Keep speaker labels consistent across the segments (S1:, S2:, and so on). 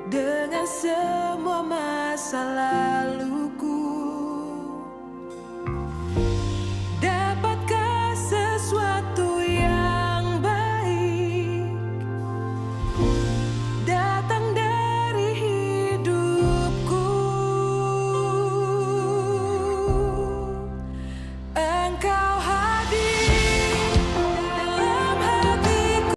S1: dengan semua masa laluku. Dapatkah sesuatu yang baik datang dari hidupku? Engkau hadir dalam hatiku.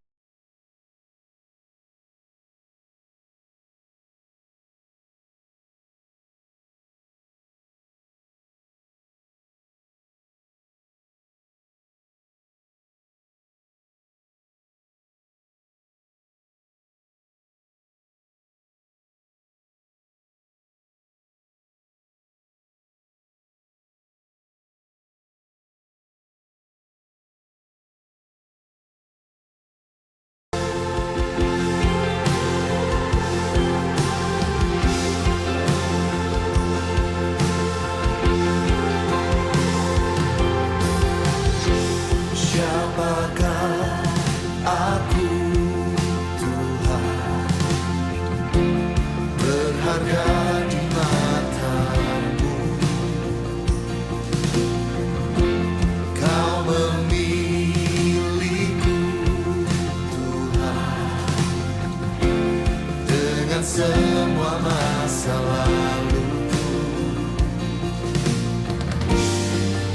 S2: Siapakah aku, Tuhan, berharga di mata-Mu. Kau memilihku, Tuhan, dengan semua masa laluku.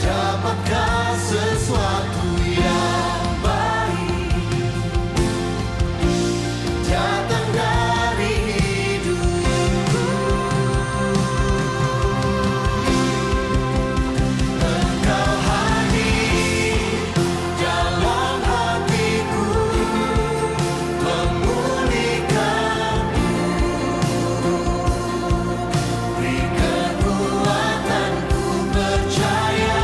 S2: Dapatkah sesuatu yang baik datang dari hidupku? Engkau hadir dalam hatiku, memulihkanku, beri kekuatanku percaya.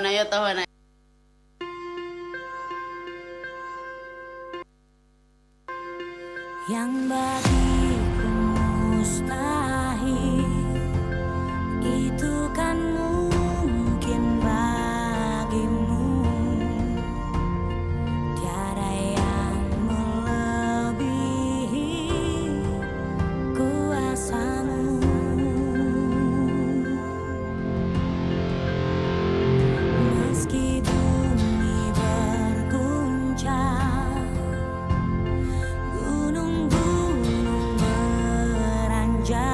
S3: Ayo tahu na.
S4: Yang bagiku mustahil, itu kan mungkin bagimu. Tiada yang melebihi kuasamu. Meski bumi berguncang, gunung-gunung beranjak,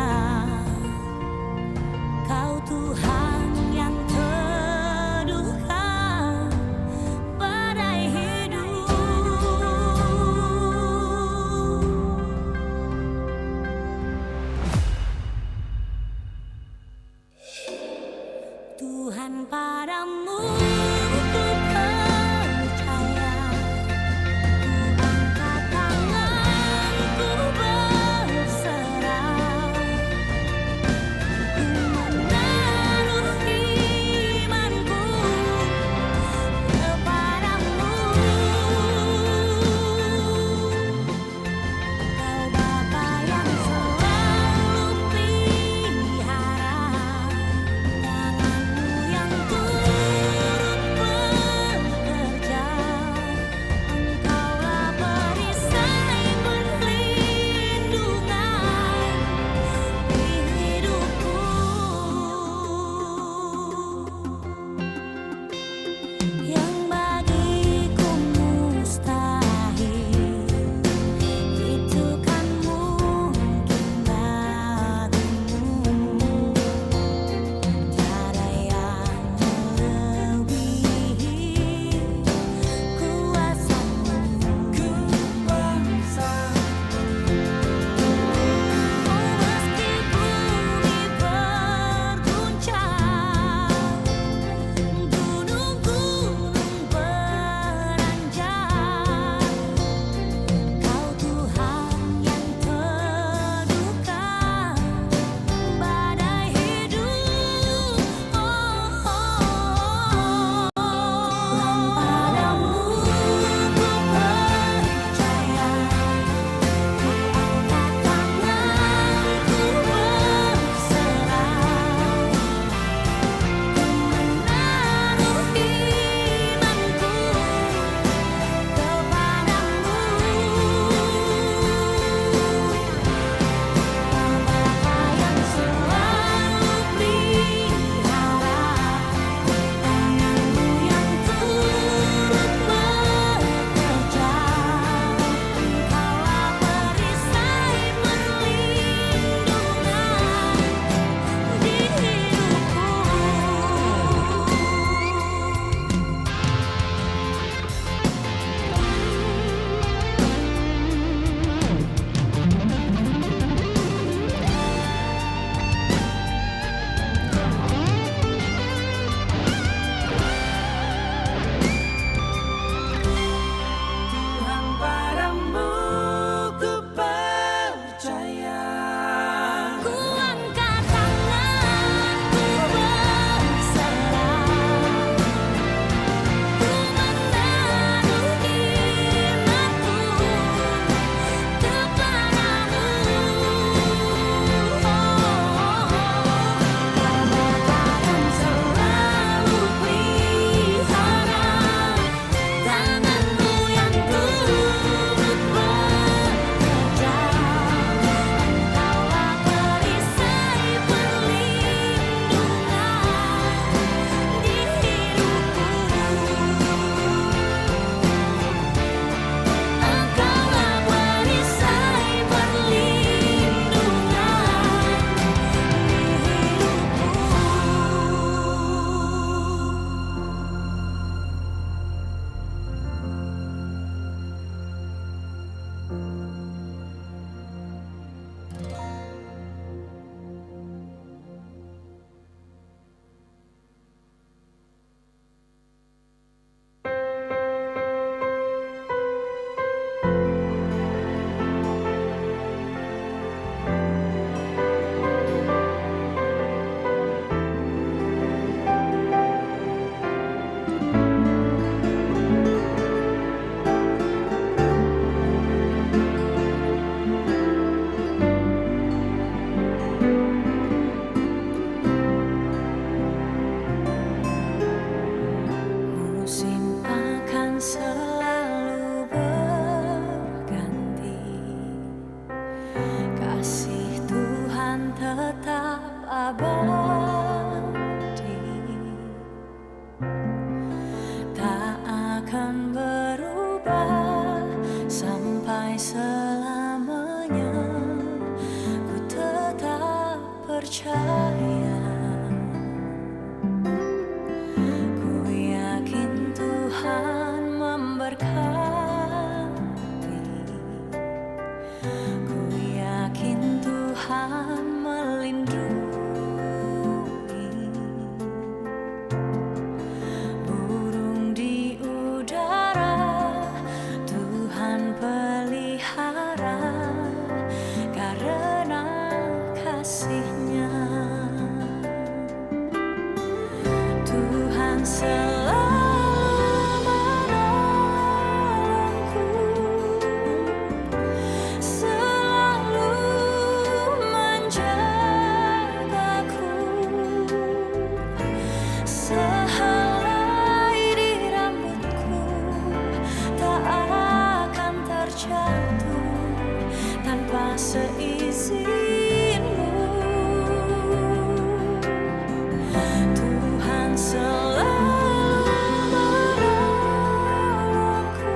S4: seizin-Mu. Tuhan selalu menolongku,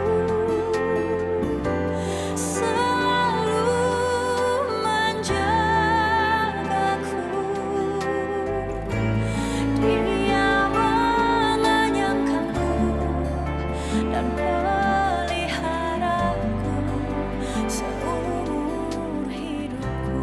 S4: selalu menjagaku. Dia menganyangkanku dan peliharaku seumur hidupku.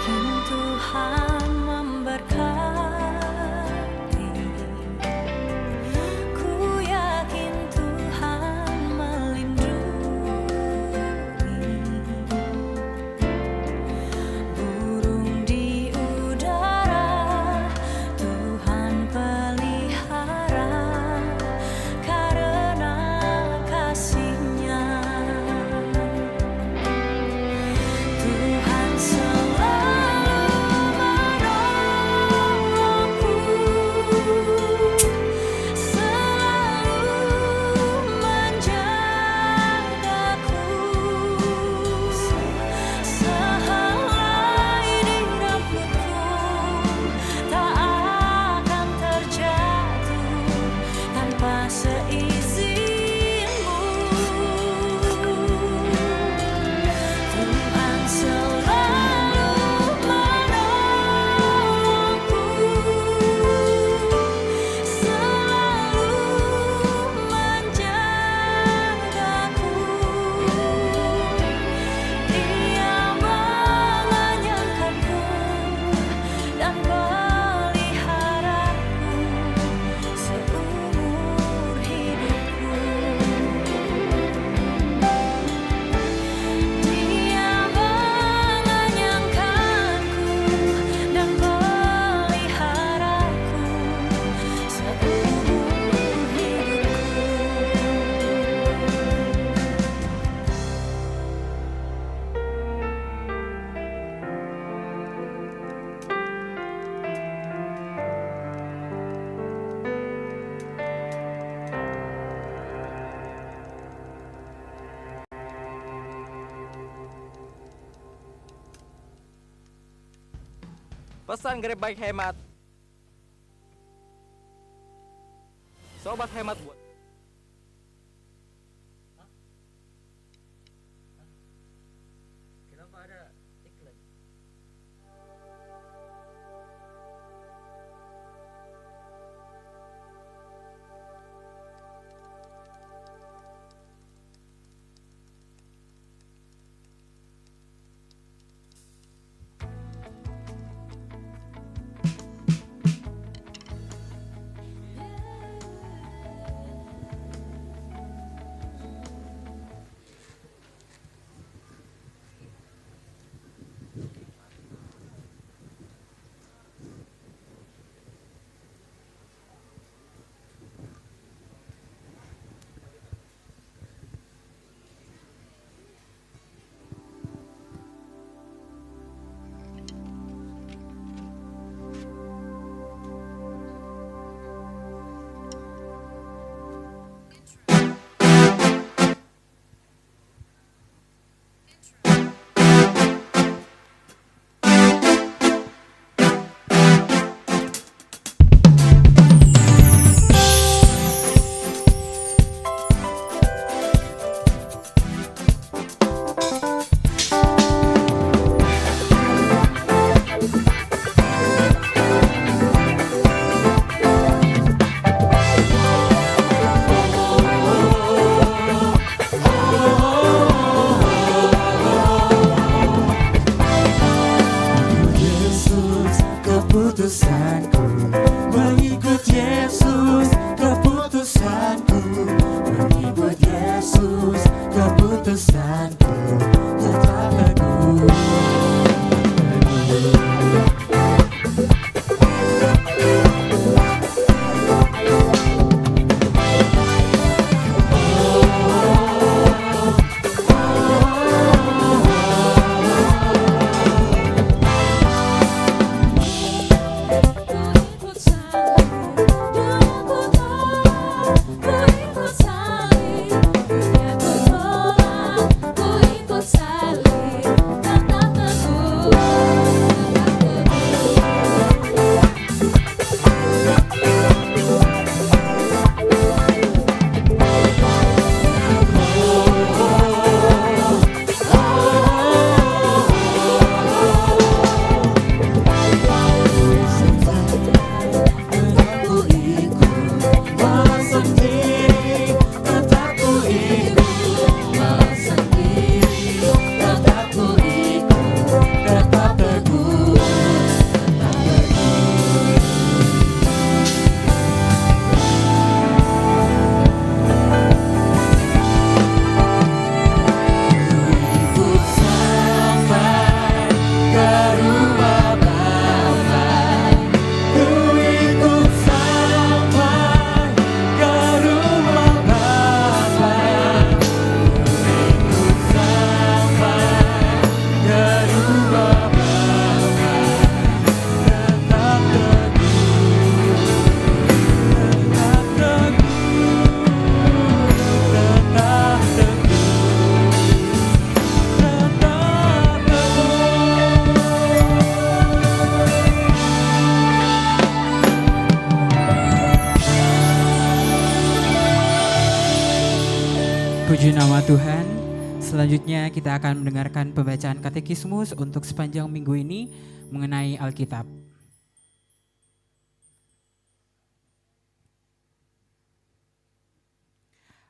S4: Yakin Tuhan memberkati, ku yakin Tuhan melindungi. Burung di udara Tuhan pelihara karena kasih-Nya. Tuhan selalu menolongku, selalu menjagaku. Sehelai di rambutku tak akan terjatuh tanpa seizin-Mu. Tuhan selalu menolongku, selalu menjagaku. Dia menganyangkanku dan peliharaku seumur hidupku. Dia menganyangkanku dan peliharaku seumur
S3: Pesan Grab Bike Hemat. Sobat hemat buat
S5: Kenapa ada iklan? Puji nama Tuhan. Selanjutnya kita akan mendengarkan pembacaan katekismus untuk sepanjang minggu ini mengenai Alkitab.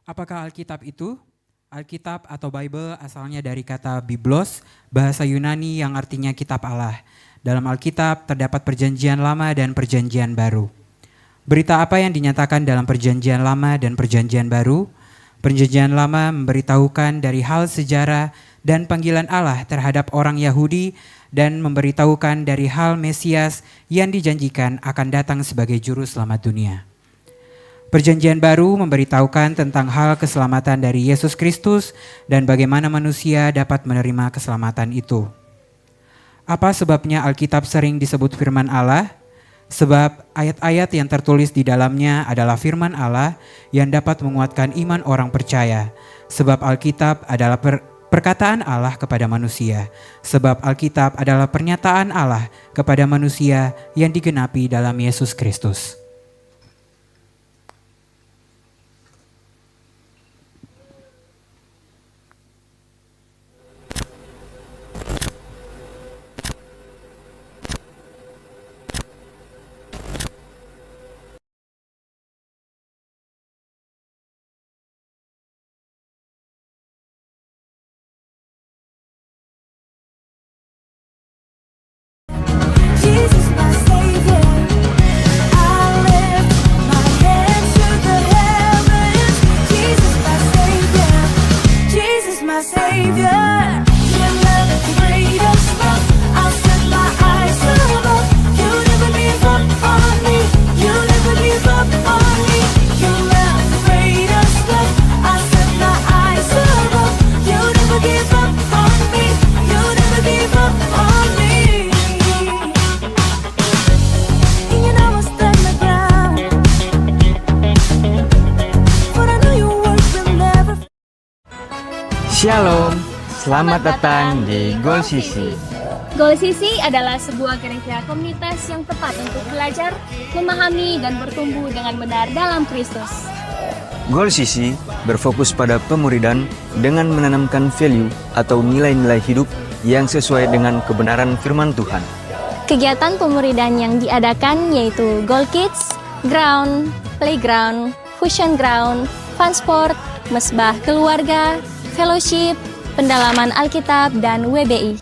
S5: Apakah Alkitab itu? Alkitab atau Bible asalnya dari kata Biblos, bahasa Yunani yang artinya kitab Allah. Dalam Alkitab terdapat perjanjian lama dan perjanjian baru. Berita apa yang dinyatakan dalam perjanjian lama dan perjanjian baru? Perjanjian lama memberitahukan dari hal sejarah dan panggilan Allah terhadap orang Yahudi dan memberitahukan dari hal Mesias yang dijanjikan akan datang sebagai juru selamat dunia. Perjanjian baru memberitahukan tentang hal keselamatan dari Yesus Kristus dan bagaimana manusia dapat menerima keselamatan itu. Apa sebabnya Alkitab sering disebut firman Allah? Sebab ayat-ayat yang tertulis di dalamnya adalah firman Allah yang dapat menguatkan iman orang percaya. Sebab Alkitab adalah perkataan Allah kepada manusia. Sebab Alkitab adalah pernyataan Allah kepada manusia yang digenapi dalam Yesus Kristus.
S4: Jesus my Savior, I lift my hands to the heavens. Jesus my Savior, Jesus my Savior. Your love is the greatest love. I'll set my eyes above. You never give up on me. You never give up on me. Your love is the greatest love. I'll set my eyes above. You never give up on me. You never give up on me. And you never stand my ground. For I know your words will never.
S6: Shalom, selamat datang di Gol Sisi.
S7: Gol Sisi adalah sebuah gereja komunitas yang tepat untuk belajar, memahami, dan bertumbuh dengan benar dalam Kristus.
S6: Gol Sisi berfokus pada pemuridan dengan menanamkan value atau nilai-nilai hidup yang sesuai dengan kebenaran firman Tuhan.
S7: Kegiatan pemuridan yang diadakan yaitu Gol Kids, Ground, Playground, Fusion Ground, Fun Sport, Mesbah Keluarga, Fellowship, Pendalaman Alkitab, dan WBI.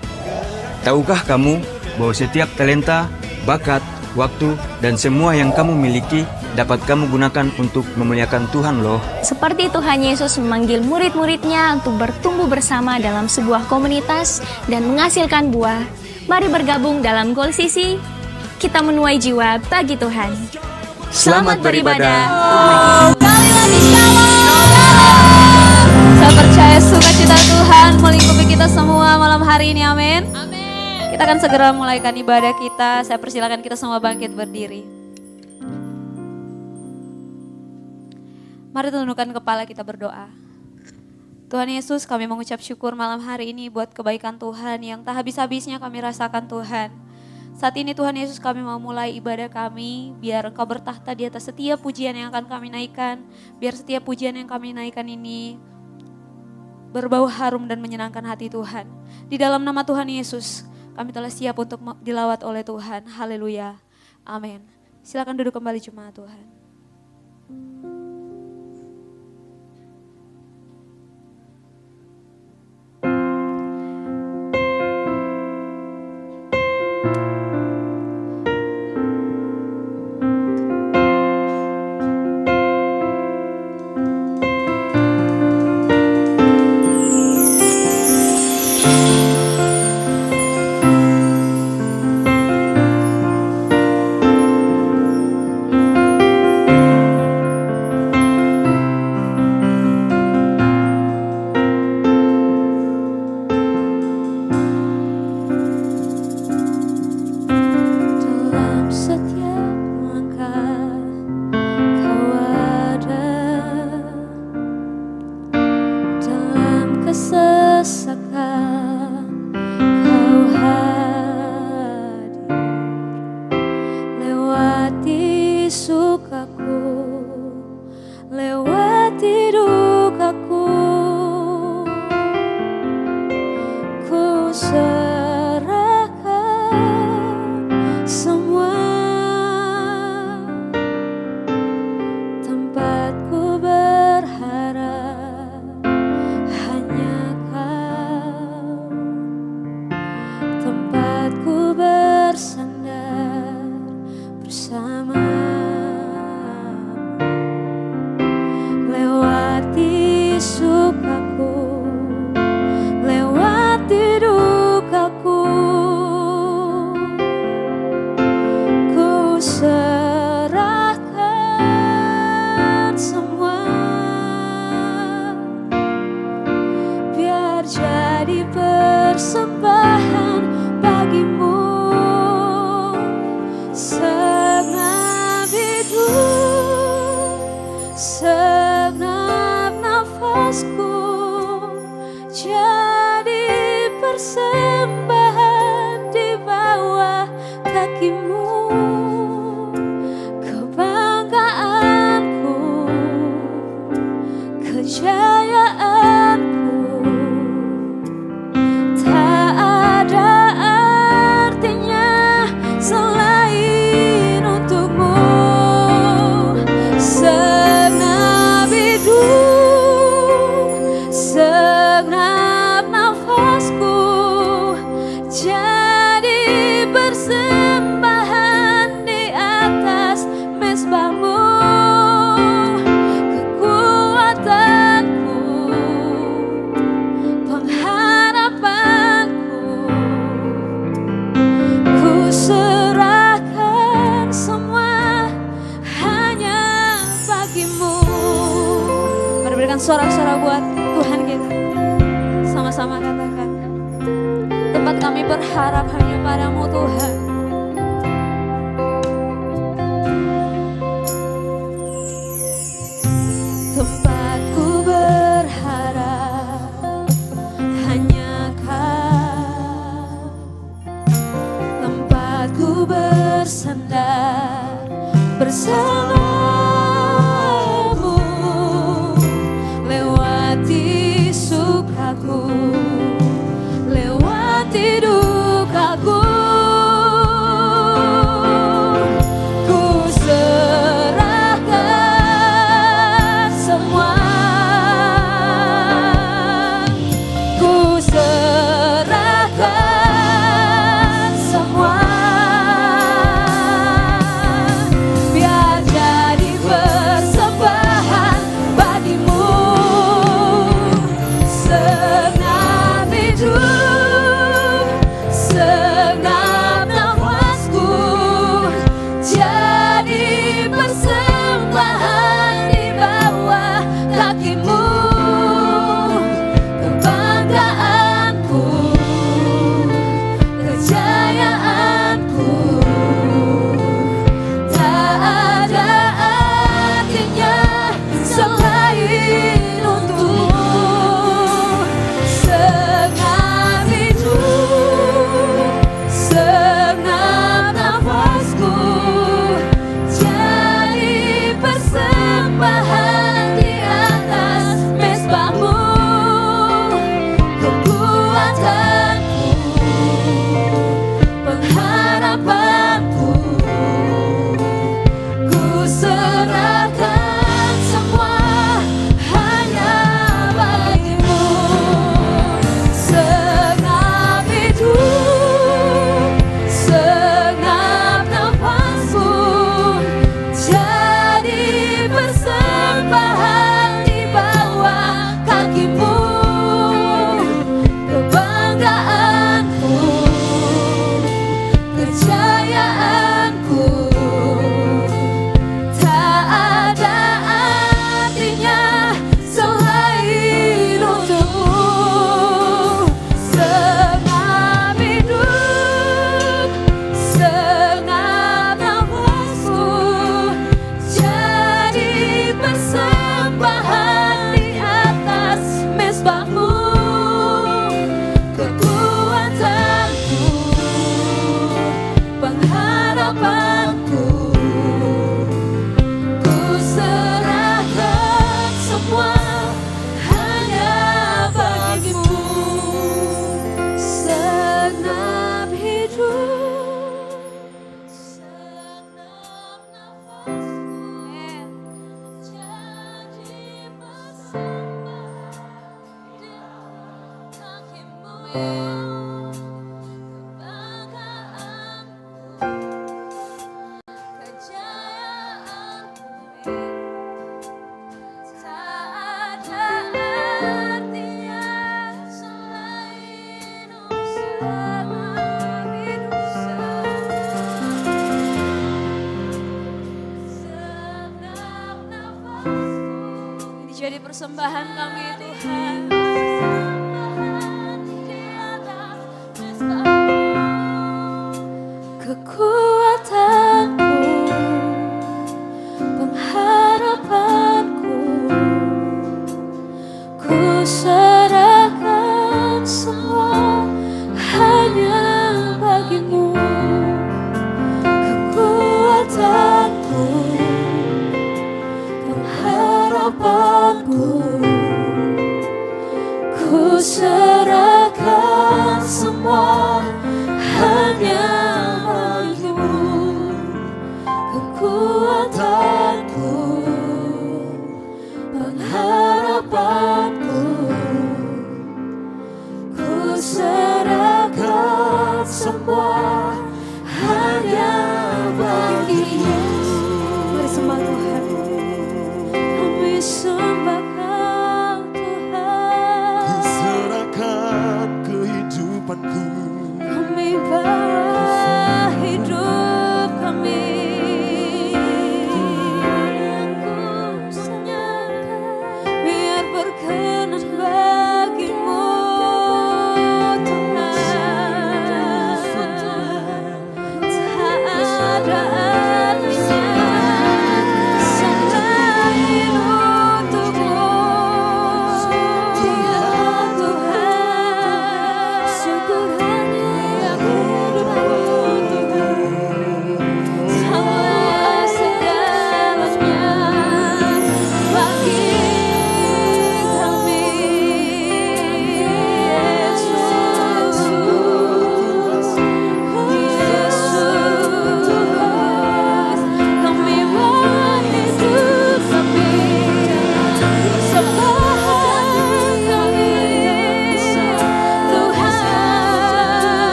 S6: Tahukah kamu bahwa setiap talenta, bakat, waktu, dan semua yang kamu miliki dapat kamu gunakan untuk memuliakan Tuhan loh.
S7: Seperti Tuhan Yesus memanggil murid-muridnya untuk bertumbuh bersama dalam sebuah komunitas dan menghasilkan buah. Mari bergabung dalam Gol Sisi, kita menuai jiwa bagi Tuhan.
S6: Selamat beribadah.
S7: Kali lagi shalom. Saya percaya sukacita Tuhan melingkupi kita semua malam hari ini, amin. Kita akan segera mulaikan ibadah kita. Saya persilakan kita semua bangkit berdiri. Mari tundukkan kepala, kita berdoa. Tuhan Yesus, kami mengucap syukur malam hari ini buat kebaikan Tuhan yang tak habis-habisnya kami rasakan Tuhan. Saat ini Tuhan Yesus, kami mau mulai ibadah kami, biar Engkau bertahta di atas setiap pujian yang akan kami naikkan. Biar setiap pujian yang kami naikkan ini berbau harum dan menyenangkan hati Tuhan. Di dalam nama Tuhan Yesus, kami telah siap untuk dilawat oleh Tuhan. Haleluya. Amin. Silakan duduk kembali jemaat Tuhan. sukaku, lewati dukaku. segenap nafasku jadi persembahan di bawah kakimu. Kebanggaanku, kejayaanku tak ada artinya selain untukmu. Segenap hidup, segenap nafasku jadi persembahan di atas mezbahmu. Kekuatanku, pengharapanku, ku serahkan semua hanya bagimu. Mari berikan sorak-sorak buat Tuhan kita. Sama-sama katakan, tempat kami berharap hanya padamu Tuhan. Tempatku berharap hanya Kau. Tempatku bersandar bersamamu. Lewati sukaku, lewati dukaku, ku serahkan semua. Ku serahkan semua. Biar jadi persembahan bagimu. Segenap hidup, segenap nafasku jadi persembahan di bawah kakimu. Kebanggaanku, kejayaanku tak ada artinya selain untukmu. Segenap hidup, segenap nafasku jadi persembahan di atas mezbahmu. Kekuatanku, pengharapanku, ku serahkan semua hanya bagimu. Segenap hidup, segenap nafasku jadi persembahan di bawah kakimu. Kebanggaanku, kejayaanku tak ada artinya selain untukmu. Segenap hidup, segenap nafasku jadi persembahan di atas mezbahmu. Kekuatanku, pengharapanku, ku serahkan semua hanya bagimu. Segenap hidup, segenap nafasku jadi persembahan di kakimu. Kejayaanku tak ada artinya selain segenap hidup, segenap nafasku. Ini jadi persembahan kami Tuhan. Di atas mezbahmu. Kekuatanku, pengharapanku,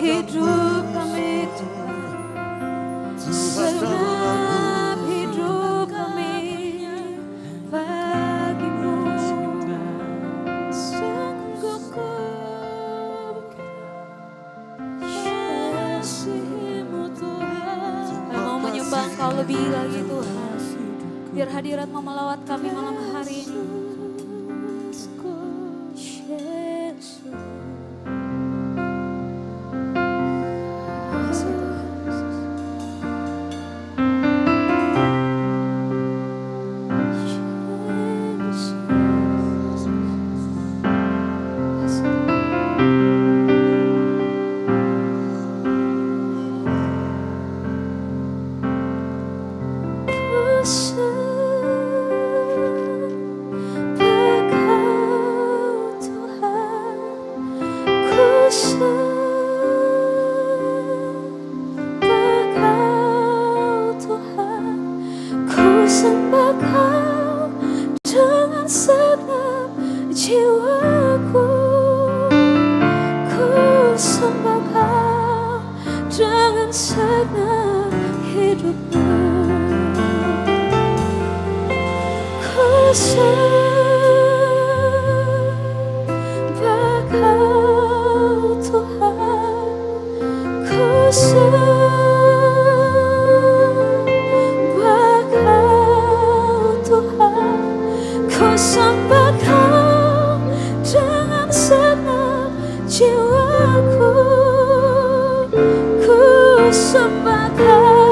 S7: hidup kami Tuhan. Segenap hidup kami bagimu. Sungguh ku kasih-Mu Tuhan. Kami mau menyembah Engkau lebih lagi Tuhan. Biar hadirat-Mu melawat kami malam hari ini. Yesus. Kasih Tuhan. Dengan segenap jiwaku, ku sembah Kau dengan segenap hidupku. Ku sembah Kau Tuhan, ku sembah Kau Tuhan. Ku sembah Kau dengan segenap jiwaku, ku sembah Kau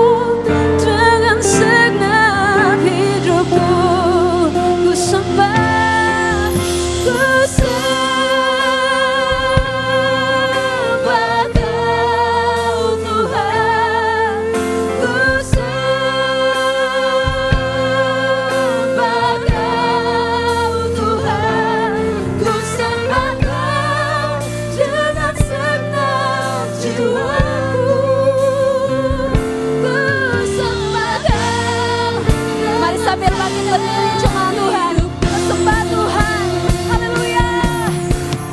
S7: dengan segenap hidupku. Ku sembah Kau Tuhan, ku sembah Kau Tuhan, ku sembah Kau dengan segenap jiwaku, ku sembah Kau. Mari sambil bangkit berdiri cuma Tuhan, ku sembah Tuhan, haleluya.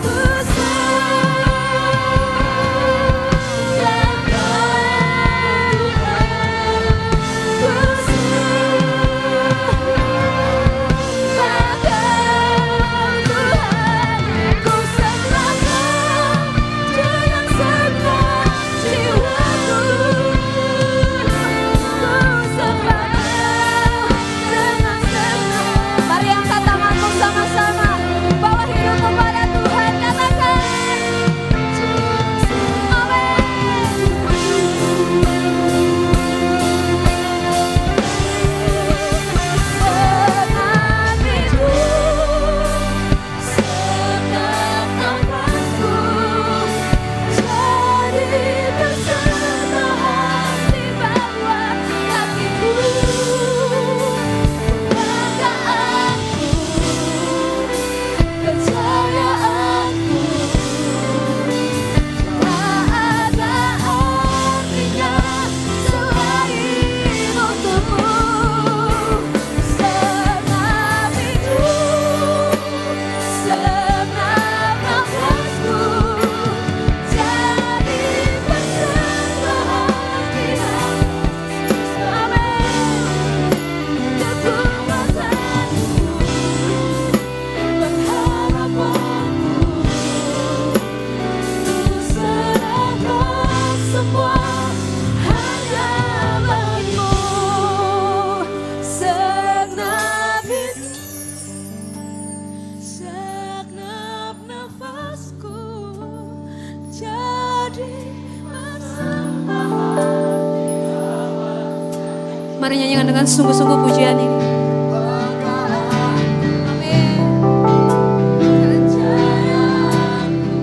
S7: Ku sembah Kau Tuhan, ku sembah Kau Tuhan, ku sembah Kau dengan segenap jiwaku, ku sembah Kau dengan segenap. Mari angkat tanganmu sama-sama, bawa hidupmu pada Tuhan, katakan segenap hidup, segenap nafasku, jadi berserahan di bawah kakiku. Kebanggaanku, kejayaanku, tak ada artinya selain untukmu. Segenap hidup, segenap nafasku, jadi persembahan di atas. Amin. Kekuatanku, pengharapanku, ku serahkan semua hanya bagimu. Segenap hidup, segenap nafasku, jadi persembahan. Mari nyanyikan dengan sungguh-sungguh pujian ini. Amin. Kejayaanku,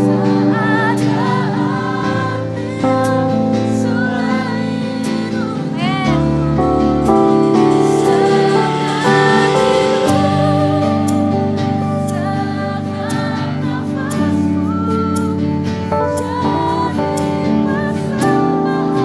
S7: tak ada artinya selain untukmu. Segenap hidup, segenap nafasku, jadi persembahan.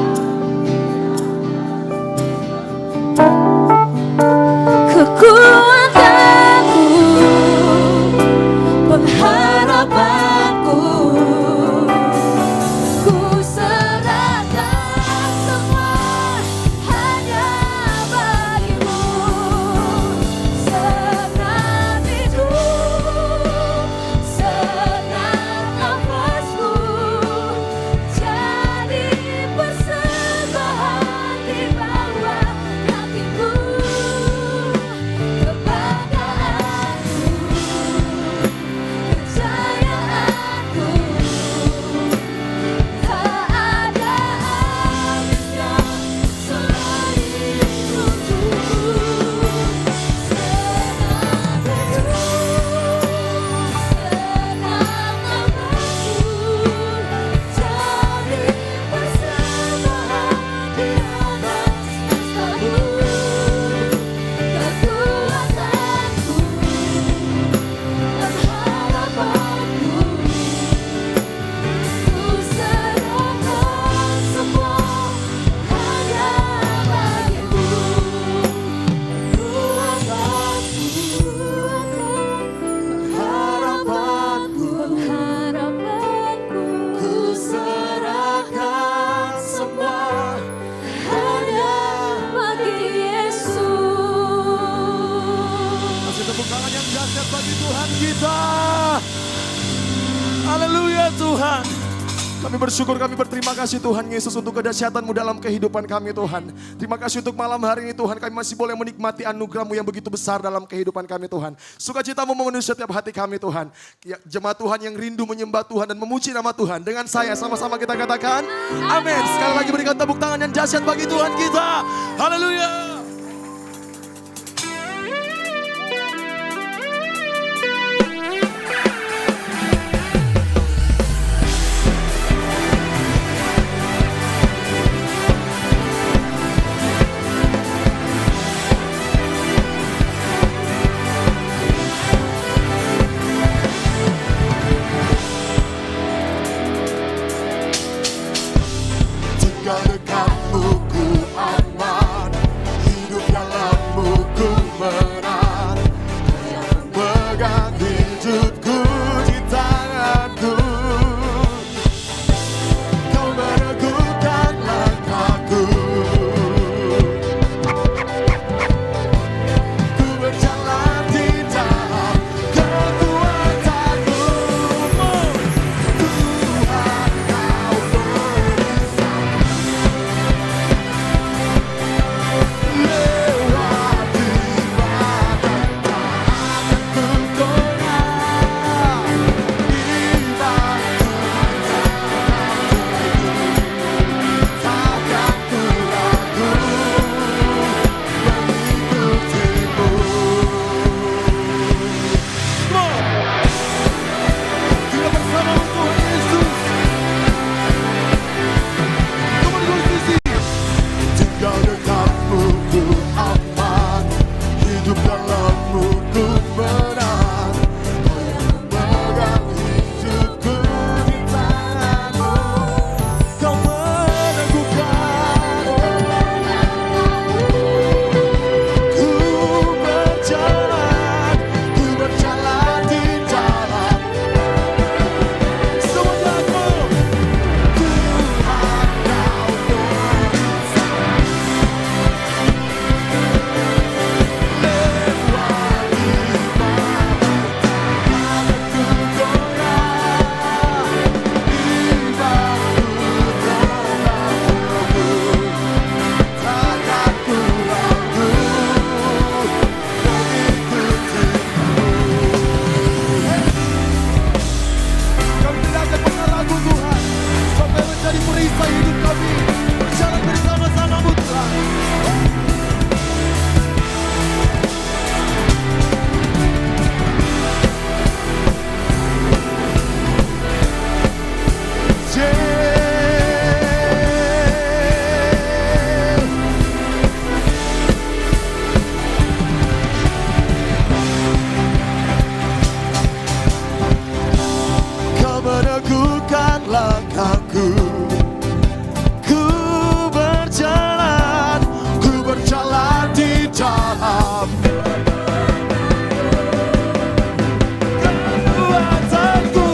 S8: Kami bersyukur, kami berterima kasih Tuhan Yesus untuk kedahsyatan-Mu dalam kehidupan kami Tuhan. Terima kasih untuk malam hari ini Tuhan, kami masih boleh menikmati anugerah-Mu yang begitu besar dalam kehidupan kami Tuhan. Sukacita-Mu memenuhi setiap hati kami Tuhan. Ya, jemaat Tuhan yang rindu menyembah Tuhan dan memuji nama Tuhan. Dengan saya sama-sama kita katakan amin. Sekali lagi berikan tepuk tangan yang dahsyat bagi Tuhan kita. Haleluya.
S2: Tinggal dekatmu ku aman, hidup dalammu ku menang. Pegang hidupku di tanganku, kau meneguhkan langkahku. Ku berjalan di dalam kekuatanmu, Tuhan kau beri lewati badan tanganku goyah, imanku takkan ku ragu mengikutimu. Kita bersama Tuhan Yesus. Come on, Yesus. Tinggal dekatmu ku aman, hidup dalammu ku menang. Kau yang memegang hidupku di tanganmu, kau meneguhkan. Ku berjalan di dalam semuanya-Mu. Tuhan kau Kami tidak akan pernah ragu Tuhan, sampai menjadi perisai hidup kami, berjalan bersama-sama-Mu Tuhan. Kau meneguhkan langkahku, ku berjalan di dalam kekuatanku.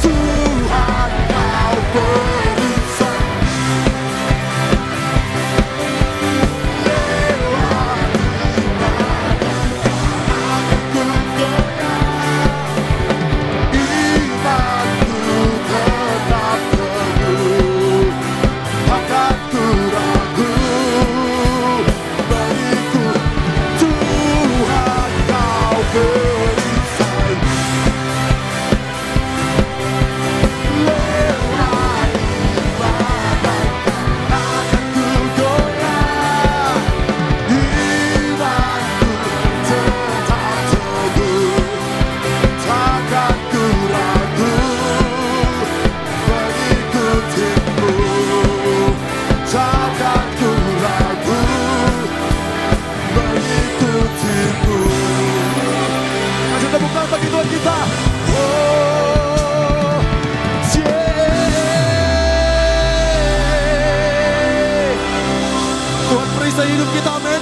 S2: Tuhan kau beri imanku tetap teguh, takkan ku ragu mengikut. Tuhan kau berisai lewati badan tanganku goyah, imanku tetap teguh, takkan ku ragu mengikutimu, takkan ku ragu mengikutimu. Kasih tepuk tangan bagi Tuhan kita. Oh, Tuhan perisai hidup kita, amin.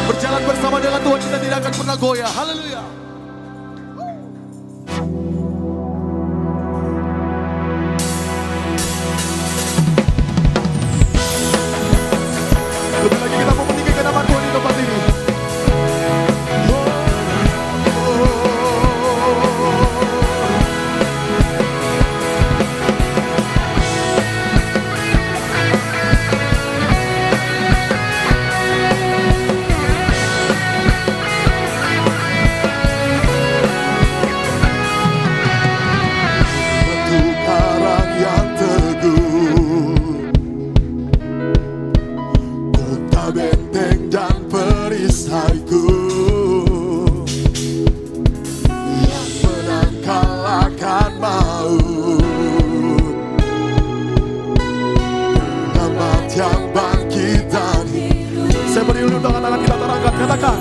S2: Berjalan bersama dengan Tuhan, kita tidak akan pernah goyah. Haleluya. Lebih lagi kita mau meninggikan nama Tuhan di tempat ini.
S8: tengah tangan kita terangkat, katakan.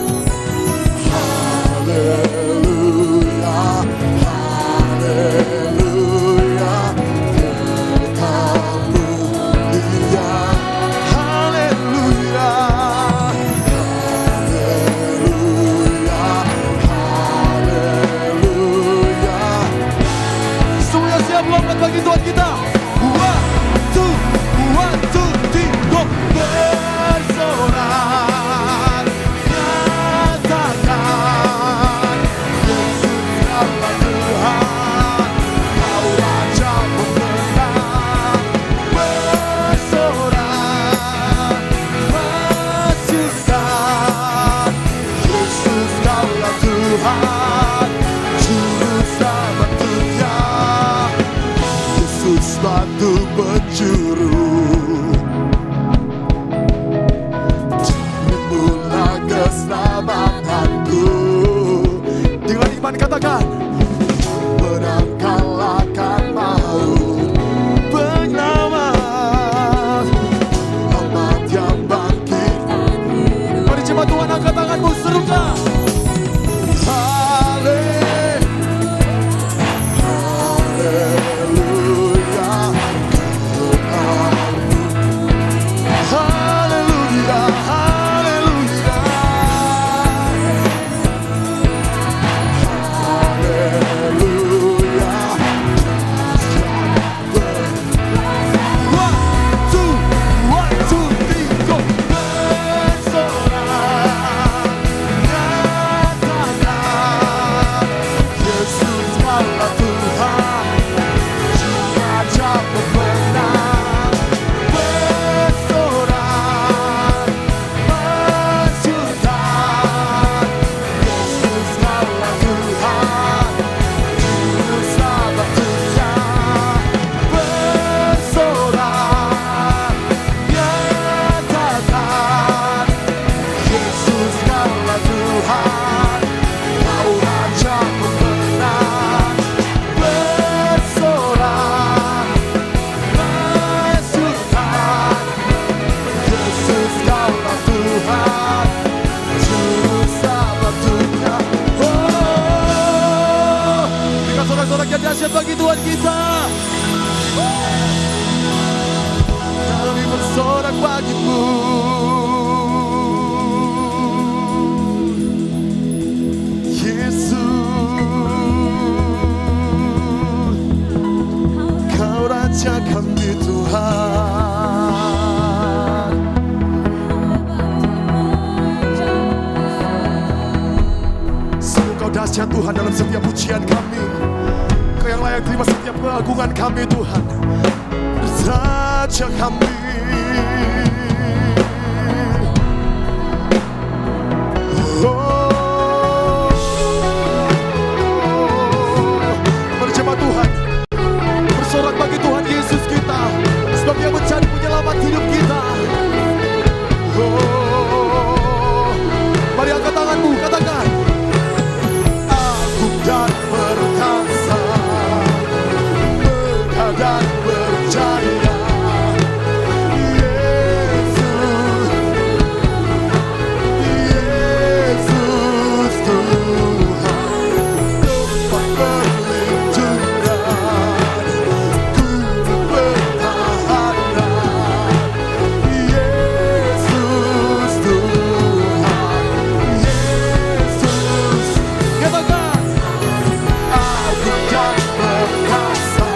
S8: Haleluya, haleluya, kamu dia. Haleluya, haleluya, haleluya. Semuanya siap lompat bagi Tuhan kita. One, two, three, go. Bersorak, nyatakan Yesus adalah Tuhan, Kau Raja pemenang. Bersorak, majukan Yesus Kaulah Tuhan, Juru Selamat dunia. Yesus batu penjuru, dirimulah keselamatanku. Dengan iman katakan, menang kalahkan maut, penyelamat, amat yang bangkit. Mari jemaat Tuhan, angkat tanganmu, serukan. Dahsyat bagi Tuhan kita. Kami bersorak bagimu, Yesus. Kau Raja kami Tuhan. Sungguh Kau dahsyat Tuhan dalam setiap pujian kami. Kau yang layak terima setiap keagungan kami Tuhan. Raja kami. Oh, berjemaat Tuhan, bersorak bagi Tuhan Yesus kita, sebab Dia mencari penyelamat hidup kita. Oh, mari angkat tanganmu, katakan, agung dan perkasa, dan berjaya, Yesus, Yesus Tuhan, tempat perlindungan, guru pertahanan, Yesus Tuhan, Yesus, katakan, agung dan perkasa.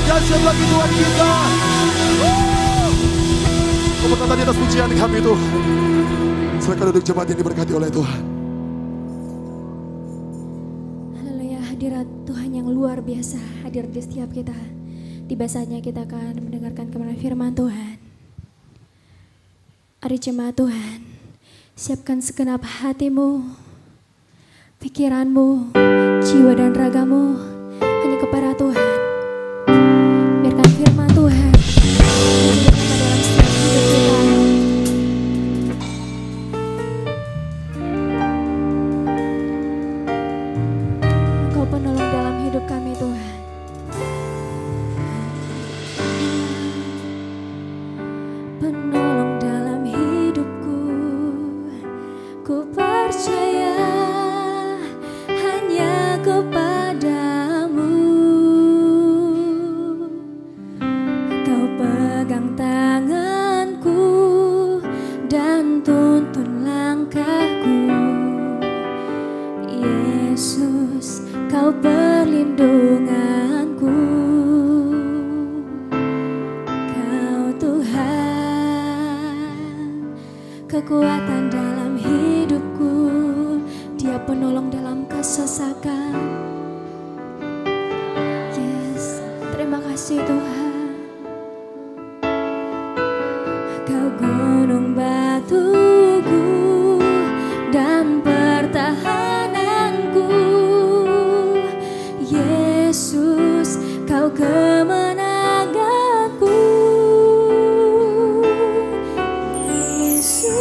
S8: Dahsyat bagi Tuhan kita. Tepuk tangan di atas pujian kami Tuhan. Silakan duduk jemaat yang diberkati oleh Tuhan.
S9: Haleluya, hadirat Tuhan yang luar biasa hadir di setiap kita. Tiba saatnya kita akan mendengarkan kebenaran firman Tuhan. Mari jemaat Tuhan, Siapkan segenap hatimu, pikiranmu, jiwa dan ragamu hanya kepada Tuhan. Biarkan firman Tuhan menjadi dalam setiap hidup kita. Engkau penolong dalam hidup kami Tuhan. Penolong dalam hidupku, ku percaya hanya kepadamu. Kau pegang tanganku dan tuntun langkahku. Yesus, kau perlindunganku. Kau Tuhan, kekuatan dalam hidupku, Dia penolong dalam kesesakan. Yes, terima kasih Tuhan. Kau gunung batuku dan pertahananku. Yesus, kau kemenanganku. Yesus,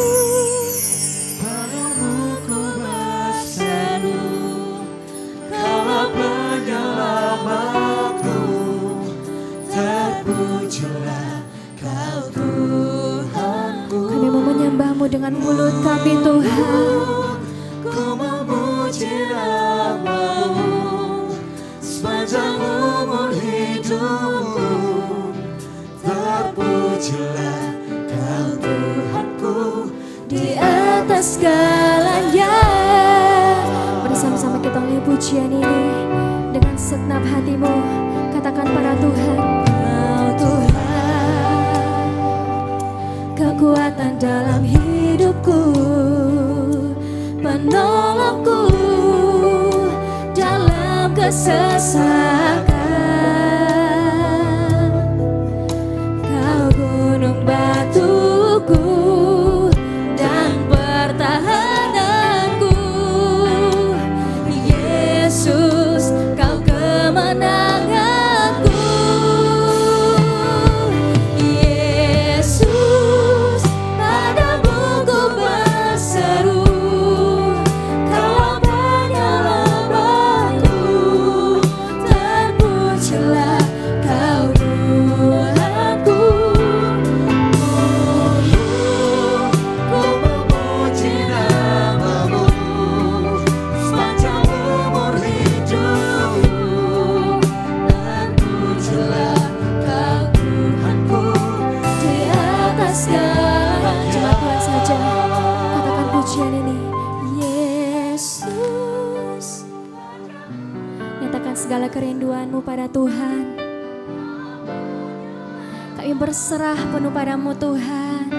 S9: padamu ku berseru, Kaulah penyelamatku. Terpujilah Kau Tuhanku. Kami mau menyembah-Mu dengan mulut kami Tuhan. Ku memuji nama-Mu sepanjang umur hidupku. Terpujilah Kau Tuhanku di atas segalanya. Bersama-sama kita oleh pujian ini dengan segenap hatimu, katakan para Tuhan. Kau Tuhan, kekuatan dalam hidupku, penolongku dalam kesesakan. Kau gunung batuku dan pertahananku. Yesus, kau kemenanganku. Yesus, padamu ku berseru, Kaulah penyelamatku. Terpujilah Kau Tuhanku. Ku memuji nama-Mu sepanjang umur hidupku. Terpujilah Kau Tuhanku di atas segala. Cuma Tuhan saja katakan pujian ini. Yesus, nyatakan segala kerinduanmu pada Tuhan. Kami berserah penuh padamu Tuhan.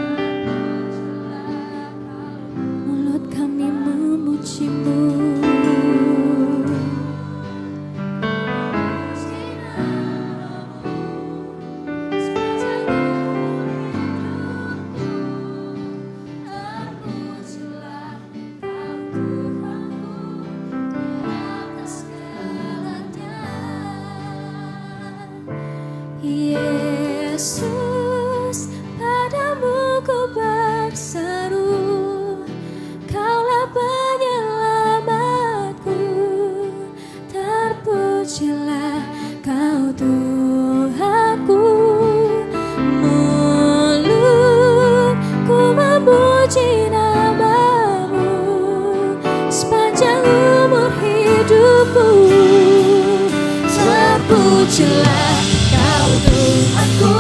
S9: Mulut kami memuji-Mu. Yesus, padamu ku berseru, Kaulah penyelamatku. Terpujilah Kau Tuhanku. Mulutku memuji nama-Mu sepanjang umur hidupku. Terpujilah Kau Tuhanku.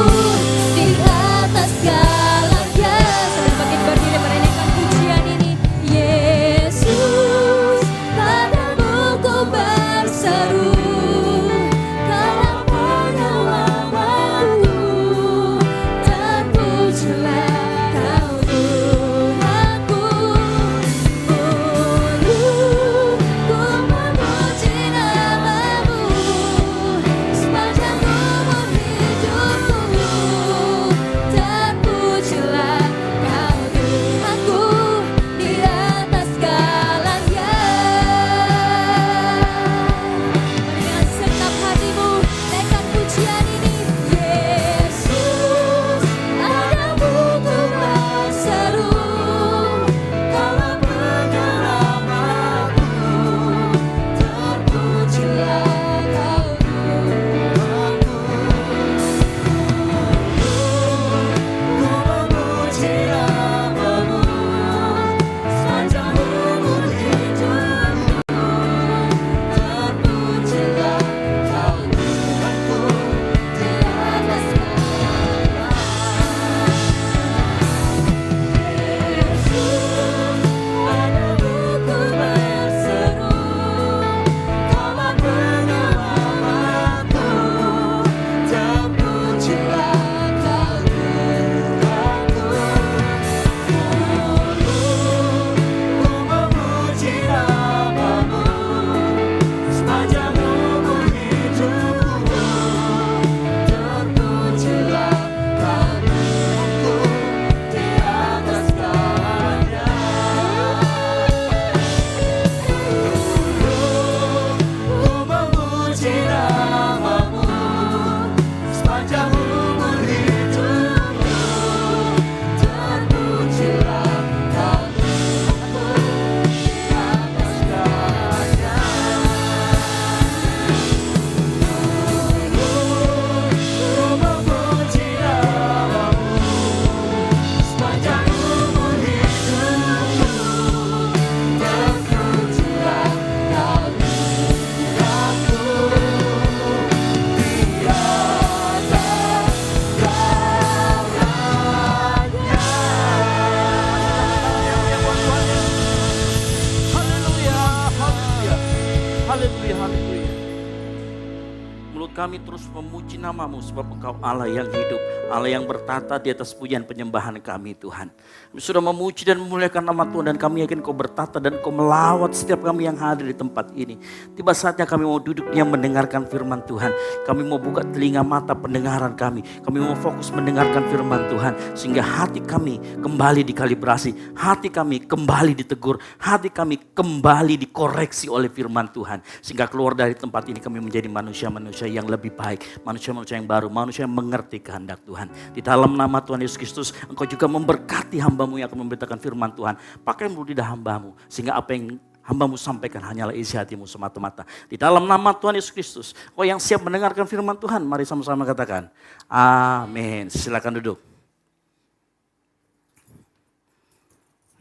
S10: kami terus memuji nama-Mu sebab Engkau Allah yang hidup, Allah yang bertata di atas pujian penyembahan kami Tuhan. Kami sudah memuji dan memuliakan nama Tuhan dan kami yakin Kau bertata dan Kau melawat setiap kami yang hadir di tempat ini. Tiba saatnya kami mau duduk diam mendengarkan firman Tuhan. Kami mau buka telinga mata pendengaran kami. Kami mau fokus mendengarkan firman Tuhan sehingga hati kami kembali dikalibrasi, hati kami kembali ditegur, hati kami kembali dikoreksi oleh firman Tuhan. Sehingga keluar dari tempat ini kami menjadi manusia-manusia yang lebih baik, manusia-manusia yang baru, manusia yang mengerti kehendak Tuhan. Di dalam nama Tuhan Yesus Kristus, Engkau juga memberkati hamba-Mu yang akan memberitakan firman Tuhan. Pakai mulut lidah hamba-Mu, sehingga apa yang hamba-Mu sampaikan hanyalah isi hati-Mu semata-mata. Di dalam nama Tuhan Yesus Kristus, Engkau yang siap mendengarkan firman Tuhan, mari sama-sama katakan, amin. Silakan duduk.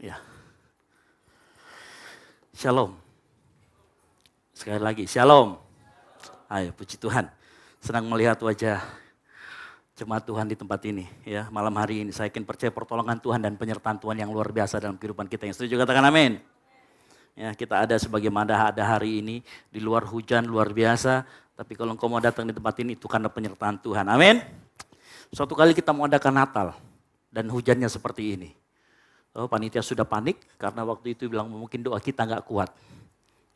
S10: Ya. Shalom. Sekali lagi, shalom. Ayo, puji Tuhan. Senang melihat wajah jemaat Tuhan di tempat ini. Ya, malam hari ini saya yakin percaya pertolongan Tuhan dan penyertaan Tuhan yang luar biasa dalam kehidupan kita. Yang setuju katakan amin. Ya, kita ada sebagaimana ada hari ini di luar hujan luar biasa. Tapi kalau engkau mau datang di tempat ini itu karena penyertaan Tuhan. Amin. Suatu kali kita mau adakan Natal dan hujannya seperti ini. Oh, panitia sudah panik karena waktu itu bilang mungkin doa kita nggak kuat.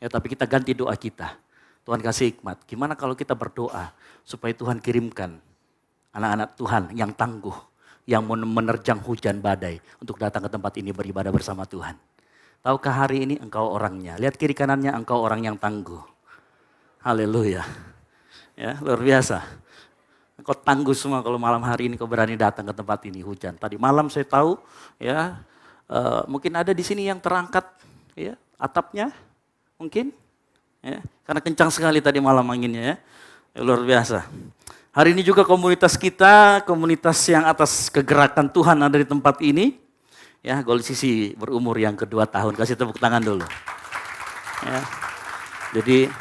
S10: Ya, tapi kita ganti doa kita. Tuhan kasih hikmat. Gimana kalau kita berdoa supaya Tuhan kirimkan anak-anak Tuhan yang tangguh, yang menerjang hujan badai untuk datang ke tempat ini beribadah bersama Tuhan. Tahukah hari ini engkau orangnya? Lihat kiri kanannya, engkau orang yang tangguh. Haleluya. Ya, luar biasa. Engkau tangguh semua kalau malam hari ini kau berani datang ke tempat ini hujan. Tadi malam saya tahu ya mungkin ada di sini yang terangkat ya atapnya. Mungkin, ya, karena kencang sekali tadi malam anginnya ya, luar biasa. Hari ini juga komunitas kita, komunitas yang atas kegerakan Tuhan ada di tempat ini. Ya, Gold Sisi berumur yang kedua tahun, kasih tepuk tangan dulu. Ya, jadi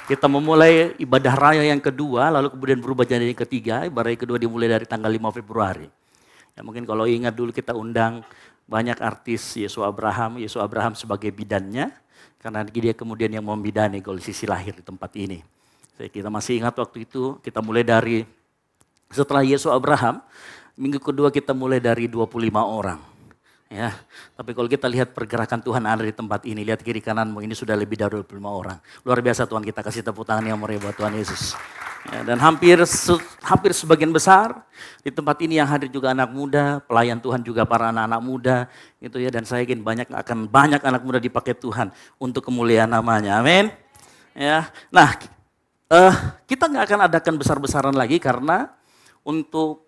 S10: kita memulai ibadah raya yang kedua, lalu kemudian berubah jadi yang ketiga. Ibadah yang kedua dimulai dari tanggal 5 Februari. Ya, mungkin kalau ingat dulu kita undang banyak artis Yesus Abraham sebagai bidannya. Karena dia kemudian yang membidani Gold Sisi lahir di tempat ini. Kita masih ingat waktu itu kita mulai dari setelah Yesus Abraham, minggu kedua kita mulai dari 25 orang. Ya, tapi kalau kita lihat pergerakan Tuhan ada di tempat ini, lihat kiri kananmu ini sudah lebih dari 25 orang. Luar biasa Tuhan, kita kasih tepuk tangan yang meriah buat Tuhan Yesus. Ya, dan hampir sebagian besar di tempat ini yang hadir juga anak muda, pelayan Tuhan juga para anak-anak muda, gitu ya. Dan saya yakin akan banyak anak muda dipakai Tuhan untuk kemuliaan namanya. Amin. Ya, nah kita nggak akan adakan besar-besaran lagi karena untuk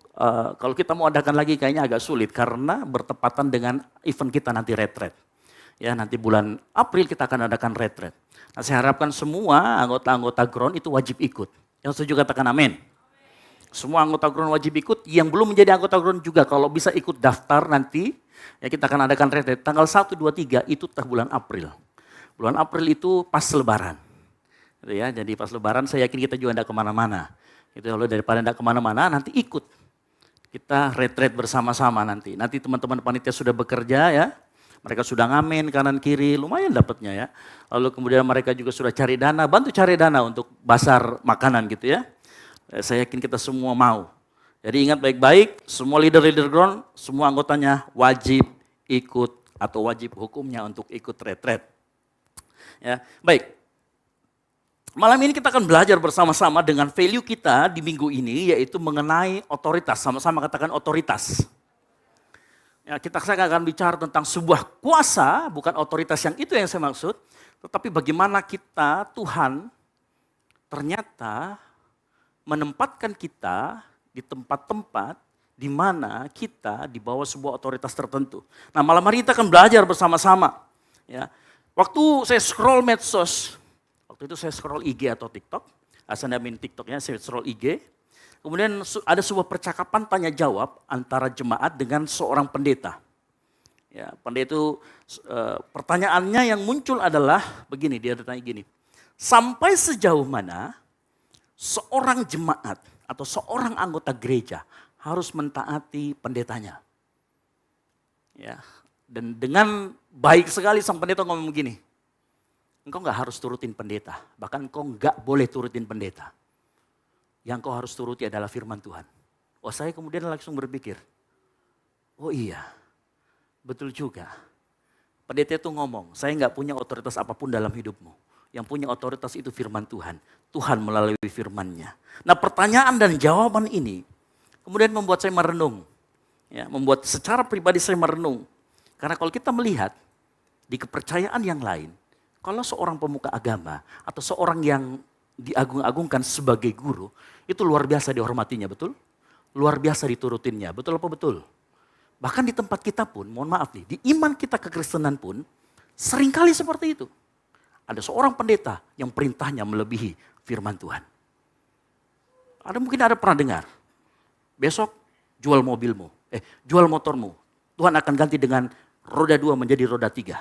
S10: kalau kita mau adakan lagi kayaknya agak sulit karena bertepatan dengan event kita nanti retret. Ya, nanti bulan April kita akan adakan retret. Nah, saya harapkan semua anggota-anggota ground itu wajib ikut. Yang setuju katakan amin. Semua anggota ground wajib ikut, yang belum menjadi anggota ground juga kalau bisa ikut daftar nanti. Ya, kita akan adakan retret tanggal 1, 2, 3 itu bulan April. Bulan April itu pas lebaran. Gitu ya, jadi pas lebaran saya yakin kita juga tidak kemana-mana. Gitu, kalau daripada tidak kemana-mana nanti ikut. Kita retret bersama-sama nanti. Nanti teman-teman panitia sudah bekerja ya. Mereka sudah ngamen kanan kiri, lumayan dapatnya ya. Lalu kemudian mereka juga sudah cari dana, bantu cari dana untuk basar makanan gitu ya. Saya yakin kita semua mau. Jadi ingat baik-baik, semua leader-leader ground, semua anggotanya wajib ikut atau wajib hukumnya untuk ikut retret. Ya, baik. Malam ini kita akan belajar bersama-sama dengan value kita di minggu ini yaitu mengenai otoritas. Sama-sama katakan otoritas. Ya, saya akan bicara tentang sebuah kuasa, bukan otoritas yang itu yang saya maksud, tetapi bagaimana kita, Tuhan, ternyata menempatkan kita di tempat-tempat di mana kita di bawah sebuah otoritas tertentu. Nah, malam hari kita akan belajar bersama-sama. Ya. Waktu saya scroll medsos, waktu itu saya scroll IG atau TikTok, saya main TikToknya, saya scroll IG, kemudian ada sebuah percakapan tanya jawab antara jemaat dengan seorang pendeta. Ya, pendeta itu pertanyaannya yang muncul adalah begini, dia bertanya gini. Sampai sejauh mana seorang jemaat atau seorang anggota gereja harus mentaati pendetanya? Ya, dan dengan baik sekali sang pendeta ngomong begini. Engkau nggak harus turutin pendeta, bahkan engkau nggak boleh turutin pendeta. yang kau harus turuti adalah firman Tuhan. Oh, saya kemudian langsung berpikir, oh iya, betul juga. Pendeta itu ngomong, saya nggak punya otoritas apapun dalam hidupmu. Yang punya otoritas itu firman Tuhan. Tuhan melalui firman-Nya. Nah, pertanyaan dan jawaban ini kemudian membuat saya merenung. Ya, membuat secara pribadi saya merenung. Karena kalau kita melihat di kepercayaan yang lain, kalau seorang pemuka agama atau seorang yang diagung-agungkan sebagai guru, itu luar biasa dihormatinya, betul? Luar biasa diturutinnya, betul apa betul? Bahkan di tempat kita pun, mohon maaf nih, di iman kita kekristenan pun seringkali seperti itu. Ada seorang pendeta yang perintahnya melebihi firman Tuhan. Mungkin ada pernah dengar, besok jual mobilmu, jual motormu. Tuhan akan ganti dengan roda 2 menjadi roda 3,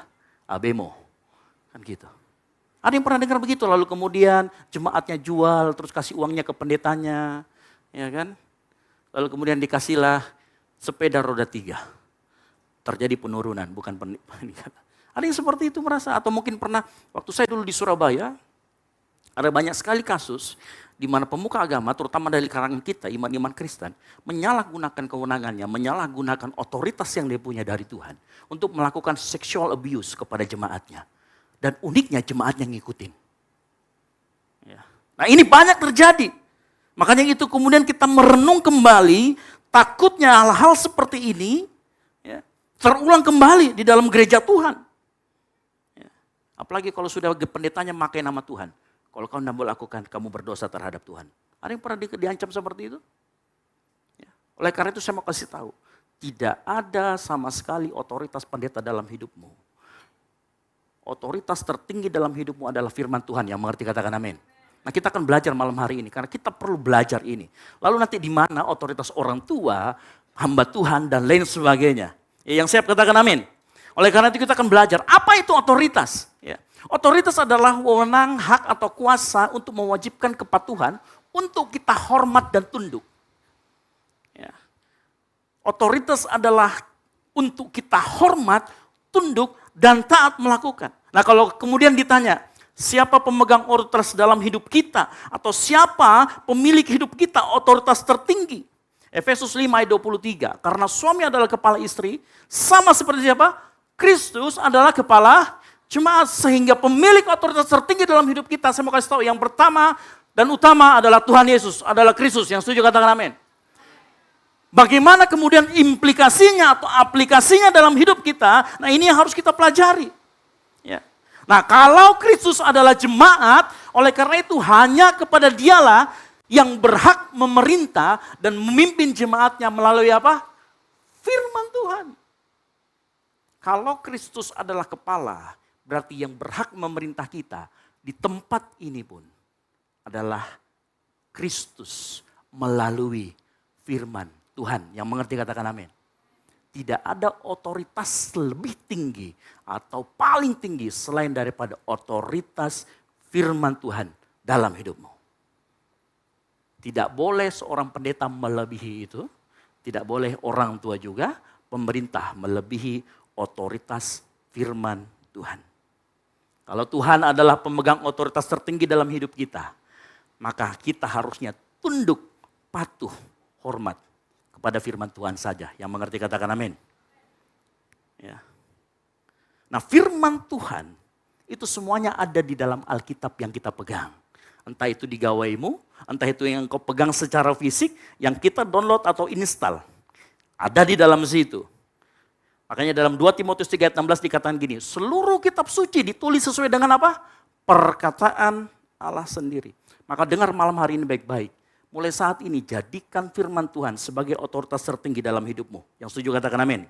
S10: bemo. Kan gitu. Ada yang pernah dengar begitu, lalu kemudian jemaatnya jual, terus kasih uangnya ke pendetanya. Ya kan? Lalu kemudian dikasihlah sepeda roda 3. Terjadi penurunan, bukan peningkatan. Ada yang seperti itu merasa, atau mungkin pernah, waktu saya dulu di Surabaya, ada banyak sekali kasus di mana pemuka agama, terutama dari kalangan kita, iman-iman Kristen, menyalahgunakan kewenangannya, menyalahgunakan otoritas yang dia punya dari Tuhan untuk melakukan sexual abuse kepada jemaatnya. Dan uniknya jemaatnya ngikutin. Ya. Nah, ini banyak terjadi. Makanya itu kemudian kita merenung kembali, takutnya hal-hal seperti ini ya, terulang kembali di dalam gereja Tuhan. Ya. Apalagi kalau sudah pendetanya memakai nama Tuhan. Kalau kau tidak lakukan, kamu berdosa terhadap Tuhan. Ada yang pernah diancam seperti itu? Ya. Oleh karena itu saya mau kasih tahu, tidak ada sama sekali otoritas pendeta dalam hidupmu. Otoritas tertinggi dalam hidupmu adalah firman Tuhan. Yang mengerti katakan amin. Nah, kita akan belajar malam hari ini karena kita perlu belajar ini. Lalu nanti di mana otoritas orang tua, hamba Tuhan dan lain sebagainya. Ya, yang siap katakan amin. Oleh karena itu kita akan belajar apa itu otoritas. Ya. Otoritas adalah wewenang, hak atau kuasa untuk mewajibkan kepatuhan untuk kita hormat dan tunduk. Ya. Otoritas adalah untuk kita hormat, tunduk, dan taat melakukan. Nah, kalau kemudian ditanya, siapa pemegang otoritas dalam hidup kita? Atau siapa pemilik hidup kita, otoritas tertinggi? Efesus 5 ayat 23. Karena suami adalah kepala istri, sama seperti siapa? Kristus adalah kepala jemaat. Sehingga pemilik otoritas tertinggi dalam hidup kita, saya mau kasih tahu, yang pertama dan utama adalah Tuhan Yesus, adalah Kristus. Yang setuju katakan amin. Bagaimana kemudian implikasinya atau aplikasinya dalam hidup kita, nah ini yang harus kita pelajari. Ya. Nah, kalau Kristus adalah jemaat, oleh karena itu hanya kepada Dialah yang berhak memerintah dan memimpin jemaatnya melalui apa? Firman Tuhan. Kalau Kristus adalah kepala, berarti yang berhak memerintah kita di tempat ini pun adalah Kristus melalui firman Tuhan. Yang mengerti katakan amin. Tidak ada otoritas lebih tinggi atau paling tinggi selain daripada otoritas firman Tuhan dalam hidupmu. Tidak boleh seorang pendeta melebihi itu. Tidak boleh orang tua juga, pemerintah melebihi otoritas firman Tuhan. Kalau Tuhan adalah pemegang otoritas tertinggi dalam hidup kita, maka kita harusnya tunduk, patuh, hormat pada firman Tuhan saja. Yang mengerti katakan amin. Ya. Nah, firman Tuhan itu semuanya ada di dalam Alkitab yang kita pegang. Entah itu di gawaimu, entah itu yang kau pegang secara fisik, yang kita download atau install. Ada di dalam situ. Makanya dalam 2 Timotius 3 ayat 16 dikatakan gini, seluruh kitab suci ditulis sesuai dengan apa? Perkataan Allah sendiri. Maka dengar malam hari ini baik-baik. Mulai saat ini jadikan firman Tuhan sebagai otoritas tertinggi dalam hidupmu. Yang setuju katakan amin.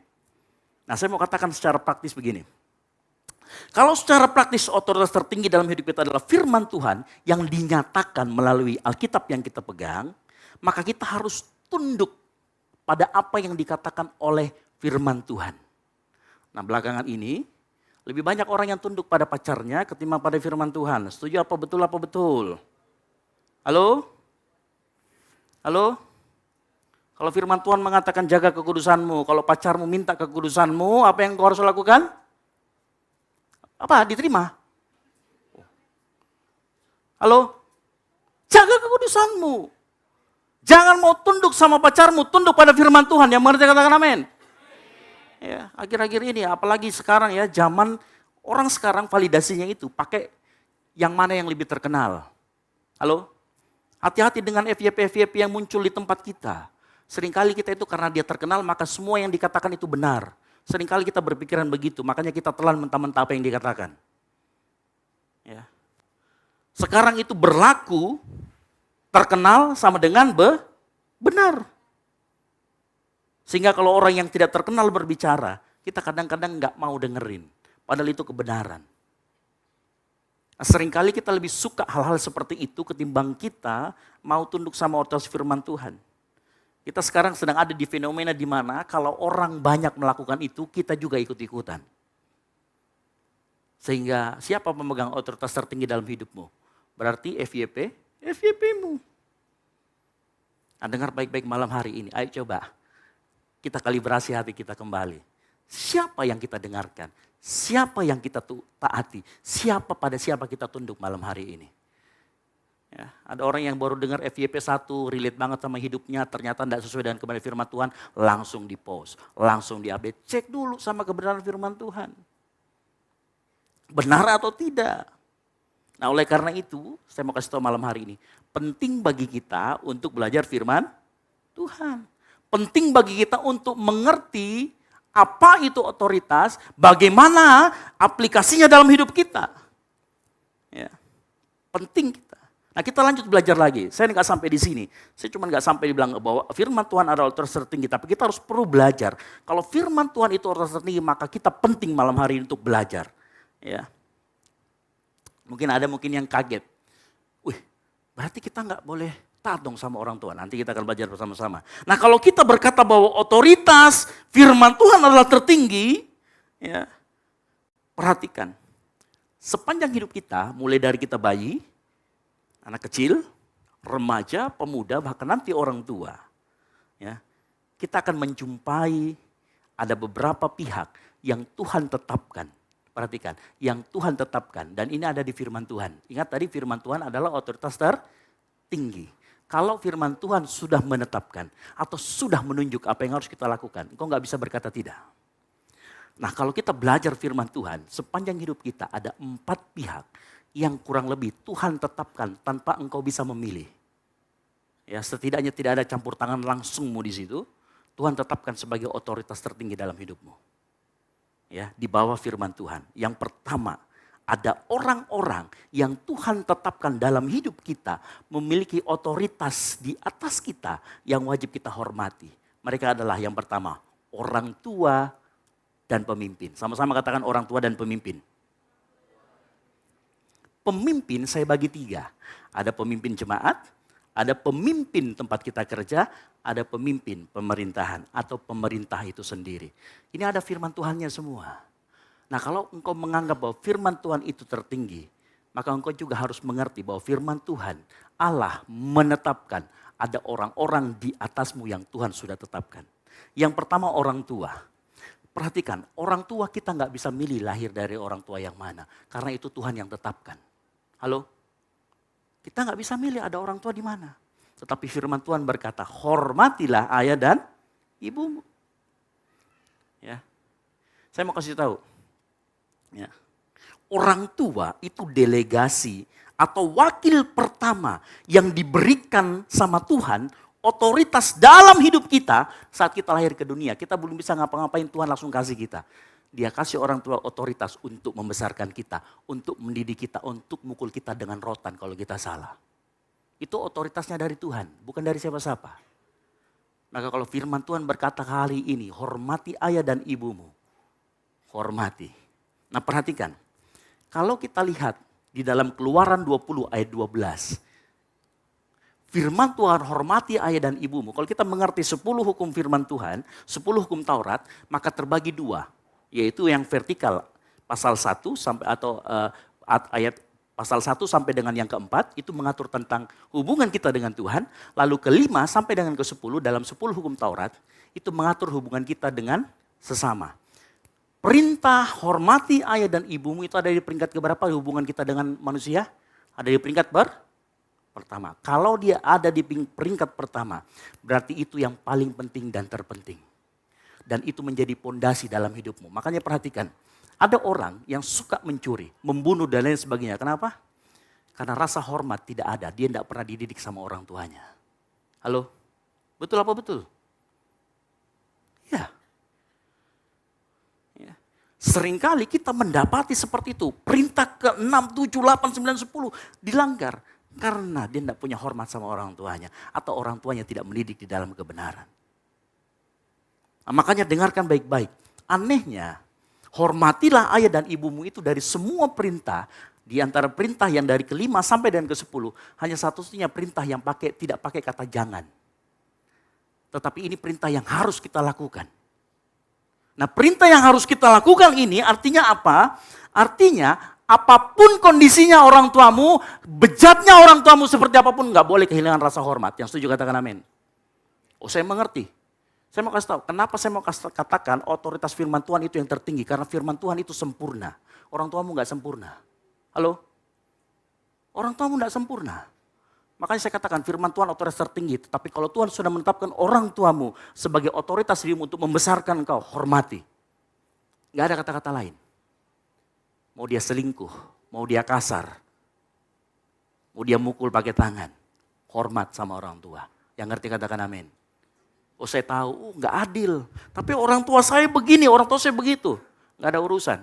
S10: Nah, saya mau katakan secara praktis begini. Kalau secara praktis otoritas tertinggi dalam hidup kita adalah firman Tuhan yang dinyatakan melalui Alkitab yang kita pegang, maka kita harus tunduk pada apa yang dikatakan oleh firman Tuhan. Nah, belakangan ini lebih banyak orang yang tunduk pada pacarnya ketimbang pada firman Tuhan. Setuju apa betul apa betul? Halo? Halo? Kalau firman Tuhan mengatakan jaga kekudusanmu, kalau pacarmu minta kekudusanmu, apa yang kau harus lakukan? Apa? Diterima? Halo? Jaga kekudusanmu. Jangan mau tunduk sama pacarmu, tunduk pada firman Tuhan. Yang mengerti katakan amin. Ya, akhir-akhir ini apalagi sekarang ya, zaman orang sekarang validasinya itu pakai yang mana yang lebih terkenal. Halo? Hati-hati dengan FYP-FYP yang muncul di tempat kita. Seringkali kita itu karena dia terkenal maka semua yang dikatakan itu benar. Seringkali kita berpikiran begitu, makanya kita telan mentah-mentah apa yang dikatakan. Ya. Sekarang itu berlaku, terkenal sama dengan benar. Sehingga kalau orang yang tidak terkenal berbicara, kita kadang-kadang nggak mau dengerin. Padahal itu kebenaran. Nah, seringkali kita lebih suka hal-hal seperti itu ketimbang kita mau tunduk sama otoritas firman Tuhan. Kita sekarang sedang ada di fenomena di mana kalau orang banyak melakukan itu, kita juga ikut-ikutan. Sehingga siapa pemegang otoritas tertinggi dalam hidupmu? Berarti FYP-mu. Nah, dengar baik-baik malam hari ini. Ayo coba kita kalibrasi hati kita kembali. Siapa yang kita dengarkan? Siapa yang kita taati? Pada siapa kita tunduk malam hari ini? Ya, ada orang yang baru dengar FYP 1, relate banget sama hidupnya, ternyata tidak sesuai dengan kebenaran firman Tuhan, langsung di-post, langsung di-update. Cek dulu sama kebenaran firman Tuhan. Benar atau tidak? Nah, oleh karena itu, saya mau kasih tahu malam hari ini, penting bagi kita untuk belajar firman Tuhan. Penting bagi kita untuk mengerti apa itu otoritas, bagaimana aplikasinya dalam hidup kita. Ya, penting kita. Nah, kita lanjut belajar lagi. Saya nggak sampai di sini. Saya cuma nggak sampai dibilang bahwa firman Tuhan adalah otoritas tertinggi, tapi kita harus perlu belajar. Kalau firman Tuhan itu otoritas tertinggi, maka kita penting malam hari ini untuk belajar. Ya, mungkin yang kaget. Wih, berarti kita nggak boleh taat dong sama orang tua. Nanti kita akan belajar bersama-sama. Nah, kalau kita berkata bahwa otoritas firman Tuhan adalah tertinggi, ya, perhatikan. Sepanjang hidup kita, mulai dari kita bayi, anak kecil, remaja, pemuda, bahkan nanti orang tua, ya, kita akan menjumpai ada beberapa pihak yang Tuhan tetapkan. Perhatikan, yang Tuhan tetapkan. Dan ini ada di firman Tuhan. Ingat tadi firman Tuhan adalah otoritas tertinggi. Kalau firman Tuhan sudah menetapkan atau sudah menunjuk apa yang harus kita lakukan, engkau nggak bisa berkata tidak. Nah, kalau kita belajar firman Tuhan, sepanjang hidup kita ada 4 pihak yang kurang lebih Tuhan tetapkan tanpa engkau bisa memilih. Ya, setidaknya tidak ada campur tangan langsungmu di situ. Tuhan tetapkan sebagai otoritas tertinggi dalam hidupmu. Ya, di bawah firman Tuhan. Yang pertama, ada orang-orang yang Tuhan tetapkan dalam hidup kita memiliki otoritas di atas kita yang wajib kita hormati. Mereka adalah yang pertama, orang tua dan pemimpin. Sama-sama katakan orang tua dan pemimpin. Pemimpin saya bagi 3. Ada pemimpin jemaat, ada pemimpin tempat kita kerja, ada pemimpin pemerintahan atau pemerintah itu sendiri. Ini ada firman Tuhannya semua. Nah, kalau engkau menganggap bahwa firman Tuhan itu tertinggi, maka engkau juga harus mengerti bahwa firman Tuhan, Allah menetapkan ada orang-orang di atasmu yang Tuhan sudah tetapkan. Yang pertama orang tua. Perhatikan, orang tua kita nggak bisa milih lahir dari orang tua yang mana. Karena itu Tuhan yang tetapkan. Halo? Kita nggak bisa milih ada orang tua di mana. Tetapi firman Tuhan berkata, hormatilah ayah dan ibumu. Ya, saya mau kasih tahu. Ya. Orang tua itu delegasi atau wakil pertama yang diberikan sama Tuhan, otoritas dalam hidup kita saat kita lahir ke dunia. Kita belum bisa ngapa-ngapain, Tuhan langsung kasih kita. Dia kasih orang tua otoritas untuk membesarkan kita, untuk mendidik kita, untuk mukul kita dengan rotan kalau kita salah. Itu otoritasnya dari Tuhan, bukan dari siapa-siapa. Maka kalau firman Tuhan berkata kali ini, hormati ayah dan ibumu. Hormati. Nah, perhatikan, kalau kita lihat di dalam Keluaran 20 ayat 12, firman Tuhan hormati ayah dan ibumu. Kalau kita mengerti 10 hukum firman Tuhan, 10 hukum Taurat, maka terbagi 2, yaitu yang vertikal pasal 1 sampai atau ayat pasal 1 sampai dengan yang keempat itu mengatur tentang hubungan kita dengan Tuhan, lalu kelima sampai dengan ke-10 dalam 10 hukum Taurat itu mengatur hubungan kita dengan sesama. Perintah hormati ayah dan ibumu itu ada di peringkat keberapa hubungan kita dengan manusia? Ada di peringkat pertama. Kalau dia ada di peringkat pertama, berarti itu yang paling penting dan terpenting. Dan itu menjadi pondasi dalam hidupmu. Makanya perhatikan, ada orang yang suka mencuri, membunuh dan lain sebagainya. Kenapa? Karena rasa hormat tidak ada. Dia tidak pernah dididik sama orang tuanya. Halo? Betul apa betul? Ya. Seringkali kita mendapati seperti itu. Perintah ke-6, 7, 8, 9, 10 dilanggar. Karena dia tidak punya hormat sama orang tuanya. Atau orang tuanya tidak mendidik di dalam kebenaran. Nah, makanya dengarkan baik-baik. Anehnya, hormatilah ayah dan ibumu itu dari semua perintah. Di antara perintah yang dari ke-5 sampai dan ke-10. Hanya satu-satunya perintah yang tidak pakai kata jangan. Tetapi ini perintah yang harus kita lakukan. Nah, perintah yang harus kita lakukan ini artinya apa? Artinya apapun kondisinya orang tuamu, bejatnya orang tuamu seperti apapun, nggak boleh kehilangan rasa hormat. Yang setuju katakan amin. Oh, saya mengerti. Saya mau kasih tahu, kenapa saya mau katakan otoritas firman Tuhan itu yang tertinggi. Karena firman Tuhan itu sempurna. Orang tuamu nggak sempurna. Halo? Orang tuamu nggak sempurna. Makanya saya katakan firman Tuhan otoritas tertinggi. Tetapi kalau Tuhan sudah menetapkan orang tuamu sebagai otoritas dirimu untuk membesarkan engkau, hormati. Gak ada kata-kata lain. Mau dia selingkuh, mau dia kasar, mau dia mukul pakai tangan. Hormat sama orang tua. Yang ngerti katakan amin. Oh, saya tahu, gak adil. Tapi orang tua saya begini, orang tua saya begitu. Gak ada urusan.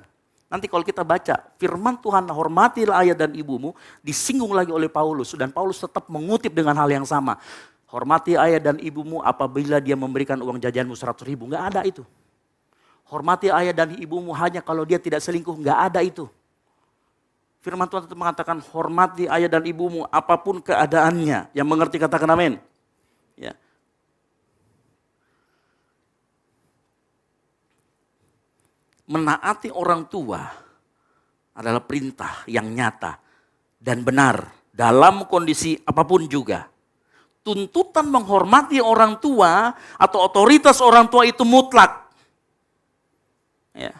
S10: Nanti kalau kita baca firman Tuhan, hormatilah ayah dan ibumu, disinggung lagi oleh Paulus. Dan Paulus tetap mengutip dengan hal yang sama. Hormati ayah dan ibumu apabila dia memberikan uang jajanmu 100.000. Nggak ada itu. Hormati ayah dan ibumu hanya kalau dia tidak selingkuh. Nggak ada itu. Firman Tuhan tetap mengatakan hormati ayah dan ibumu apapun keadaannya. Yang mengerti katakan amin. Ya. Menaati orang tua adalah perintah yang nyata dan benar dalam kondisi apapun juga. Tuntutan menghormati orang tua atau otoritas orang tua itu mutlak. Ya.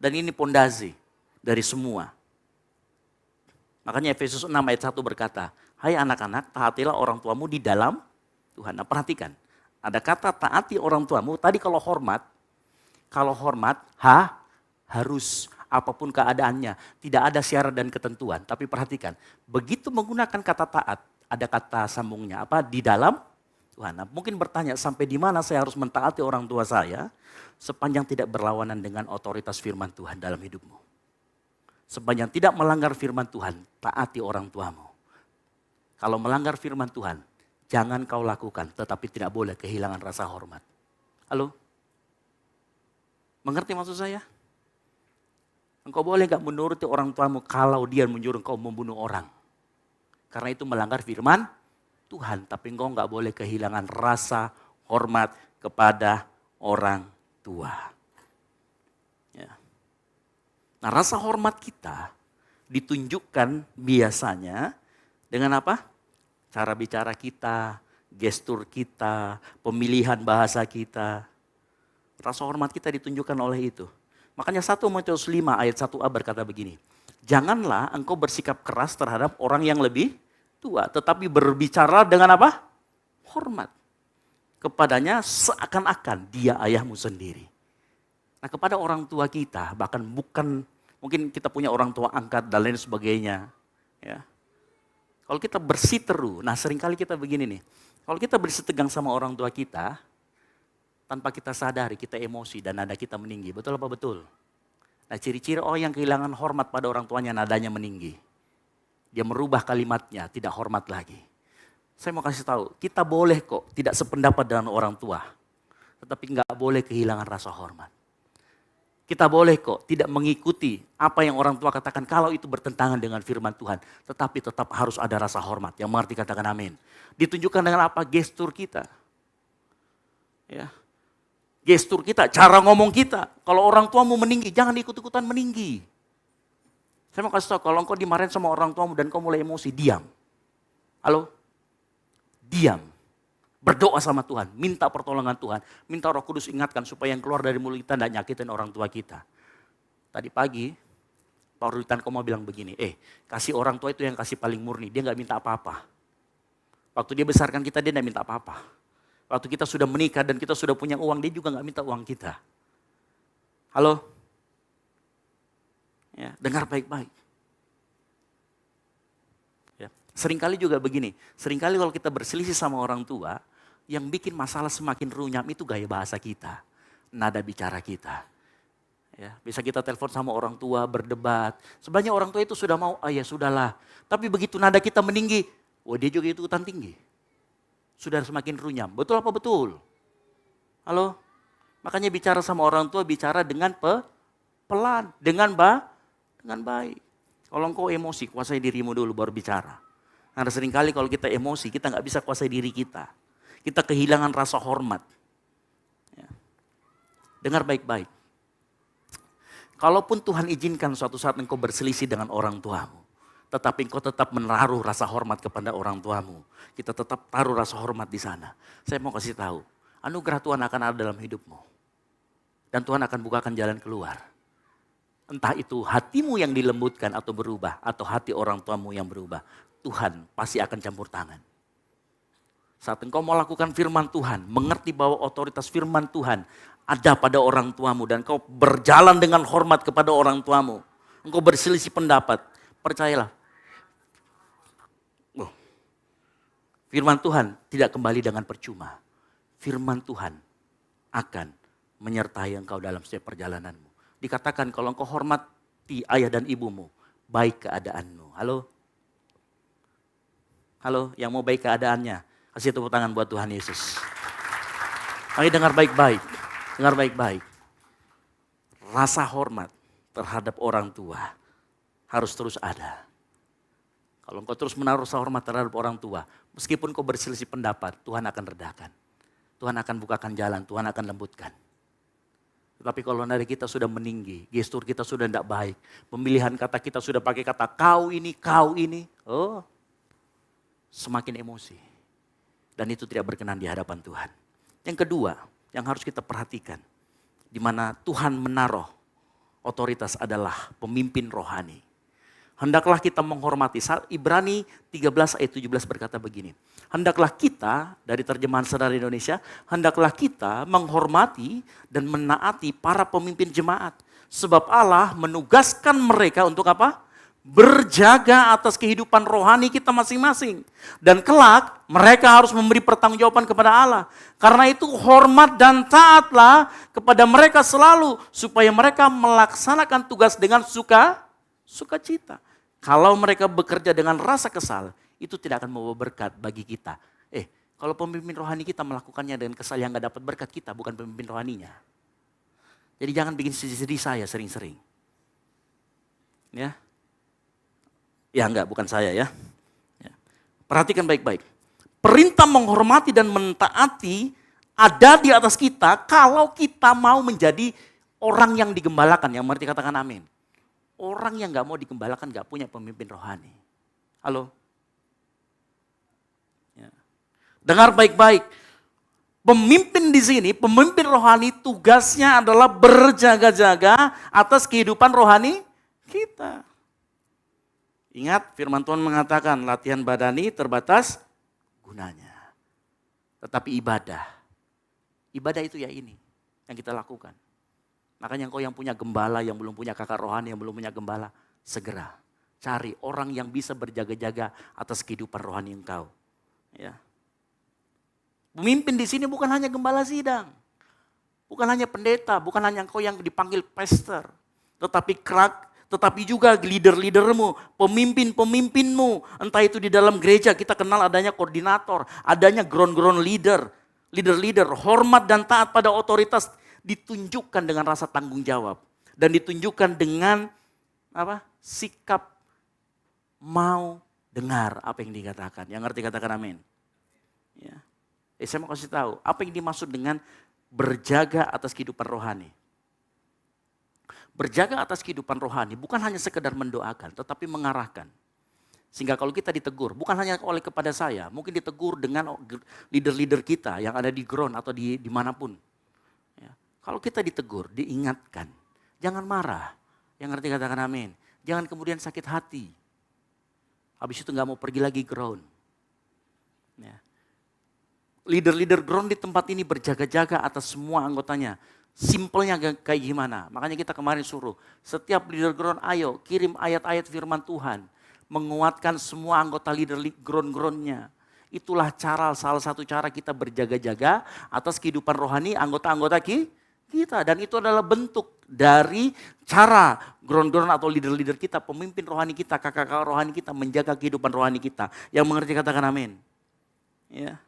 S10: Dan ini pondasi dari semua. Makanya Efesus 6 ayat 1 berkata, hai anak-anak, taatilah orang tuamu di dalam Tuhan. Nah, perhatikan, ada kata taati orang tuamu. Tadi kalau hormat harus apapun keadaannya. Tidak ada syarat dan ketentuan. Tapi perhatikan, begitu menggunakan kata taat, ada kata sambungnya apa? Di dalam Tuhan. Nah, mungkin bertanya sampai di mana saya harus mentaati orang tua saya sepanjang tidak berlawanan dengan otoritas firman Tuhan dalam hidupmu. Sepanjang tidak melanggar firman Tuhan, taati orang tuamu. Kalau melanggar firman Tuhan, jangan kau lakukan, tetapi tidak boleh kehilangan rasa hormat. Halo? Mengerti maksud saya? Engkau boleh gak menuruti orang tuamu kalau dia menyuruh engkau membunuh orang. Karena itu melanggar firman Tuhan. Tapi engkau gak boleh kehilangan rasa hormat kepada orang tua. Ya. Nah, rasa hormat kita ditunjukkan biasanya dengan apa? Cara bicara kita, gestur kita, pemilihan bahasa kita. Rasa hormat kita ditunjukkan oleh itu. Makanya 1 Timotius 5 ayat 1a berkata begini. Janganlah engkau bersikap keras terhadap orang yang lebih tua. Tetapi berbicara dengan apa? Hormat. Kepadanya seakan-akan dia ayahmu sendiri. Nah, kepada orang tua kita, bahkan bukan, mungkin kita punya orang tua angkat dan lain sebagainya. Ya. Kalau kita bersiteru, nah seringkali kita begini nih. Kalau kita bersitegang sama orang tua kita, tanpa kita sadari, kita emosi dan nada kita meninggi. Betul apa betul? Nah, ciri-ciri orang yang kehilangan hormat pada orang tuanya, nadanya meninggi. Dia merubah kalimatnya, tidak hormat lagi. Saya mau kasih tahu, kita boleh kok tidak sependapat dengan orang tua. Tetapi nggak boleh kehilangan rasa hormat. Kita boleh kok tidak mengikuti apa yang orang tua katakan kalau itu bertentangan dengan firman Tuhan. Tetapi tetap harus ada rasa hormat. Yang mengerti katakan amin. Ditunjukkan dengan apa? Gestur kita. Ya. Gestur kita, cara ngomong kita. Kalau orang tuamu meninggi, jangan ikut-ikutan meninggi. Saya mau kasih tahu, kalau engkau dimarahin sama orang tuamu dan kau mulai emosi, diam. Halo? Diam. Berdoa sama Tuhan, minta pertolongan Tuhan. Minta Roh Kudus ingatkan supaya yang keluar dari mulut kita tidak nyakitin orang tua kita. Tadi pagi, Pak Rutan Koma bilang begini, kasih orang tua itu yang kasih paling murni, dia nggak minta apa-apa. Waktu dia besarkan kita, dia nggak minta apa-apa. Waktu kita sudah menikah dan kita sudah punya uang, dia juga nggak minta uang kita. Halo? Ya, dengar baik-baik. Ya. Seringkali juga begini, seringkali kalau kita berselisih sama orang tua, yang bikin masalah semakin runyam itu gaya bahasa kita, nada bicara kita. Ya, bisa kita telepon sama orang tua, berdebat. Sebenarnya orang tua itu sudah mau, ya sudahlah. Tapi begitu nada kita meninggi, dia juga ikutan tinggi. Sudah semakin runyam. Betul apa betul? Halo? Makanya bicara sama orang tua, bicara dengan pelan, dengan baik. Kalau engkau emosi, kuasai dirimu dulu baru bicara. Karena seringkali kalau kita emosi, kita nggak bisa kuasai diri kita. Kita kehilangan rasa hormat. Ya. Dengar baik-baik. Kalaupun Tuhan izinkan suatu saat engkau berselisih dengan orang tuamu, tetapi engkau tetap menaruh rasa hormat kepada orang tuamu. Kita tetap taruh rasa hormat di sana. Saya mau kasih tahu, anugerah Tuhan akan ada dalam hidupmu. Dan Tuhan akan bukakan jalan keluar. Entah itu hatimu yang dilembutkan atau berubah, atau hati orang tuamu yang berubah. Tuhan pasti akan campur tangan. Saat engkau mau lakukan firman Tuhan, mengerti bahwa otoritas firman Tuhan ada pada orang tuamu dan engkau berjalan dengan hormat kepada orang tuamu. Engkau berselisih pendapat, percayalah. Firman Tuhan tidak kembali dengan percuma. Firman Tuhan akan menyertai engkau dalam setiap perjalananmu. Dikatakan kalau engkau hormati ayah dan ibumu, baik keadaanmu. Halo? Halo, yang mau baik keadaannya, kasih tepuk tangan buat Tuhan Yesus. Ayo dengar baik-baik, dengar baik-baik. Rasa hormat terhadap orang tua harus terus ada. Kalau engkau terus menaruh rasa hormat terhadap orang tua, meskipun kau berselisih pendapat, Tuhan akan redakan. Tuhan akan bukakan jalan, Tuhan akan lembutkan. Tetapi kalau nada kita sudah meninggi, gestur kita sudah tidak baik, pemilihan kata kita sudah pakai kata kau ini, semakin emosi. Dan itu tidak berkenan di hadapan Tuhan. Yang kedua, yang harus kita perhatikan, di mana Tuhan menaruh otoritas adalah pemimpin rohani. Hendaklah kita menghormati. Ibrani 13 ayat 17 berkata begini. Hendaklah kita, dari terjemahan Saudara Indonesia, hendaklah kita menghormati dan menaati para pemimpin jemaat. Sebab Allah menugaskan mereka untuk apa? Berjaga atas kehidupan rohani kita masing-masing. Dan kelak mereka harus memberi pertanggungjawaban kepada Allah. Karena itu hormat dan taatlah kepada mereka selalu. Supaya mereka melaksanakan tugas dengan sukacita. Kalau mereka bekerja dengan rasa kesal, itu tidak akan membawa berkat bagi kita. Kalau pemimpin rohani kita melakukannya dengan kesal yang gak dapat berkat kita, bukan pemimpin rohaninya. Jadi jangan bikin sedih-sedih saya sering-sering. Ya. Ya enggak, bukan saya ya. Perhatikan baik-baik. Perintah menghormati dan mentaati ada di atas kita kalau kita mau menjadi orang yang digembalakan. Yang mengerti katakan amin. Orang yang gak mau digembalakan gak punya pemimpin rohani. Halo? Ya. Dengar baik-baik. Pemimpin di sini, pemimpin rohani tugasnya adalah berjaga-jaga atas kehidupan rohani kita. Ingat firman Tuhan mengatakan latihan badani terbatas gunanya. Tetapi ibadah itu ya ini yang kita lakukan. Makanya engkau yang punya gembala, yang belum punya kakak rohani, yang belum punya gembala, segera cari orang yang bisa berjaga-jaga atas kehidupan rohani engkau. Ya. Pemimpin di sini bukan hanya gembala sidang, bukan hanya pendeta, bukan hanya engkau yang dipanggil pastor, tetapi juga leader-leadermu, pemimpin-pemimpinmu. Entah itu di dalam gereja kita kenal adanya koordinator, adanya ground leader, hormat dan taat pada otoritas ditunjukkan dengan rasa tanggung jawab. Dan ditunjukkan dengan sikap mau dengar apa yang dikatakan. Yang ngerti katakan amin. Ya. Saya mau kasih tahu, apa yang dimaksud dengan berjaga atas kehidupan rohani. Berjaga atas kehidupan rohani bukan hanya sekedar mendoakan, tetapi mengarahkan. Sehingga kalau kita ditegur, bukan hanya oleh kepada saya, mungkin ditegur dengan leader-leader kita yang ada di ground atau di dimanapun. Ya. Kalau kita ditegur, diingatkan, jangan marah. Yang ngerti katakan amin. Jangan kemudian sakit hati. Habis itu gak mau pergi lagi ground. Ya. Leader-leader ground di tempat ini berjaga-jaga atas semua anggotanya. Simpelnya kayak gimana? Makanya kita kemarin suruh setiap leader ground ayo kirim ayat-ayat firman Tuhan. Menguatkan semua anggota leader ground-groundnya. Itulah salah satu cara kita berjaga-jaga atas kehidupan rohani anggota-anggota kita. Dan itu adalah bentuk dari cara ground-ground atau leader-leader kita, pemimpin rohani kita, kakak-kakak rohani kita menjaga kehidupan rohani kita. Yang mengerti katakan amin. Ya.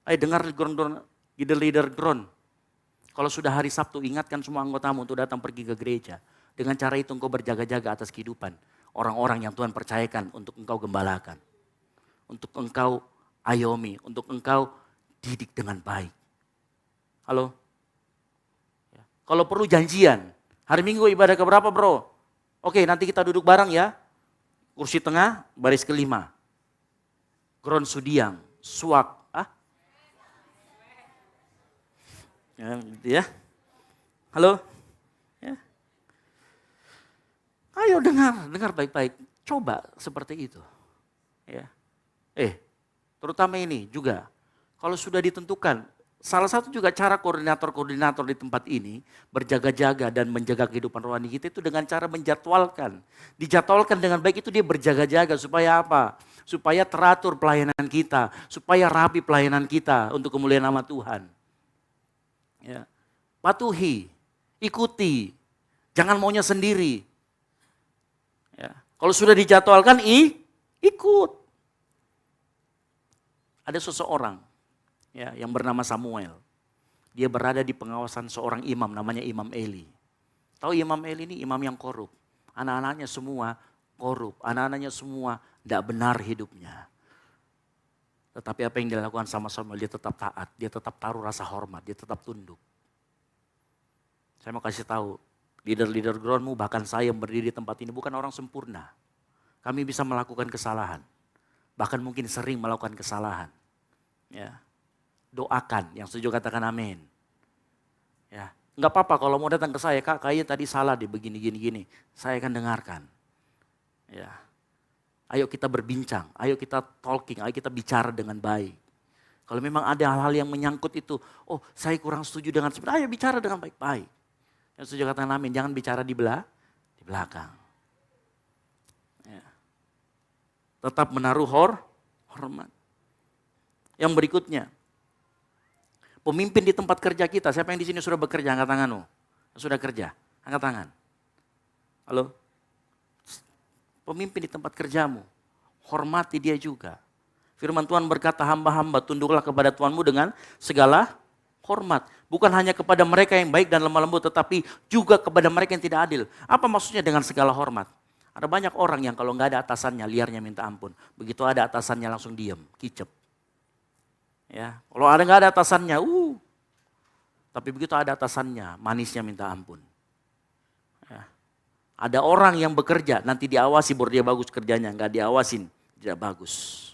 S10: Ayo dengar ground-ground, leader-leader ground. Kalau sudah hari Sabtu, ingatkan semua anggotamu untuk datang pergi ke gereja. Dengan cara itu engkau berjaga-jaga atas kehidupan orang-orang yang Tuhan percayakan untuk engkau gembalakan. Untuk engkau ayomi, untuk engkau didik dengan baik. Halo? Ya. Kalau perlu janjian, hari Minggu ibadah keberapa bro? Oke, nanti kita duduk bareng ya. Kursi tengah, baris kelima. Ground Sudiang, Suak. Ya, gitu ya. Halo? Ya. Ayo dengar baik-baik. Coba seperti itu. Ya. Terutama ini juga. Kalau sudah ditentukan, salah satu juga cara koordinator-koordinator di tempat ini berjaga-jaga dan menjaga kehidupan rohani kita itu dengan cara menjadwalkan. Dijadwalkan dengan baik itu dia berjaga-jaga supaya apa? Supaya teratur pelayanan kita, supaya rapi pelayanan kita untuk kemuliaan nama Tuhan. Ya. Patuhi, ikuti, jangan maunya sendiri. Ya. Kalau sudah dijadwalkan, ikut. Ada seseorang ya, yang bernama Samuel. Dia berada di pengawasan seorang imam, namanya Imam Eli. Tahu Imam Eli ini imam yang korup. Anak-anaknya semua korup, anak-anaknya semua tidak benar hidupnya. Tetapi apa yang dilakukan sama Samuel, dia tetap taat, dia tetap taruh rasa hormat, dia tetap tunduk. Saya mau kasih tahu, leader-leader groundmu, bahkan saya yang berdiri di tempat ini bukan orang sempurna. Kami bisa melakukan kesalahan, bahkan mungkin sering melakukan kesalahan. Ya. Doakan, yang setuju katakan amin. Ya. Enggak apa-apa kalau mau datang ke saya, Kak kayaknya tadi salah deh begini. Saya akan dengarkan. Ya. Ayo kita berbincang, ayo kita talking, ayo kita bicara dengan baik. Kalau memang ada hal-hal yang menyangkut itu, oh saya kurang setuju dengan seperti, ayo bicara dengan baik-baik. Yang setuju katakan amin, jangan bicara di belakang. Ya. Tetap menaruh hormat. Yang berikutnya, pemimpin di tempat kerja kita, siapa yang di sini sudah bekerja, angkat tanganmu. Sudah kerja, angkat tangan. Halo? Pemimpin di tempat kerjamu, hormati dia juga. Firman Tuhan berkata, hamba-hamba tunduklah kepada Tuhanmu dengan segala hormat. Bukan hanya kepada mereka yang baik dan lemah lembut, tetapi juga kepada mereka yang tidak adil. Apa maksudnya dengan segala hormat? Ada banyak orang yang kalau nggak ada atasannya, liarnya minta ampun. Begitu ada atasannya langsung diam, kicep. Ya, kalau nggak ada atasannya, tapi begitu ada atasannya, manisnya minta ampun. Ya. Ada orang yang bekerja, nanti diawasi baru dia bagus kerjanya, nggak diawasin, tidak bagus.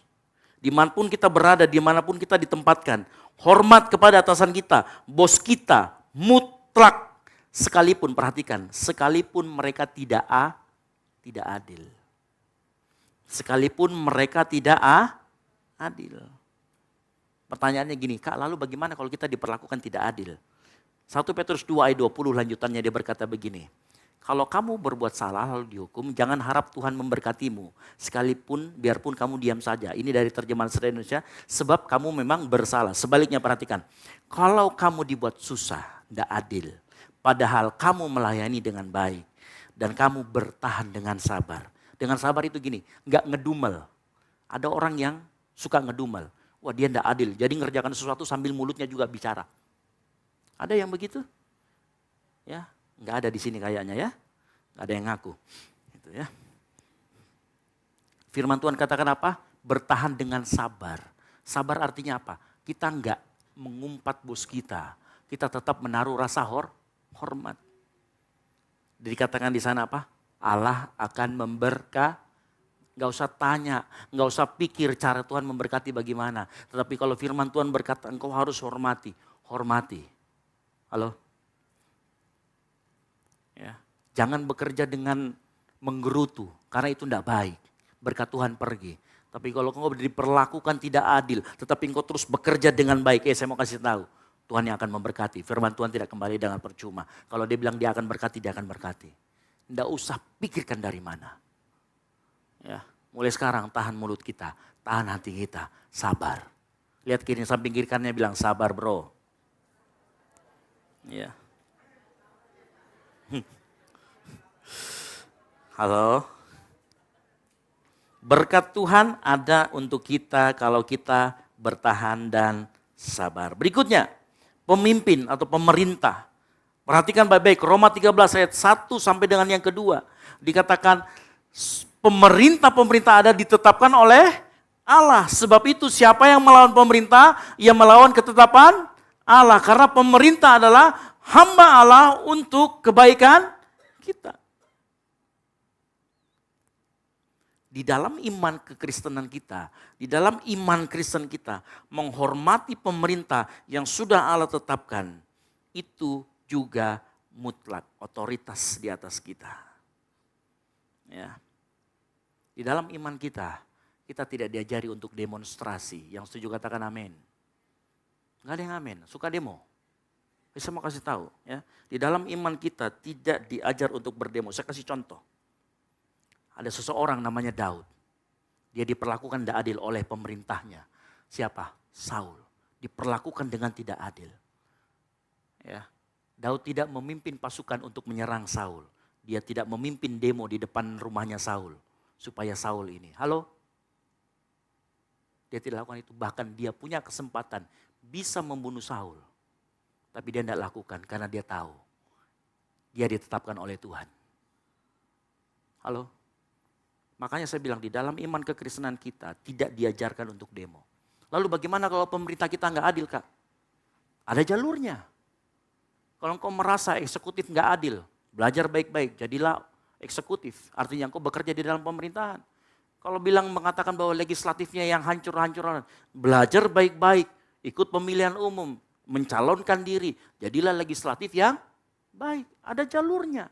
S10: Dimanapun kita berada, dimanapun kita ditempatkan, hormat kepada atasan kita, bos kita, mutlak. Sekalipun, perhatikan, sekalipun mereka tidak adil. Sekalipun mereka tidak adil. Pertanyaannya gini, Kak lalu bagaimana kalau kita diperlakukan tidak adil? 1 Petrus 2 ayat 20 lanjutannya dia berkata begini. Kalau kamu berbuat salah lalu dihukum, jangan harap Tuhan memberkatimu. Sekalipun, biarpun kamu diam saja. Ini dari terjemahan Sederhana Indonesia, sebab kamu memang bersalah. Sebaliknya perhatikan, kalau kamu dibuat susah, tidak adil. Padahal kamu melayani dengan baik. Dan kamu bertahan dengan sabar. Dengan sabar itu gini, nggak ngedumel. Ada orang yang suka ngedumel. Wah dia tidak adil, jadi ngerjakan sesuatu sambil mulutnya juga bicara. Ada yang begitu? Ya. Nggak ada di sini kayaknya ya. Nggak ada yang ngaku. Gitu ya. Firman Tuhan katakan apa? Bertahan dengan sabar. Sabar artinya apa? Kita nggak mengumpat bos kita. Kita tetap menaruh rasa hormat. Dikatakan di sana apa? Allah akan memberkati. Nggak usah tanya, nggak usah pikir cara Tuhan memberkati bagaimana. Tetapi kalau firman Tuhan berkata engkau harus hormati. Hormati. Halo? Ya. Jangan bekerja dengan menggerutu, karena itu tidak baik. Berkat Tuhan pergi. Tapi kalau engkau diperlakukan tidak adil, tetapi engkau terus bekerja dengan baik. Saya mau kasih tahu, Tuhan yang akan memberkati. Firman Tuhan tidak kembali dengan percuma. Kalau dia bilang dia akan berkati, dia akan berkati. Tidak usah pikirkan dari mana. Ya, mulai sekarang tahan mulut kita, tahan hati kita, sabar. Lihat kiri samping kiri kanannya bilang sabar bro. Ya. Halo. Berkat Tuhan ada untuk kita kalau kita bertahan dan sabar. Berikutnya, pemimpin atau pemerintah. Perhatikan baik-baik, Roma 13 ayat 1 sampai dengan yang kedua. Dikatakan pemerintah ada ditetapkan oleh Allah. Sebab itu siapa yang melawan pemerintah, ia melawan ketetapan Allah. Karena pemerintah adalah hamba Allah untuk kebaikan kita. Di dalam iman kekristenan kita, di dalam iman Kristen kita, menghormati pemerintah yang sudah Allah tetapkan, itu juga mutlak, otoritas di atas kita. Ya. Di dalam iman kita tidak diajari untuk demonstrasi. Yang setuju katakan amin. Enggak ada yang amin, suka demo. Saya mau kasih tahu, ya. Di dalam iman kita tidak diajar untuk berdemo. Saya kasih contoh. Ada seseorang namanya Daud. Dia diperlakukan tidak adil oleh pemerintahnya. Siapa? Saul. Diperlakukan dengan tidak adil. Ya. Daud tidak memimpin pasukan untuk menyerang Saul. Dia tidak memimpin demo di depan rumahnya Saul. Supaya Saul ini. Halo? Dia tidak lakukan itu. Bahkan dia punya kesempatan bisa membunuh Saul. Tapi dia tidak lakukan karena dia tahu. Dia ditetapkan oleh Tuhan. Halo? Makanya saya bilang di dalam iman kekristenan kita tidak diajarkan untuk demo. Lalu bagaimana kalau pemerintah kita nggak adil, Kak? Ada jalurnya. Kalau engkau merasa eksekutif nggak adil, belajar baik-baik, jadilah eksekutif. Artinya engkau bekerja di dalam pemerintahan. Kalau bilang mengatakan bahwa legislatifnya yang hancur-hancuran, belajar baik-baik, ikut pemilihan umum, mencalonkan diri, jadilah legislatif yang baik. Ada jalurnya.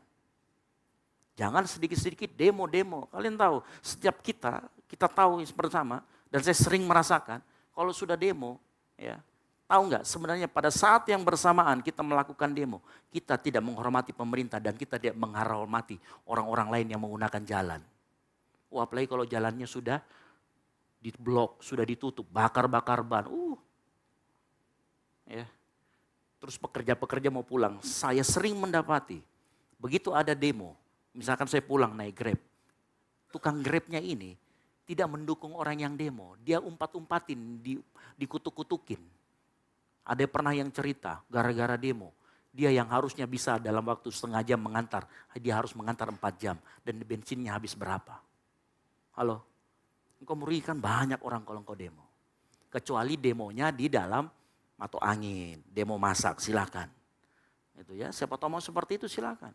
S10: Jangan sedikit-sedikit demo-demo. Kalian tahu, setiap kita tahu bersama, dan saya sering merasakan, kalau sudah demo, ya, tahu nggak sebenarnya pada saat yang bersamaan kita melakukan demo, kita tidak menghormati pemerintah dan kita tidak menghormati orang-orang lain yang menggunakan jalan. Apalagi kalau jalannya sudah diblok, sudah ditutup, bakar-bakar ban. Ya. Terus pekerja-pekerja mau pulang. Saya sering mendapati, begitu ada demo, misalkan saya pulang naik Grab, tukang Grabnya ini tidak mendukung orang yang demo. Dia umpat-umpatin, dikutuk-kutukin. Ada pernah yang cerita, gara-gara demo, dia yang harusnya bisa dalam waktu setengah jam mengantar, dia harus mengantar 4 jam. Dan bensinnya habis berapa? Halo? Engkau merugikan banyak orang kalau engkau demo. Kecuali demonya di dalam atau angin, demo masak, silakan. Itu ya, siapa tahu mau seperti itu silakan.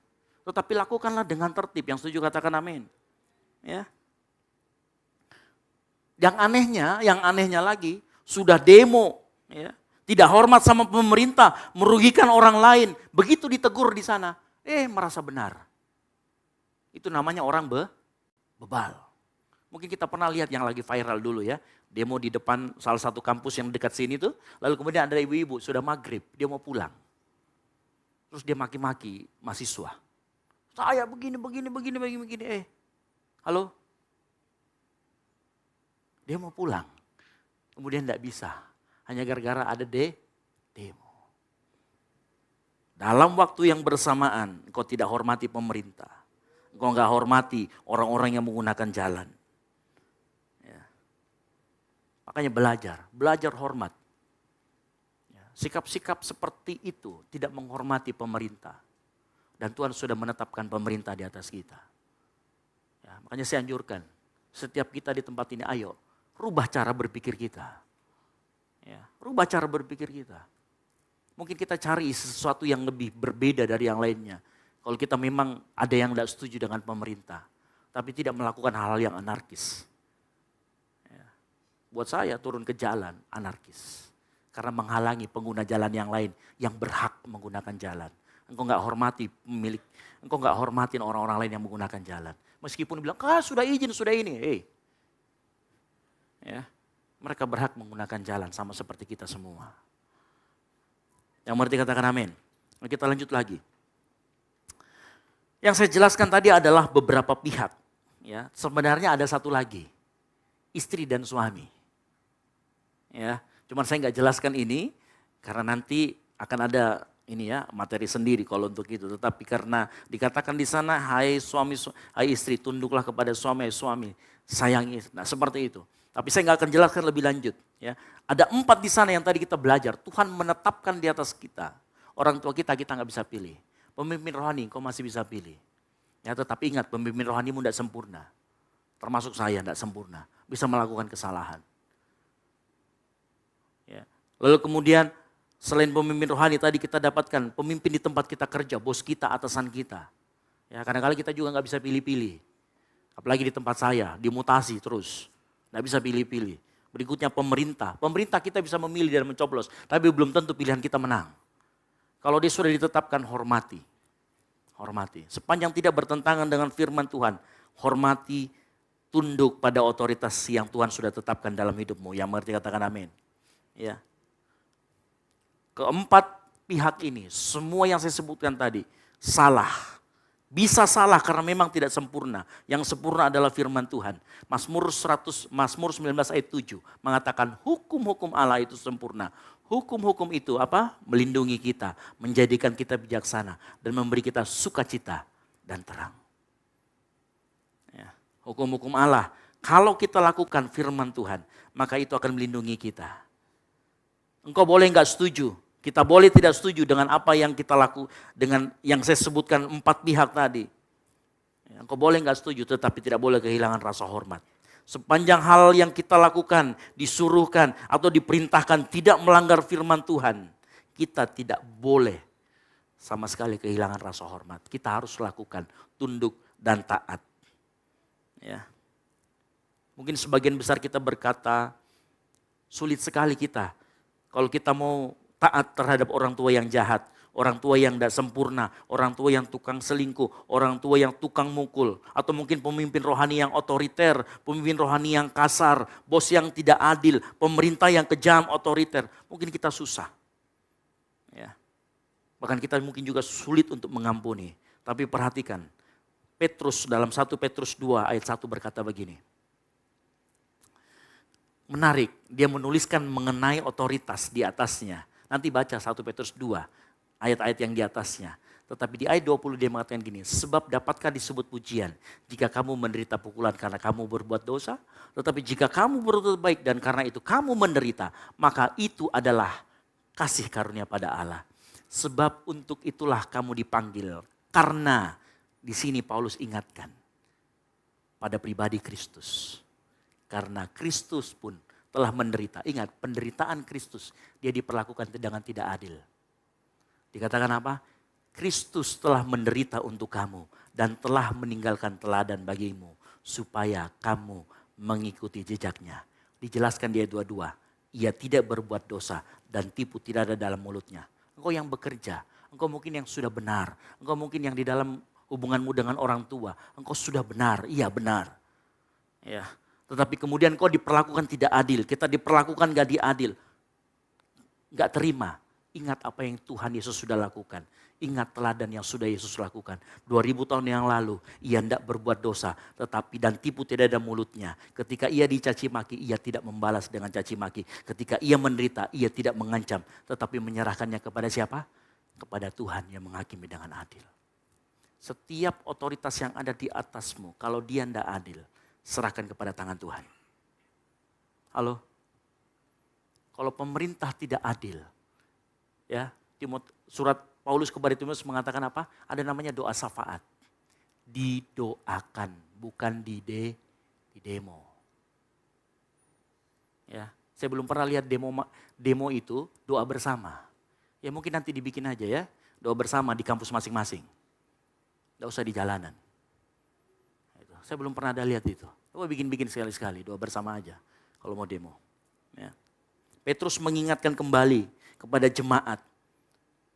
S10: Tetapi lakukanlah dengan tertib. Yang setuju katakan amin. Ya. Yang anehnya lagi, sudah demo, ya, tidak hormat sama pemerintah, merugikan orang lain. Begitu ditegur di sana, merasa benar. Itu namanya orang bebal. Mungkin kita pernah lihat yang lagi viral dulu ya. Demo di depan salah satu kampus yang dekat sini tuh. Lalu kemudian ada ibu-ibu, sudah maghrib, dia mau pulang. Terus dia maki-maki mahasiswa. Saya begini. Halo? Dia mau pulang. Kemudian tidak bisa. Hanya gara-gara ada demo. Dalam waktu yang bersamaan, engkau tidak hormati pemerintah. Engkau enggak hormati orang-orang yang menggunakan jalan. Ya. Makanya belajar hormat. Ya. Sikap-sikap seperti itu tidak menghormati pemerintah. Dan Tuhan sudah menetapkan pemerintah di atas kita. Ya, makanya saya anjurkan, setiap kita di tempat ini, ayo rubah cara berpikir kita. Ya, rubah cara berpikir kita. Mungkin kita cari sesuatu yang lebih berbeda dari yang lainnya. Kalau kita memang ada yang tidak setuju dengan pemerintah, tapi tidak melakukan hal-hal yang anarkis. Ya. Buat saya turun ke jalan anarkis. Karena menghalangi pengguna jalan yang lain yang berhak menggunakan jalan. Engkau nggak hormati pemilik, engkau nggak hormatin orang-orang lain yang menggunakan jalan. Meskipun bilang, sudah izin, sudah ini. Ya, mereka berhak menggunakan jalan sama seperti kita semua. Yang mengerti katakan amin. Nah, kita lanjut lagi. Yang saya jelaskan tadi adalah beberapa pihak. Ya, sebenarnya ada satu lagi, istri dan suami. Ya, cuman saya nggak jelaskan ini karena nanti akan ada ini ya materi sendiri kalau untuk itu. Tetapi karena dikatakan di sana, hai suami, hai istri, tunduklah kepada suami, suami sayangi. Nah seperti itu. Tapi saya nggak akan jelaskan lebih lanjut. Ya, ada 4 di sana yang tadi kita belajar. Tuhan menetapkan di atas kita. Orang tua kita nggak bisa pilih. Pemimpin rohani kau masih bisa pilih. Ya, tetapi ingat pemimpin rohanimu tidak sempurna. Termasuk saya tidak sempurna. Bisa melakukan kesalahan. Ya. Lalu kemudian selain pemimpin rohani tadi kita dapatkan pemimpin di tempat kita kerja, bos kita, atasan kita. Ya, kadang-kadang kita juga nggak bisa pilih-pilih. Apalagi di tempat saya, dimutasi terus. Nggak bisa pilih-pilih. Berikutnya pemerintah. Pemerintah kita bisa memilih dan mencoblos. Tapi belum tentu pilihan kita menang. Kalau dia sudah ditetapkan, hormati. Hormati. Sepanjang tidak bertentangan dengan firman Tuhan. Hormati, tunduk pada otoritas yang Tuhan sudah tetapkan dalam hidupmu. Yang mengerti katakan amin. Ya. Keempat pihak ini, semua yang saya sebutkan tadi, salah. Bisa salah karena memang tidak sempurna. Yang sempurna adalah firman Tuhan. Mazmur 19 ayat 7 mengatakan hukum-hukum Allah itu sempurna. Hukum-hukum itu apa? Melindungi kita, menjadikan kita bijaksana dan memberi kita sukacita dan terang. Ya, hukum-hukum Allah, kalau kita lakukan firman Tuhan, maka itu akan melindungi kita. Engkau boleh enggak setuju, kita boleh tidak setuju dengan apa yang kita lakukan, dengan yang saya sebutkan 4 pihak tadi. Engkau boleh enggak setuju, tetapi tidak boleh kehilangan rasa hormat. Sepanjang hal yang kita lakukan, disuruhkan atau diperintahkan tidak melanggar firman Tuhan, kita tidak boleh sama sekali kehilangan rasa hormat. Kita harus lakukan, tunduk dan taat. Ya. Mungkin sebagian besar kita berkata, sulit sekali kita. Kalau kita mau taat terhadap orang tua yang jahat, orang tua yang tidak sempurna, orang tua yang tukang selingkuh, orang tua yang tukang mukul, atau mungkin pemimpin rohani yang otoriter, pemimpin rohani yang kasar, bos yang tidak adil, pemerintah yang kejam, otoriter, mungkin kita susah. Ya. Bahkan kita mungkin juga sulit untuk mengampuni. Tapi perhatikan, Petrus dalam 1 Petrus 2 ayat 1 berkata begini. Menarik, dia menuliskan mengenai otoritas di atasnya. Nanti baca 1 Petrus 2, ayat-ayat yang di atasnya. Tetapi di ayat 20 dia mengatakan gini, sebab dapatkah disebut pujian jika kamu menderita pukulan karena kamu berbuat dosa? Tetapi jika kamu berbuat baik dan karena itu kamu menderita, maka itu adalah kasih karunia pada Allah. Sebab untuk itulah kamu dipanggil. Karena di sini Paulus ingatkan pada pribadi Kristus. Karena Kristus pun telah menderita. Ingat, penderitaan Kristus dia diperlakukan dengan tidak adil. Dikatakan apa? Kristus telah menderita untuk kamu dan telah meninggalkan teladan bagimu supaya kamu mengikuti jejaknya. Dijelaskan di ayat 22, ia tidak berbuat dosa dan tipu tidak ada dalam mulutnya. Engkau yang bekerja, engkau mungkin yang sudah benar, engkau mungkin yang di dalam hubunganmu dengan orang tua, engkau sudah benar, iya benar. Ya. Tetapi kemudian kau diperlakukan tidak adil, kita diperlakukan gak diadil. Gak terima, ingat apa yang Tuhan Yesus sudah lakukan. Ingat teladan yang sudah Yesus lakukan. 2000 tahun yang lalu, ia tidak berbuat dosa, tetapi dan tipu tidak ada mulutnya. Ketika ia dicaci maki, ia tidak membalas dengan caci maki. Ketika ia menderita, ia tidak mengancam, tetapi menyerahkannya kepada siapa? Kepada Tuhan yang menghakimi dengan adil. Setiap otoritas yang ada di atasmu, kalau dia tidak adil, serahkan kepada tangan Tuhan. Halo? Kalau pemerintah tidak adil, ya, surat Paulus kepada Timotius mengatakan apa? Ada namanya doa syafaat. Didoakan, bukan didemo. Ya, saya belum pernah lihat demo itu doa bersama. Ya mungkin nanti dibikin aja ya, doa bersama di kampus masing-masing. Tidak usah di jalanan. Saya belum pernah ada lihat itu. Coba bikin-bikin sekali-sekali, doa bersama aja kalau mau demo. Ya. Petrus mengingatkan kembali kepada jemaat.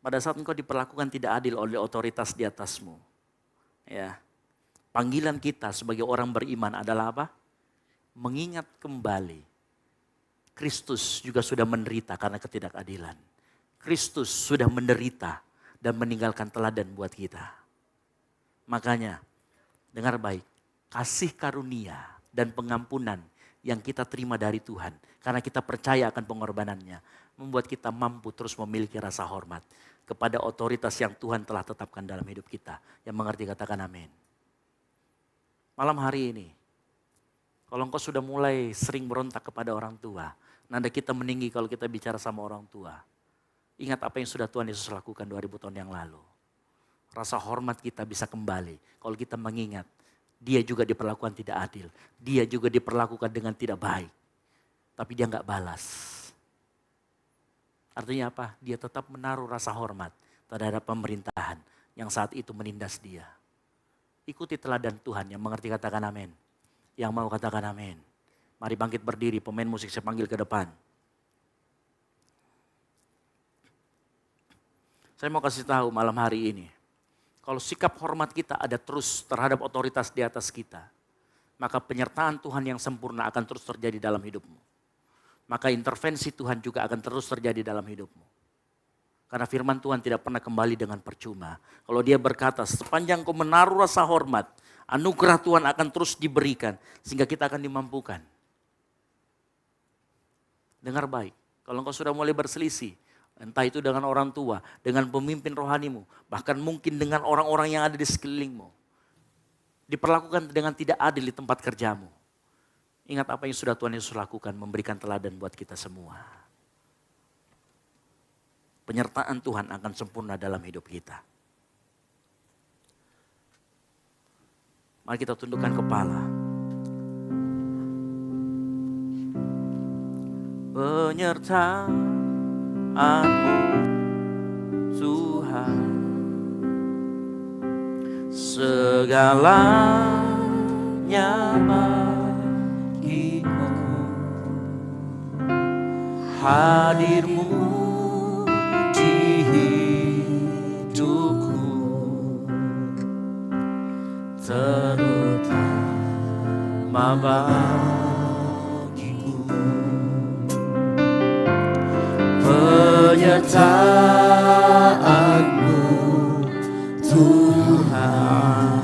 S10: Pada saat engkau diperlakukan tidak adil oleh otoritas di atasmu. Ya. Panggilan kita sebagai orang beriman adalah apa? Mengingat kembali. Kristus juga sudah menderita karena ketidakadilan. Kristus sudah menderita dan meninggalkan teladan buat kita. Makanya, dengar baik, kasih karunia dan pengampunan yang kita terima dari Tuhan. Karena kita percaya akan pengorbanannya. Membuat kita mampu terus memiliki rasa hormat kepada otoritas yang Tuhan telah tetapkan dalam hidup kita. Yang mengerti katakan amin. Malam hari ini, kalau engkau sudah mulai sering berontak kepada orang tua, nada kita meninggi kalau kita bicara sama orang tua. Ingat apa yang sudah Tuhan Yesus lakukan 2000 tahun yang lalu. Rasa hormat kita bisa kembali kalau kita mengingat dia juga diperlakukan tidak adil. Dia juga diperlakukan dengan tidak baik. Tapi dia nggak balas. Artinya apa? Dia tetap menaruh rasa hormat terhadap pemerintahan yang saat itu menindas dia. Ikuti teladan Tuhan yang mengerti katakan amin. Yang mau katakan amin. Mari bangkit berdiri, pemain musik saya panggil ke depan. Saya mau kasih tahu malam hari ini. Kalau sikap hormat kita ada terus terhadap otoritas di atas kita. Maka penyertaan Tuhan yang sempurna akan terus terjadi dalam hidupmu. Maka intervensi Tuhan juga akan terus terjadi dalam hidupmu. Karena firman Tuhan tidak pernah kembali dengan percuma. Kalau dia berkata, sepanjang kau menaruh rasa hormat, anugerah Tuhan akan terus diberikan. Sehingga kita akan dimampukan. Dengar baik, kalau engkau sudah mulai berselisih, entah itu dengan orang tua, dengan pemimpin rohanimu, bahkan mungkin dengan orang-orang yang ada di sekelilingmu. Diperlakukan dengan tidak adil di tempat kerjamu. Ingat apa yang sudah Tuhan Yesus lakukan, memberikan teladan buat kita semua. Penyertaan Tuhan akan sempurna dalam hidup kita. Mari kita tundukkan kepala. Penyertaan-Mu Tuhan, segalanya bagiku, hadir-Mu di hidupku, terutama bagiku. Penyertaan-Mu Tuhan,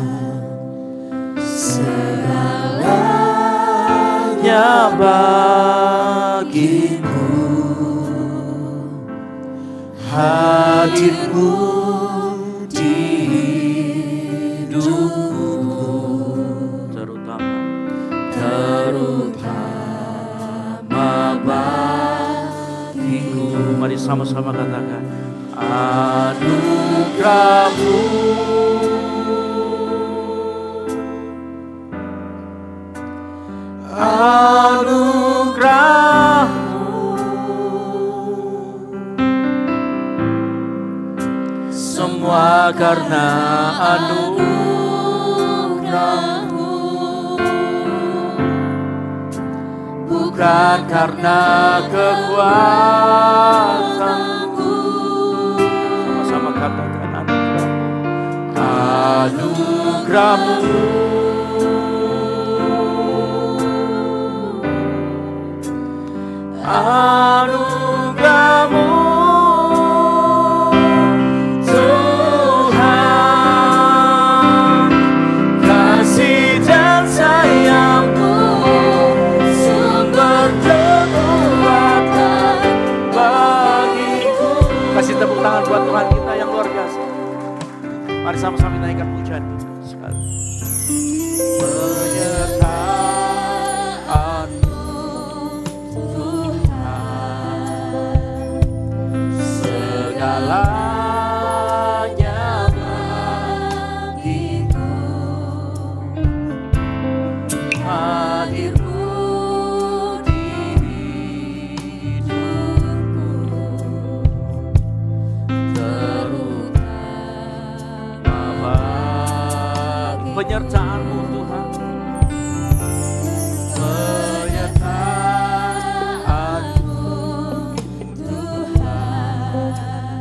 S10: segalanya bagiku, hadir-Mu di hidupku, terutama bagiku. Mari sama-sama katakan, anugerah-Mu, anugerah-Mu, semua karena anugerah-Mu, bukan karena kekuatanku. Sama-sama katakan anugerah-Mu, anugerah-Mu, anugerah-Mu Tuhan, kasih dan sayang-Mu, sumber kekuatan bagiku. Kasih tepuk tangan buat Tuhan kita yang luar biasa. Mari sama-sama naikkan pujian kita sekali. Penyertaan-Mu Tuhan, segalanya bagiku, hadir-Mu di hidupku, terutama bagi penyertaan-Mu Tuhan, penyertaan-Mu Tuhan,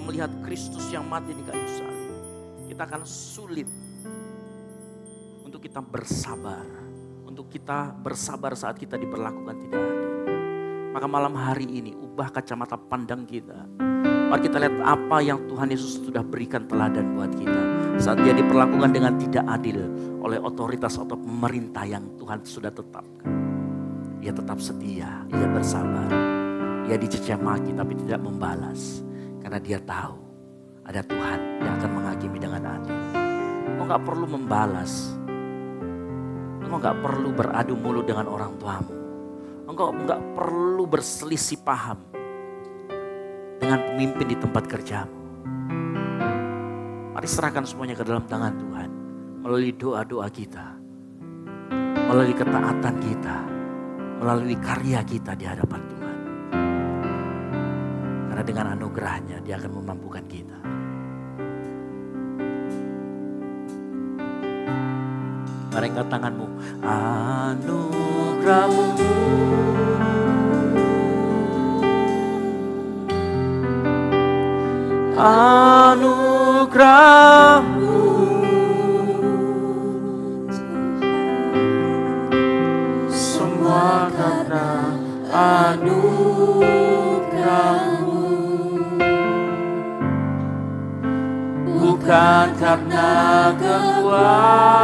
S10: melihat Kristus yang mati di kayu salib, kita akan sulit untuk kita bersabar. Untuk kita bersabar saat kita diperlakukan tidak adil. Maka malam hari ini ubah kacamata pandang kita. Mari kita lihat apa yang Tuhan Yesus sudah berikan teladan buat kita. Saat dia diperlakukan dengan tidak adil oleh otoritas atau pemerintah yang Tuhan sudah tetapkan. Ia tetap setia, ia bersabar. Ia dicela maki tapi tidak membalas. Karena dia tahu ada Tuhan yang akan menghakimi dengan adil. Engkau gak perlu membalas. Engkau gak perlu beradu mulut dengan orang tuamu. Engkau gak perlu berselisih paham dengan pemimpin di tempat kerjamu. Mari serahkan semuanya ke dalam tangan Tuhan. Melalui doa-doa kita. Melalui ketaatan kita. Melalui karya kita di hadapan Tuhan. Karena dengan anugerahnya dia akan memampukan kita. Mari angkat tanganmu. Anugerahmu anugerahmu semua karena anugerahmu, bukan karena kekuatanku.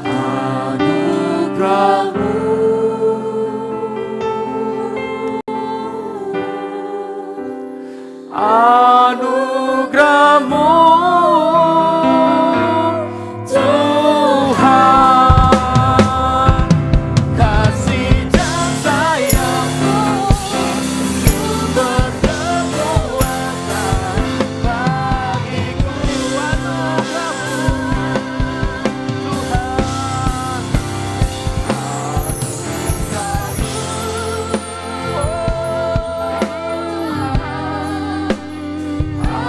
S10: Anugerahmu anugerahmu Tuhan, kasih dan sayangmu berkekuatan bagiku. Anugerahmu Tuhan, anugerahmu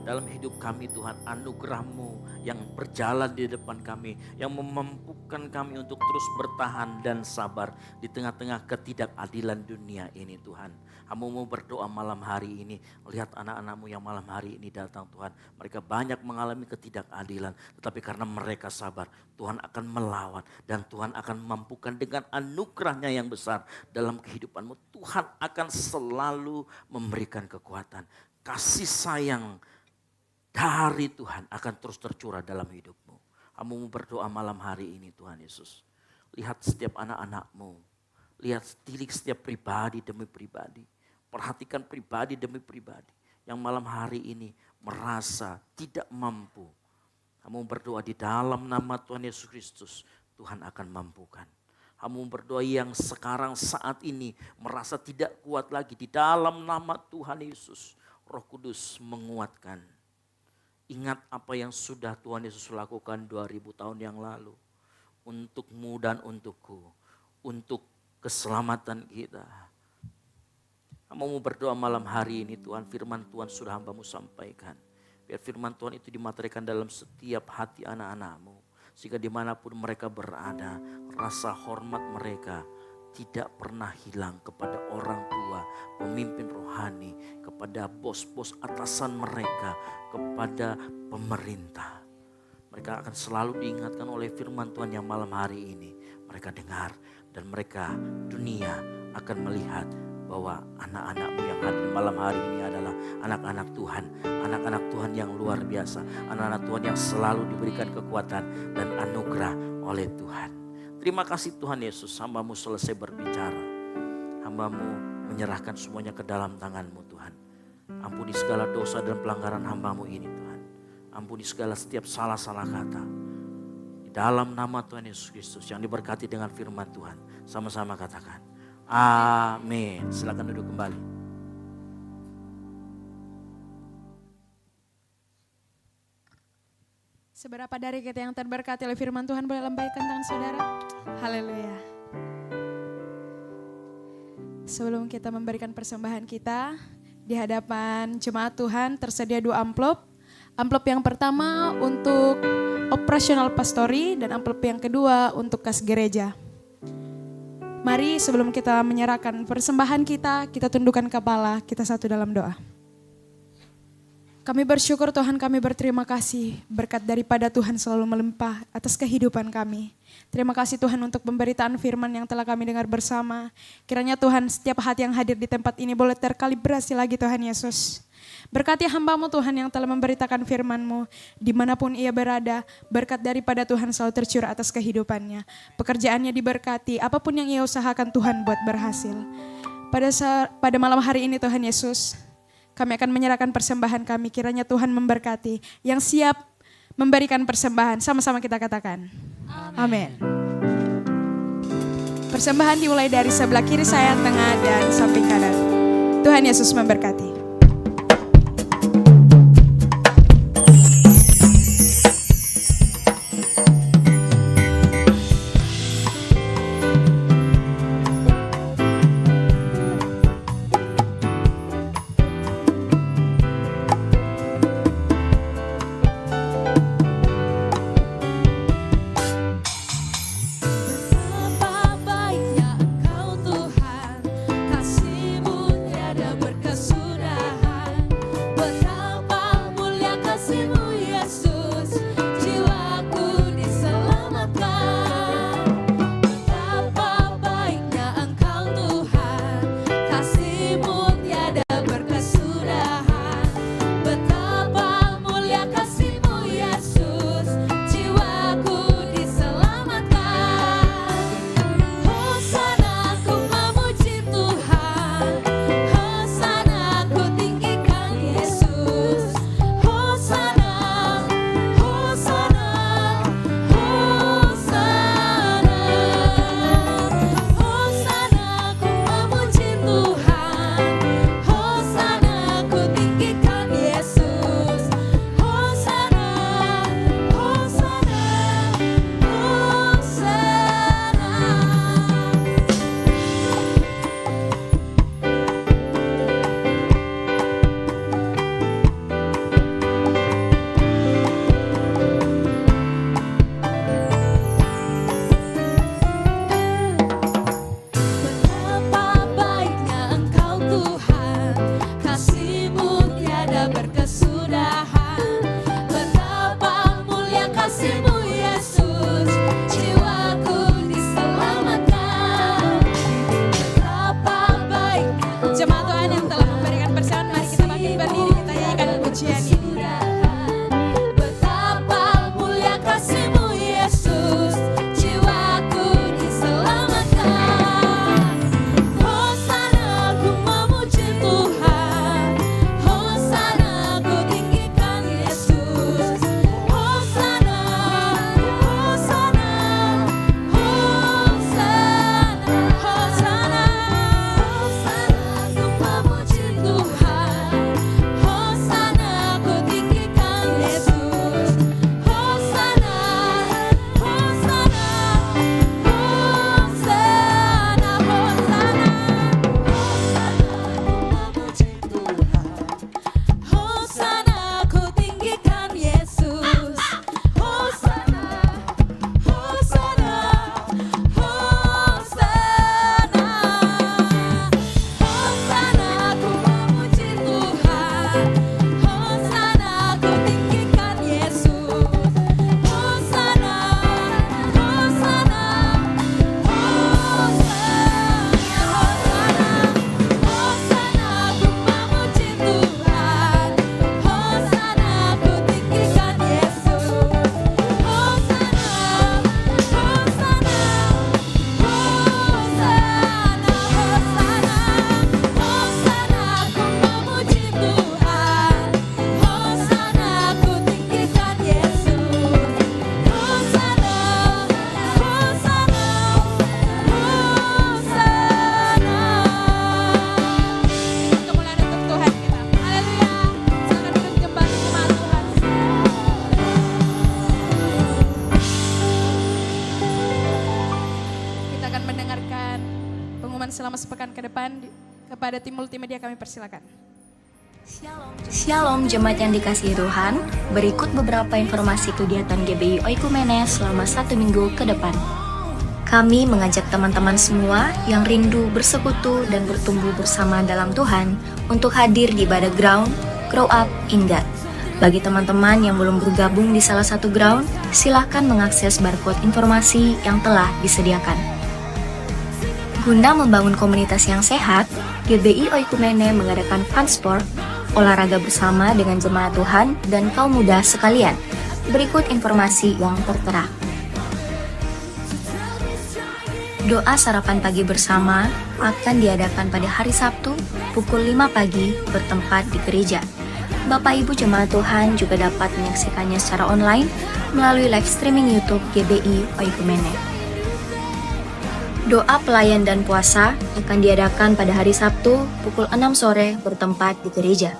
S10: dalam hidup kami Tuhan, anugerah-Mu yang berjalan di depan kami, yang memampukan kami untuk terus bertahan dan sabar di tengah-tengah ketidakadilan dunia ini Tuhan. Hamba mau berdoa malam hari ini, lihat anak-anak-Mu yang malam hari ini datang Tuhan. Mereka banyak mengalami ketidakadilan, tetapi karena mereka sabar, Tuhan akan melawan dan Tuhan akan memampukan dengan anugerah-Nya yang besar dalam kehidupan-Mu. Tuhan akan selalu memberikan kekuatan, kasih sayang dari Tuhan akan terus tercurah dalam hidupmu. Kamu mau berdoa malam hari ini Tuhan Yesus. Lihat setiap anak-anak-Mu. Lihat tilik setiap pribadi demi pribadi. Perhatikan pribadi demi pribadi. Yang malam hari ini merasa tidak mampu. Kamu berdoa di dalam nama Tuhan Yesus Kristus. Tuhan akan mampukan. Kamu berdoa yang sekarang saat ini merasa tidak kuat lagi. Di dalam nama Tuhan Yesus. Roh Kudus menguatkan. Ingat apa yang sudah Tuhan Yesus lakukan 2000 tahun yang lalu. Untukmu dan untukku. Untuk keselamatan kita. Kamu mau berdoa malam hari ini Tuhan. Firman Tuhan sudah hamba-Mu sampaikan. Biar firman Tuhan itu dimaterikan dalam setiap hati anak-anak-Mu. Sehingga dimanapun mereka berada. Rasa hormat mereka tidak pernah hilang kepada orang tua, pemimpin rohani, kepada bos-bos atasan mereka, kepada pemerintah. Mereka akan selalu diingatkan oleh firman Tuhan yang malam hari ini. Mereka dengar dan mereka dunia akan melihat bahwa anak-anak-Mu yang hadir malam hari ini adalah anak-anak Tuhan. Anak-anak Tuhan yang luar biasa. Anak-anak Tuhan yang selalu diberikan kekuatan dan anugerah oleh Tuhan. Terima kasih Tuhan Yesus, hamba-Mu selesai berbicara. Hamba-Mu menyerahkan semuanya ke dalam tangan-Mu Tuhan. Ampuni segala dosa dan pelanggaran hamba-Mu ini Tuhan. Ampuni segala setiap salah-salah kata. Di dalam nama Tuhan Yesus Kristus yang diberkati dengan firman Tuhan. Sama-sama katakan, amin. Silakan duduk kembali.
S11: Seberapa dari kita yang terberkati oleh firman Tuhan boleh lambaikan tangan saudara? Haleluya. Sebelum kita memberikan persembahan kita, di hadapan jemaat Tuhan tersedia 2 amplop. Amplop yang pertama untuk operasional pastori dan amplop yang kedua untuk kas gereja. Mari sebelum kita menyerahkan persembahan kita tundukkan kepala, kita satu dalam doa. Kami bersyukur Tuhan, kami berterima kasih berkat daripada Tuhan selalu melimpah atas kehidupan kami. Terima kasih Tuhan untuk pemberitaan firman yang telah kami dengar bersama. Kiranya Tuhan setiap hati yang hadir di tempat ini boleh terkalibrasi lagi Tuhan Yesus. Berkati hamba-Mu Tuhan yang telah memberitakan firman-Mu. Dimanapun ia berada, berkat daripada Tuhan selalu tercurah atas kehidupannya. Pekerjaannya diberkati, apapun yang ia usahakan Tuhan buat berhasil. Pada malam hari ini Tuhan Yesus, kami akan menyerahkan persembahan kami, kiranya Tuhan memberkati. Yang siap memberikan persembahan, sama-sama kita katakan. Amin. Persembahan dimulai dari sebelah kiri saya, tengah, dan samping kanan. Tuhan Yesus memberkati.
S4: Betapa mulia kasih-Mu Yesus, jiwaku di
S11: pengumuman selama sepekan ke depan kepada tim multimedia kami persilakan.
S12: Shalom jemaat yang dikasihi Tuhan, berikut beberapa informasi kegiatan GBI Oikumene selama 1 minggu ke depan. Kami mengajak teman-teman semua yang rindu bersekutu dan bertumbuh bersama dalam Tuhan untuk hadir di ibadah ground Grow Up in God. Bagi teman-teman yang belum bergabung di salah satu ground, silahkan mengakses barcode informasi yang telah disediakan. Guna membangun komunitas yang sehat, GBI Oikumene mengadakan fun sport, olahraga bersama dengan jemaat Tuhan dan kaum muda sekalian. Berikut informasi yang tertera. Doa sarapan pagi bersama akan diadakan pada hari Sabtu pukul 5 pagi bertempat di gereja. Bapak Ibu jemaat Tuhan juga dapat menyaksikannya secara online melalui live streaming YouTube GBI Oikumene. Doa pelayan dan puasa akan diadakan pada hari Sabtu pukul 6 sore bertempat di gereja.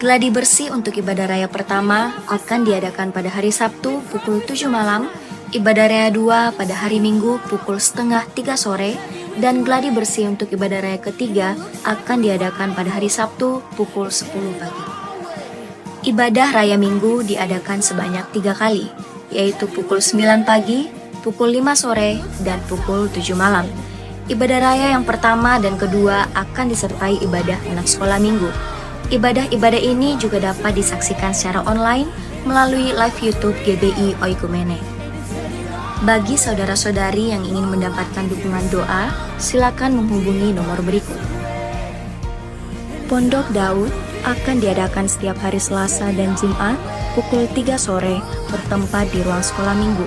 S12: Gladi bersih untuk ibadah raya pertama akan diadakan pada hari Sabtu pukul 7 malam, ibadah raya 2 pada hari Minggu pukul setengah 3 sore, dan gladi bersih untuk ibadah raya ketiga akan diadakan pada hari Sabtu pukul 10 pagi. Ibadah raya Minggu diadakan sebanyak 3 kali, yaitu pukul 9 pagi, pukul 5 sore, dan pukul 7 malam. Ibadah raya yang pertama dan kedua akan disertai ibadah anak sekolah minggu. Ibadah-ibadah ini juga dapat disaksikan secara online melalui live YouTube GBI Oikumene. Bagi saudara-saudari yang ingin mendapatkan dukungan doa, silakan menghubungi nomor berikut. Pondok Daud akan diadakan setiap hari Selasa dan Jumat pukul 3 sore bertempat di ruang sekolah minggu.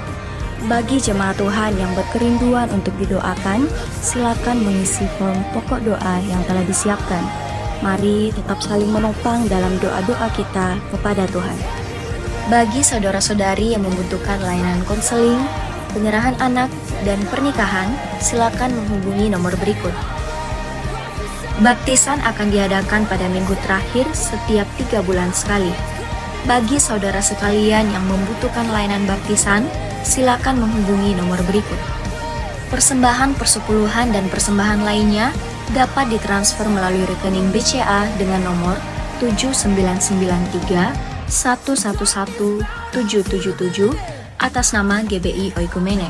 S12: Bagi jemaat Tuhan yang berkerinduan untuk didoakan, silakan mengisi form pokok doa yang telah disiapkan. Mari tetap saling menopang dalam doa-doa kita kepada Tuhan. Bagi saudara-saudari yang membutuhkan layanan konseling, penyerahan anak, dan pernikahan, silakan menghubungi nomor berikut. Baptisan akan diadakan pada minggu terakhir setiap 3 bulan sekali. Bagi saudara sekalian yang membutuhkan layanan baptisan, silakan menghubungi nomor berikut. Persembahan persepuluhan dan persembahan lainnya dapat ditransfer melalui rekening BCA dengan nomor 7993 111 777 atas nama GBI Oikumene.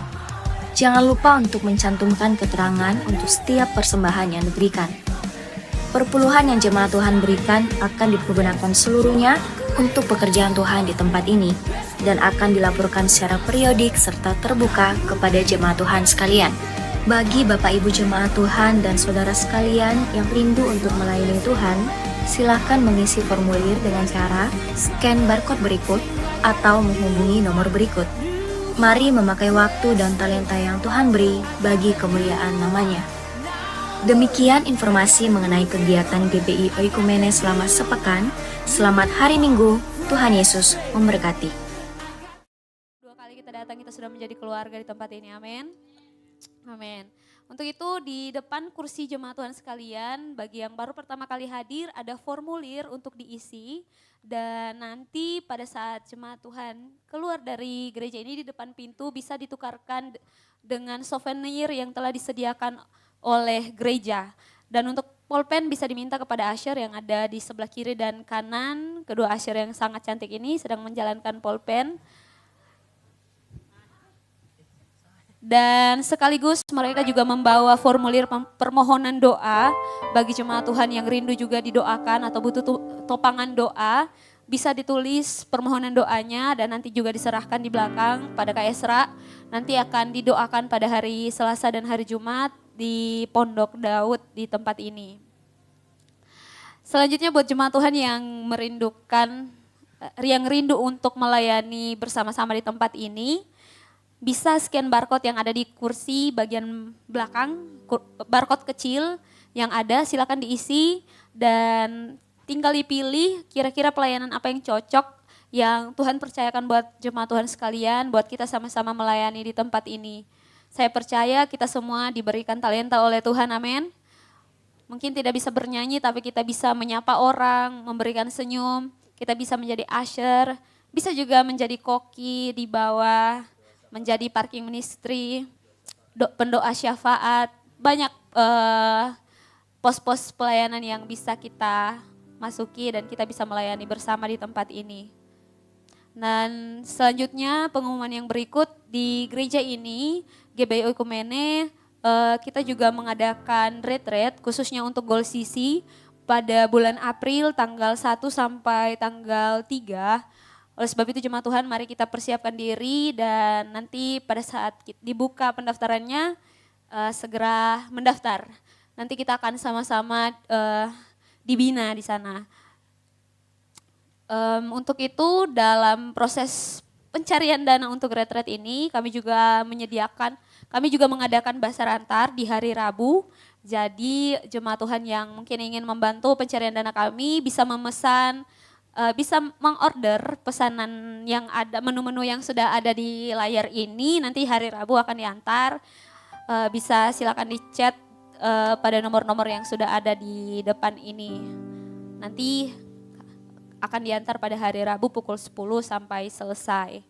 S12: Jangan lupa untuk mencantumkan keterangan untuk setiap persembahan yang diberikan. Perpuluhan yang jemaat Tuhan berikan akan dipergunakan seluruhnya untuk pekerjaan Tuhan di tempat ini dan akan dilaporkan secara periodik serta terbuka kepada jemaat Tuhan sekalian. Bagi Bapak Ibu jemaat Tuhan dan saudara sekalian yang rindu untuk melayani Tuhan, silakan mengisi formulir dengan cara scan barcode berikut atau menghubungi nomor berikut. Mari memakai waktu dan talenta yang Tuhan beri bagi kemuliaan namanya. Demikian informasi mengenai kegiatan GBI Oikumene selama sepekan. Selamat hari Minggu, Tuhan Yesus memberkati.
S7: 2 kali kita datang, kita sudah menjadi keluarga di tempat ini, amin. Amin. Untuk itu di depan kursi jemaat Tuhan sekalian, bagi yang baru pertama kali hadir ada formulir untuk diisi. Dan nanti pada saat jemaat Tuhan keluar dari gereja ini di depan pintu bisa ditukarkan dengan souvenir yang telah disediakan oleh gereja. Dan untuk pulpen bisa diminta kepada usher yang ada di sebelah kiri dan kanan. Kedua usher yang sangat cantik ini sedang menjalankan pulpen. Dan sekaligus mereka juga membawa formulir permohonan doa bagi jemaat Tuhan yang rindu juga didoakan atau butuh topangan doa. Bisa ditulis permohonan doanya dan nanti juga diserahkan di belakang pada Kak Esra. Nanti akan didoakan pada hari Selasa dan hari Jumat di Pondok Daud di tempat ini. Selanjutnya buat jemaat Tuhan yang merindukan, yang rindu untuk melayani bersama-sama di tempat ini, bisa scan barcode yang ada di kursi bagian belakang, barcode kecil yang ada silakan diisi dan tinggal dipilih kira-kira pelayanan apa yang cocok yang Tuhan percayakan buat jemaat Tuhan sekalian, buat kita sama-sama melayani di tempat ini. Saya percaya kita semua diberikan talenta oleh Tuhan, amin. Mungkin tidak bisa bernyanyi tapi kita bisa menyapa orang, memberikan senyum, kita bisa menjadi usher, bisa juga menjadi koki di bawah, menjadi parking ministry, pendoa syafaat, banyak pos-pos pelayanan yang bisa kita masuki dan kita bisa melayani bersama di tempat ini. Dan selanjutnya pengumuman yang berikut di gereja ini, GBI Oikumene, kita juga mengadakan retreat khususnya untuk Goal CC pada bulan April tanggal 1 sampai tanggal 3. Oleh sebab itu jemaat Tuhan mari kita persiapkan diri dan nanti pada saat dibuka pendaftarannya segera mendaftar. Nanti kita akan sama-sama dibina di sana. Untuk itu dalam proses pencarian dana untuk retreat ini kami juga mengadakan basar antar di hari Rabu. Jadi jemaat Tuhan yang mungkin ingin membantu pencarian dana kami bisa memesan, bisa mengorder pesanan yang ada, menu-menu yang sudah ada di layar ini, nanti hari Rabu akan diantar. Bisa silakan di-chat pada nomor-nomor yang sudah ada di depan ini. Nanti akan diantar pada hari Rabu pukul 10 sampai selesai.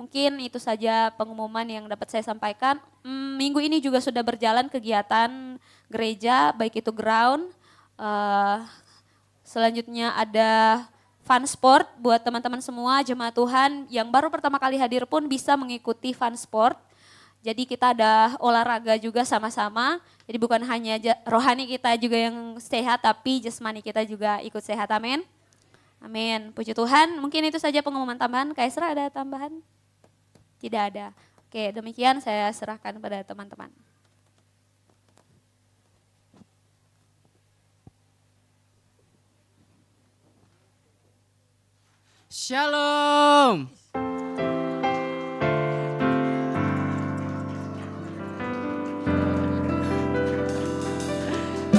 S7: Mungkin itu saja pengumuman yang dapat saya sampaikan. Minggu ini juga sudah berjalan kegiatan gereja, baik itu ground. Selanjutnya ada fun sport buat teman-teman semua jemaat Tuhan yang baru pertama kali hadir pun bisa mengikuti fun sport. Jadi kita ada olahraga juga sama-sama. Jadi bukan hanya rohani kita juga yang sehat, tapi jasmani kita juga ikut sehat. Amin. Amin. Puji Tuhan. Mungkin itu saja pengumuman tambahan. Kaisra ada tambahan? Tidak ada. Oke, demikian saya serahkan pada teman-teman.
S5: Shalom.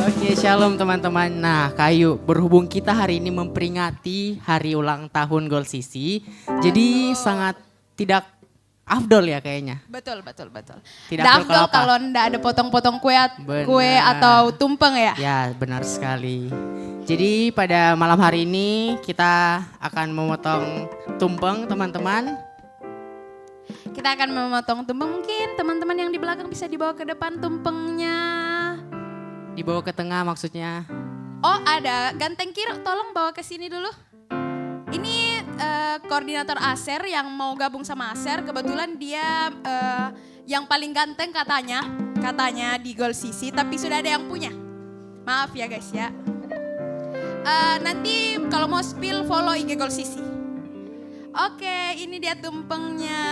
S5: Oke, shalom teman-teman. Nah, Kayu, berhubung kita hari ini memperingati hari ulang tahun Goal CC, jadi sangat tidak afdol ya kayaknya.
S11: Betul.
S5: Tidak
S11: afdol kalau ndak ada potong-potong kue atau tumpeng ya.
S5: Ya, benar sekali. Jadi pada malam hari ini kita akan memotong tumpeng teman-teman.
S11: Kita akan memotong tumpeng, mungkin teman-teman yang di belakang bisa dibawa ke depan tumpengnya.
S5: Dibawa ke tengah maksudnya.
S11: Oh ada, ganteng kiri tolong bawa ke sini dulu. Ini koordinator Aser yang mau gabung sama Aser, kebetulan dia yang paling ganteng katanya di Goal CC, tapi sudah ada yang punya. Maaf ya guys ya. Nanti kalau mau spill follow IG Goal CC. Oke, ini dia tumpengnya.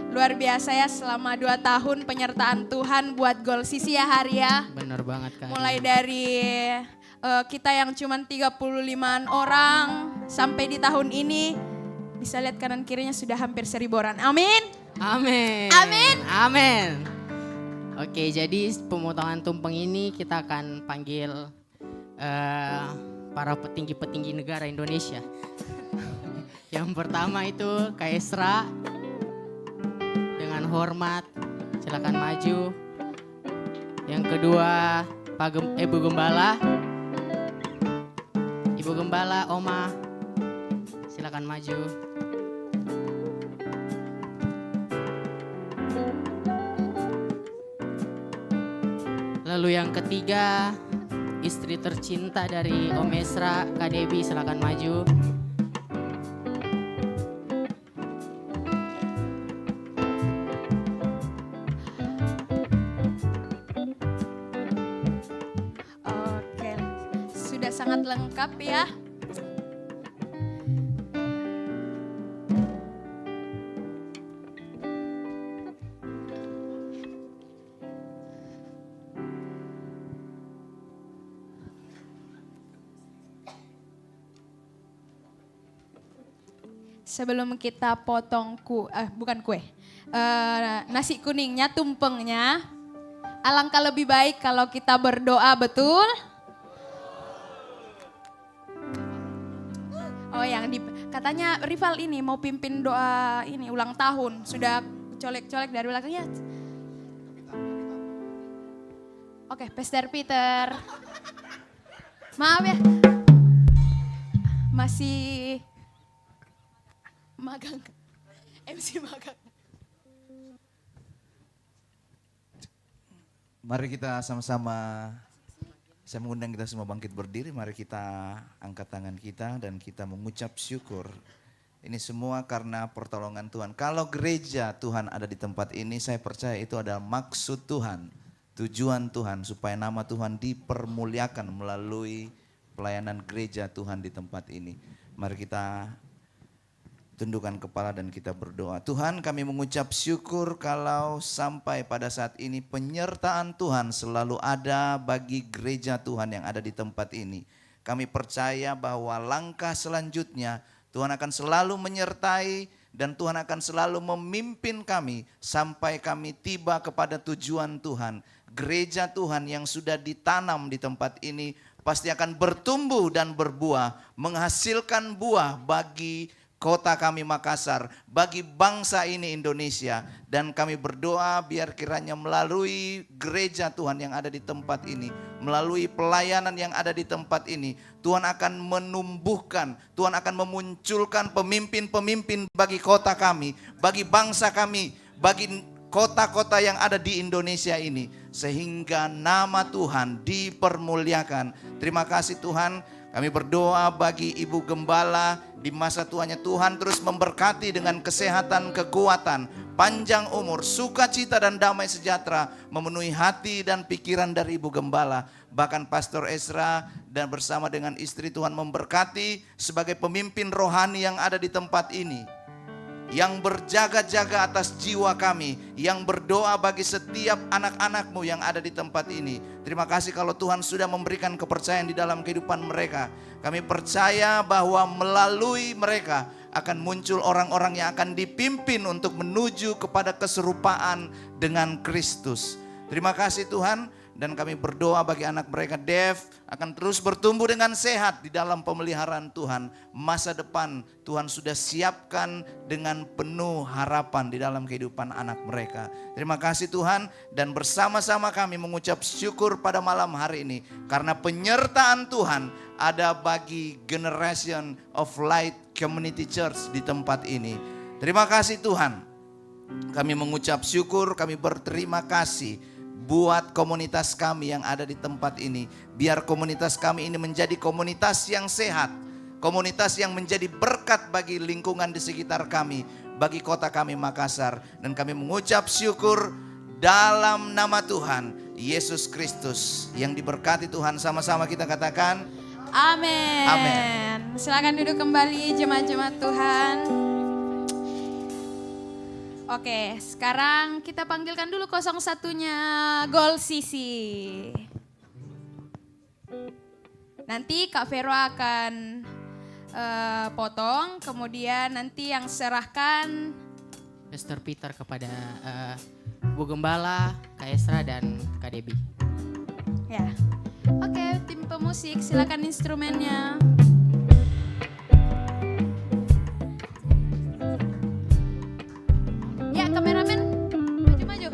S11: Luar biasa ya, selama 2 tahun penyertaan Tuhan buat Goal CC ya Hari ya.
S5: Benar banget Kak.
S11: Mulai dari kita yang cuma 35-an orang sampai di tahun ini bisa lihat kanan kirinya sudah hampir 1.000 orang. Amin.
S5: Amin.
S11: Amin.
S5: Amin. Oke, jadi pemotongan tumpeng ini kita akan panggil para petinggi-petinggi negara Indonesia. Yang pertama itu Kaisra. Dengan hormat, silakan maju. Yang kedua, Ibu Gembala. Ibu Gembala, Oma, silakan maju. Lalu yang ketiga, istri tercinta dari Om Esra, Kak Debi, silakan maju.
S11: Sangat lengkap ya. Sebelum kita potong nasi kuningnya, tumpengnya, alangkah lebih baik kalau kita berdoa, betul? Oh katanya rival ini mau pimpin doa ini ulang tahun, sudah colek-colek dari belakangnya. Oke, Pastor Peter. Maaf ya. Masih magang. MC magang.
S13: Mari kita sama-sama, saya mengundang kita semua bangkit berdiri, mari kita angkat tangan kita dan kita mengucap syukur. Ini semua karena pertolongan Tuhan. Kalau gereja Tuhan ada di tempat ini, saya percaya itu adalah maksud Tuhan, tujuan Tuhan supaya nama Tuhan dipermuliakan melalui pelayanan gereja Tuhan di tempat ini. Mari kita tundukkan kepala dan kita berdoa. Tuhan, kami mengucap syukur kalau sampai pada saat ini penyertaan Tuhan selalu ada bagi gereja Tuhan yang ada di tempat ini. Kami percaya bahwa langkah selanjutnya Tuhan akan selalu menyertai dan Tuhan akan selalu memimpin kami sampai kami tiba kepada tujuan Tuhan. Gereja Tuhan yang sudah ditanam di tempat ini pasti akan bertumbuh dan berbuah, menghasilkan buah bagi kota kami Makassar, bagi bangsa ini Indonesia. Dan kami berdoa biar kiranya melalui gereja Tuhan yang ada di tempat ini, melalui pelayanan yang ada di tempat ini, Tuhan akan menumbuhkan, Tuhan akan memunculkan pemimpin-pemimpin bagi kota kami, bagi bangsa kami, bagi kota-kota yang ada di Indonesia ini. Sehingga nama Tuhan dipermuliakan. Terima kasih Tuhan. Kami berdoa bagi Ibu Gembala di masa tuanya, Tuhan terus memberkati dengan kesehatan, kekuatan, panjang umur, sukacita dan damai sejahtera memenuhi hati dan pikiran dari Ibu Gembala. Bahkan Pastor Ezra dan bersama dengan istri Tuhan memberkati sebagai pemimpin rohani yang ada di tempat ini, yang berjaga-jaga atas jiwa kami, yang berdoa bagi setiap anak-anak-Mu yang ada di tempat ini. Terima kasih kalau Tuhan sudah memberikan kepercayaan di dalam kehidupan mereka. Kami percaya bahwa melalui mereka akan muncul orang-orang yang akan dipimpin untuk menuju kepada keserupaan dengan Kristus. Terima kasih Tuhan. Dan kami berdoa bagi anak mereka, Dev, akan terus bertumbuh dengan sehat di dalam pemeliharaan Tuhan. Masa depan Tuhan sudah siapkan dengan penuh harapan di dalam kehidupan anak mereka. Terima kasih Tuhan, dan bersama-sama kami mengucap syukur pada malam hari ini. Karena penyertaan Tuhan ada bagi Generation of Light Community Church di tempat ini. Terima kasih Tuhan. Kami mengucap syukur, kami berterima kasih buat komunitas kami yang ada di tempat ini. Biar komunitas kami ini menjadi komunitas yang sehat, komunitas yang menjadi berkat bagi lingkungan di sekitar kami, bagi kota kami Makassar. Dan kami mengucap syukur dalam nama Tuhan Yesus Kristus yang diberkati Tuhan. Sama-sama kita katakan
S11: Amin.
S13: Amin.
S11: Silakan duduk kembali jemaat-jemaat Tuhan. Oke, sekarang kita panggilkan dulu 01-nya Gold Sisi. Nanti Kak Vero akan potong, kemudian nanti yang serahkan
S14: Pastor Peter kepada Bu Gembala, Kak Esra dan Kak Debbie.
S11: Ya. Oke, tim pemusik silakan instrumennya. Ya, kameramen maju-maju.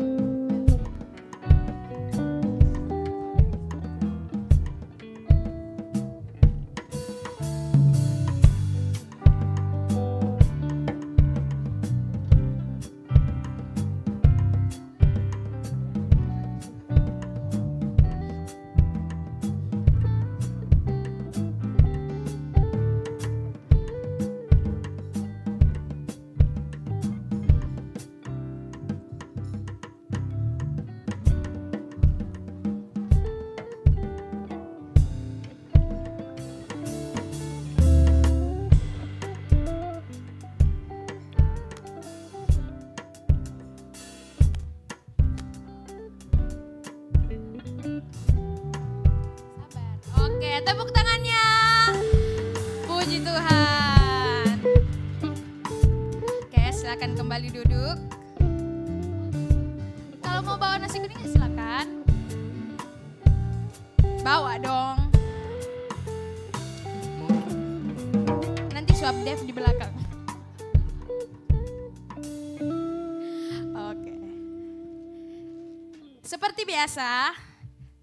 S11: Oke, tepuk tangannya. Puji Tuhan. Oke, silakan kembali duduk. Kalau mau bawa nasi kuningnya silakan. Bawa dong. Nanti suap Dev di belakang. Oke. Seperti biasa,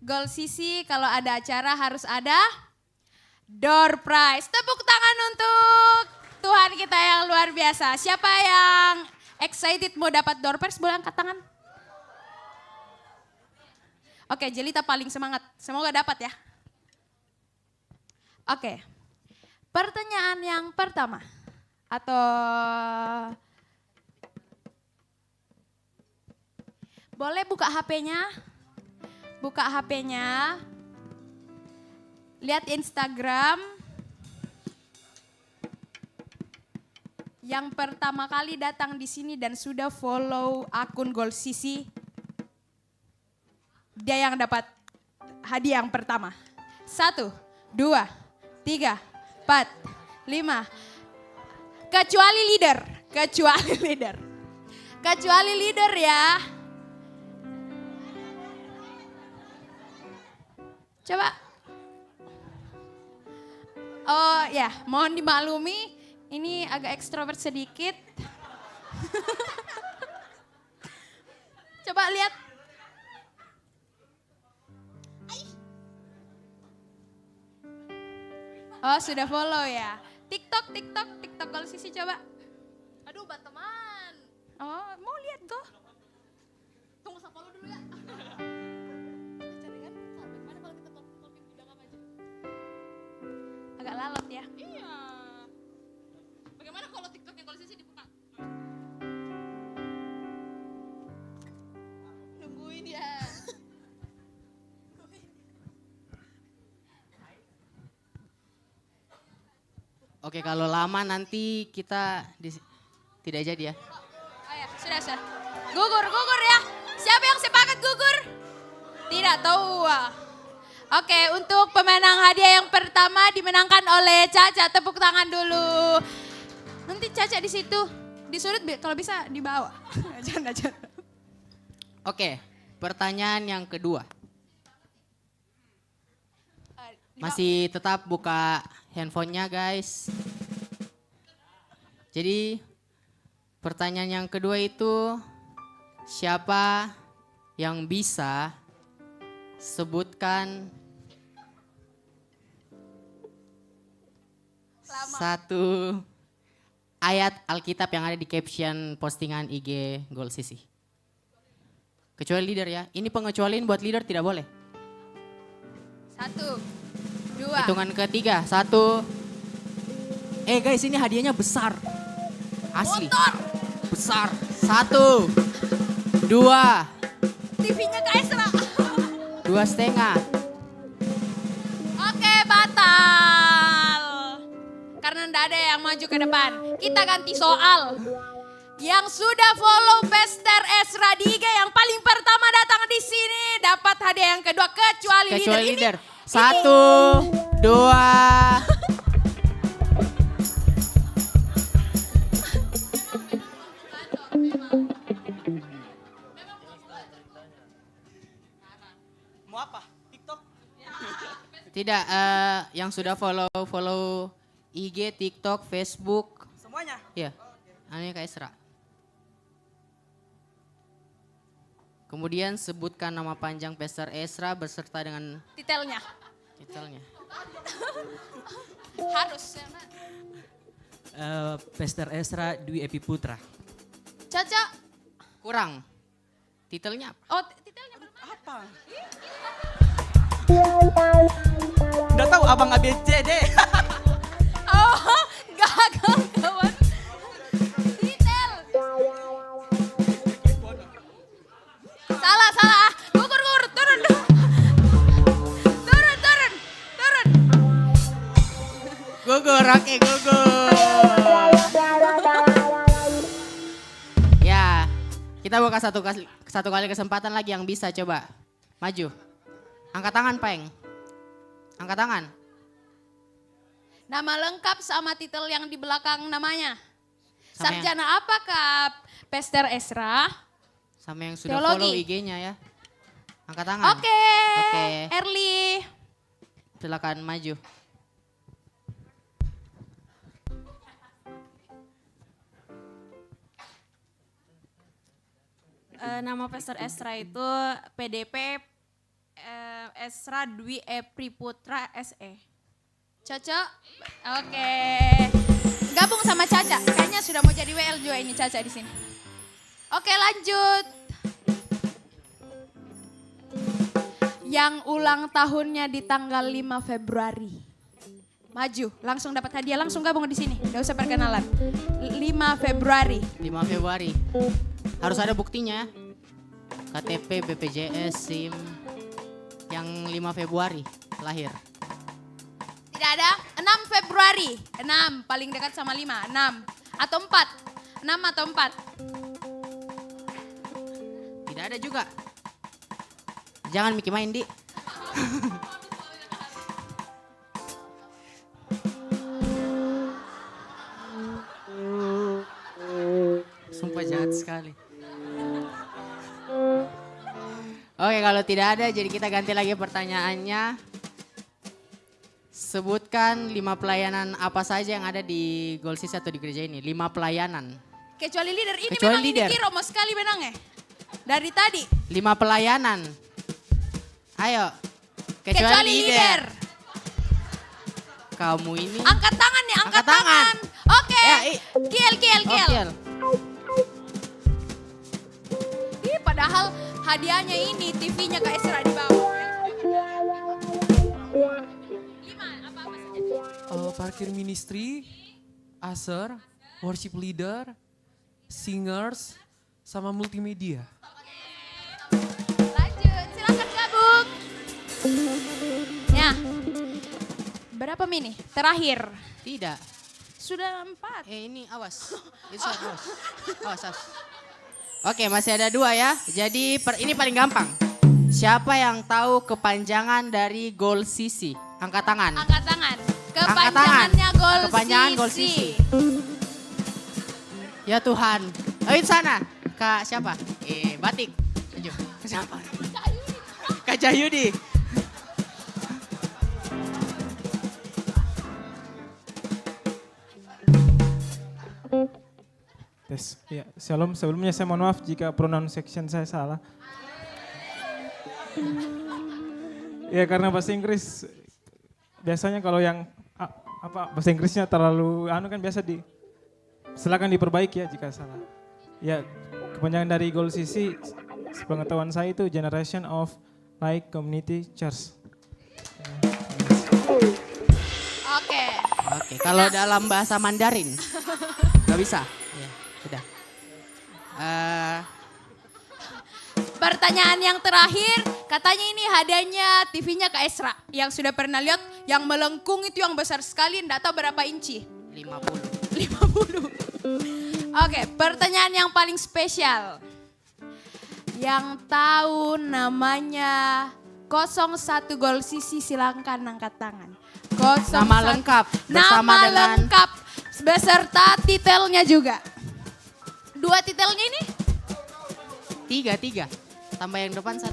S11: Gold Sisi kalau ada acara harus ada door prize. Tepuk tangan untuk Tuhan kita yang luar biasa. Siapa yang excited mau dapat door prize boleh angkat tangan. Oke, Jelita paling semangat. Semoga dapat ya. Oke. Pertanyaan yang pertama. Atau boleh buka HP-nya? Buka HP-nya. Lihat Instagram. Yang pertama kali datang di sini dan sudah follow akun Gold Sisi, dia yang dapat hadiah yang pertama. 1, 2, 3, 4, 5. Kecuali leader. Kecuali leader ya. Coba. Oh ya, mohon dimaklumi. Ini agak ekstrovert sedikit. Coba lihat. Oh, sudah follow ya. TikTok Gold Sisi coba. Aduh, teman. Oh, mau lihat tuh. Tunggu saya follow dulu ya. Agak lalot ya. Iya. Bagaimana kalau TikToknya Gold Sisi dibuka? Nungguin ya.
S14: Oke, kalau lama nanti kita tidak jadi ya.
S11: Oh ya, sudah. Gugur ya. Siapa yang sepakat gugur? Tidak tahu. Oke, untuk pemenang hadiah yang pertama dimenangkan oleh Caca. Tepuk tangan dulu. Nanti Caca di situ disuruh kalau bisa dibawa. Jangan.
S14: Oke, pertanyaan yang kedua. Masih tetap buka handphonenya guys. Jadi pertanyaan yang kedua itu, siapa yang bisa sebutkan satu ayat Alkitab yang ada di caption postingan IG Gold Sisi? Kecuali leader ya. Ini pengecualian buat leader tidak boleh.
S11: 1, 2.
S14: Hitungan ketiga. 1. Guys, ini hadiahnya besar. Asli.
S11: Motor.
S14: Besar. 1, 2.
S11: TV-nya Kaisra.
S14: 2,5.
S11: Oke, batal. Karena enggak ada yang maju ke depan. Kita ganti soal. Yang sudah follow Pastor Ezra di IG yang paling pertama datang di sini dapat hadiah yang kedua kecuali leader.
S14: 1, 2.
S3: Mau apa? TikTok?
S14: Tidak, yang sudah follow IG, TikTok, Facebook.
S3: Semuanya?
S14: Iya. Ini Kak Esra. Kemudian sebutkan nama panjang Pastor Ezra beserta dengan
S11: Titelnya. Harus.
S15: Pastor Ezra Dwi Epi Putra.
S11: Caca.
S14: Kurang. Titelnya apa?
S11: Oh, titelnya
S3: apa? Udah tahu abang ABCD.
S11: Oh, gagal kawan. Titel. Salah. Gugur. Turun.
S14: Gugur, oke gugur. Ya, kita buka satu kali kesempatan lagi yang bisa coba. Maju. Angkat tangan, Peng. Angkat tangan.
S11: Nama lengkap sama titel yang di belakang namanya.
S14: Sama
S11: Sarjana apakah Pastor Ezra?
S14: Sama yang sudah
S11: Teologi.
S14: follow IG-nya ya. Angkat tangan.
S11: Oke.
S14: Oke.
S11: Erli.
S14: Silakan maju.
S16: Nama Pastor Ezra itu PDP Ezra Dwi Epri Putra SE.
S11: Caca. Oke. Gabung sama Caca. Kayaknya sudah mau jadi WL juga ini Caca di sini. Oke, lanjut. yang ulang tahunnya di tanggal 5 Februari. Maju, langsung dapat hadiah, langsung gabung di sini. Gak usah perkenalan. 5 Februari.
S14: 5 Februari. Harus ada buktinya. KTP, BPJS, SIM. Yang 5 Februari lahir.
S11: Tidak ada? 6 Februari. 6, paling dekat sama 5. 6 atau 4. 6 atau 4.
S14: Tidak ada juga. Jangan Miki main, Di. Sumpah jahat sekali. Oke, kalau tidak ada jadi kita ganti lagi pertanyaannya. Sebutkan 5 pelayanan apa saja yang ada di Golsis atau di gereja ini. 5 pelayanan.
S11: Kecuali leader ini
S14: Kecuali
S11: memang
S14: leader.
S11: ini Kiro mau sekali menangnya. Dari tadi.
S14: 5 pelayanan. Ayo.
S11: Kecuali leader.
S14: Kamu ini.
S11: Angkat tangan nih, angkat tangan. Oke.
S14: Ya,
S11: Kiel.
S14: Kiel.
S11: Ih, padahal hadiahnya ini TV-nya Kak Esra di bawah.
S15: Parkir ministry, usher, worship leader, singers, sama multimedia.
S11: Lanjut, silakan gabung. Ya. Berapa mini? Terakhir.
S14: Tidak.
S11: Sudah 4.
S14: Ini awas. Awas. Oke, masih ada 2 ya. Jadi ini paling gampang. Siapa yang tahu kepanjangan dari Goal Sisi? Angkat tangan.
S11: Angkat tangan. Kepanjangannya Goal
S14: Kepanjangan Goal
S11: Sisi.
S14: Sisi. Ya Tuhan. Ayo sana. Kak siapa? Batik. Ayo. Siapa? Kak Cahyudi.
S17: Tes. Ya, Shalom. Sebelumnya saya mohon maaf jika pronunciation saya salah. Ya, karena bahasa Inggris biasanya kalau yang bahasa Inggrisnya terlalu kan biasa silakan diperbaiki ya jika salah. Ya, kepanjangan dari Goal Sisi sepengetahuan saya itu Generation of Light Community Church.
S11: Oke.
S14: Oke, kalau dalam bahasa Mandarin nggak bisa. Ya, sudah.
S11: Pertanyaan yang terakhir, katanya ini hadiahnya TV-nya Kak Esra. Yang sudah pernah lihat, yang melengkung itu yang besar sekali, enggak tahu berapa inci. 50. Oke, pertanyaan yang paling spesial. Yang tahu namanya 01 Goal Sisi silahkan angkat tangan. 01.
S14: Nama lengkap bersama
S11: Nama
S14: dengan
S11: lengkap beserta titelnya juga. 2 titelnya ini?
S14: 3. Tambah yang depan 1.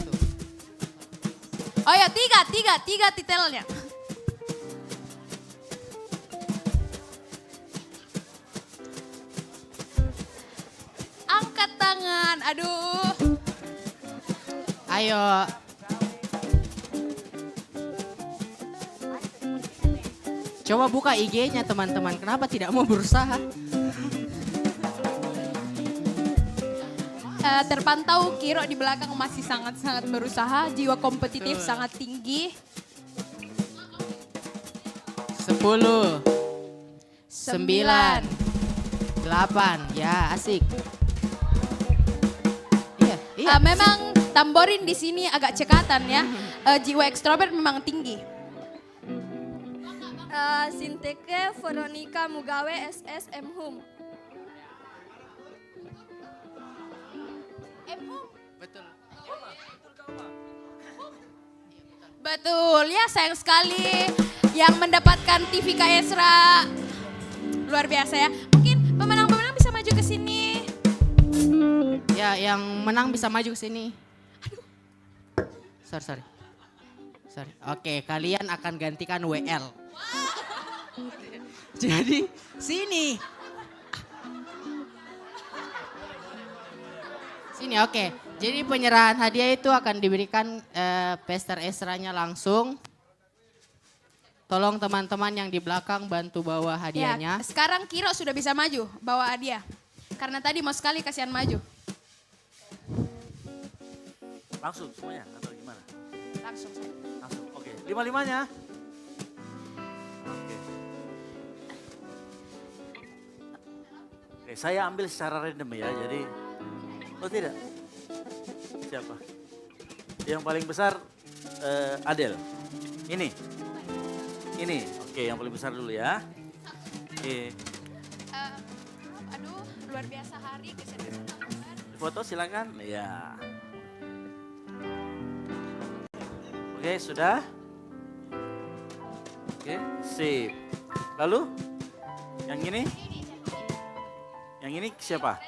S11: Oh ya 3 titelnya. Angkat tangan, aduh.
S14: Ayo. Coba buka IG-nya teman-teman, kenapa tidak mau berusaha?
S11: Terpantau Kiro di belakang masih sangat-sangat berusaha, jiwa kompetitif sangat tinggi.
S14: 10, 9, 8, ya asik. Iya.
S11: Memang tamborin di sini agak cekatan ya, jiwa ekstrovert memang tinggi.
S9: Sinteke Veronica Mugawe SSM Hum.
S11: Betul ya, sayang sekali yang mendapatkan TV Kak Esra. Luar biasa ya. Mungkin pemenang-pemenang bisa maju ke sini.
S14: Ya, yang menang bisa maju ke sini. Sorry. Oke, kalian akan gantikan WL. Jadi, sini. Sini, oke. Jadi penyerahan hadiah itu akan diberikan Pastor Esranya langsung. Tolong teman-teman yang di belakang bantu bawa hadiahnya.
S11: Ya, sekarang Kiro sudah bisa maju bawa hadiah. Karena tadi mau sekali kasihan maju.
S10: Langsung semuanya atau gimana?
S16: Langsung.
S10: Langsung. Oke, 5-5-nya. Oke. Oke, saya ambil secara random ya. Jadi, oh tidak. Siapa? Yang paling besar Adel. Ini. Oke, yang paling besar dulu ya. Oke.
S16: Aduh, luar biasa hari kesehatan.
S10: Foto silakan. Ya. Oke, sudah. Oke, sip. Lalu yang ini? Yang ini siapa?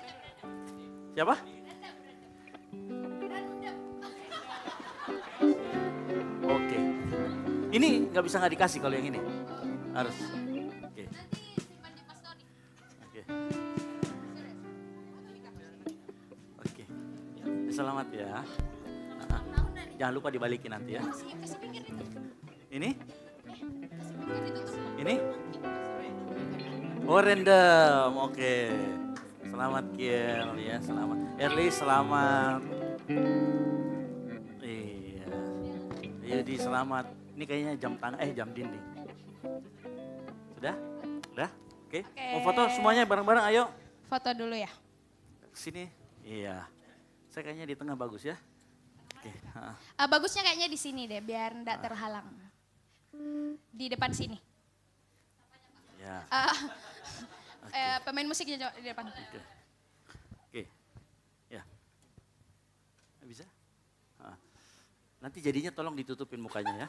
S10: Siapa? Oke. Ini nggak bisa nggak dikasih kalau yang ini. Harus. Oke. Oke. Oke. Selamat ya. Jangan lupa dibalikin nanti ya. Ini? Ini? Oh random, oke. Selamat Kiel ya, selamat. Erli selamat. Iya. Jadi selamat. Ini kayaknya jam tangan, jam dinding. Sudah? Sudah? Oke. Mau foto semuanya bareng-bareng ayo.
S16: Foto dulu ya.
S10: Sini. Iya. Saya kayaknya di tengah bagus ya. Oke.
S16: Bagusnya kayaknya di sini deh, biar enggak terhalang. Di depan sini.
S10: Ya.
S16: Pemain musiknya di depan.
S10: Oke. Ya. Bisa? Nanti jadinya tolong ditutupin mukanya ya.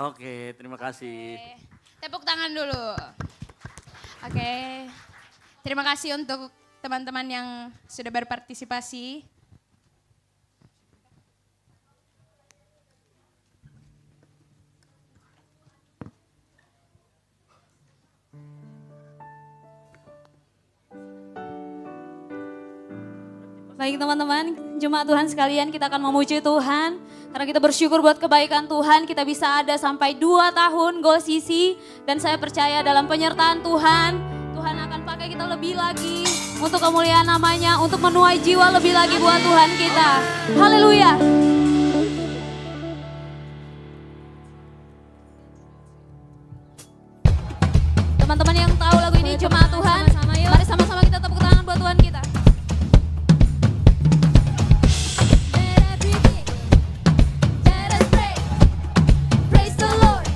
S10: Oke, terima kasih.
S16: Tepuk tangan dulu. Oke. Terima kasih untuk teman-teman yang sudah berpartisipasi.
S7: Baik teman-teman, jemaat Tuhan sekalian, kita akan memuji Tuhan. Karena kita bersyukur buat kebaikan Tuhan, kita bisa ada sampai 2 tahun Goal CC. Dan saya percaya dalam penyertaan Tuhan, Tuhan akan pakai kita lebih lagi untuk kemuliaan namanya, untuk menuai jiwa lebih lagi buat Tuhan kita. Haleluya. Teman-teman yang tahu lagu ini, jemaat Tuhan, mari sama-sama kita tepuk tangan buat Tuhan kita.
S1: Praise the Lord.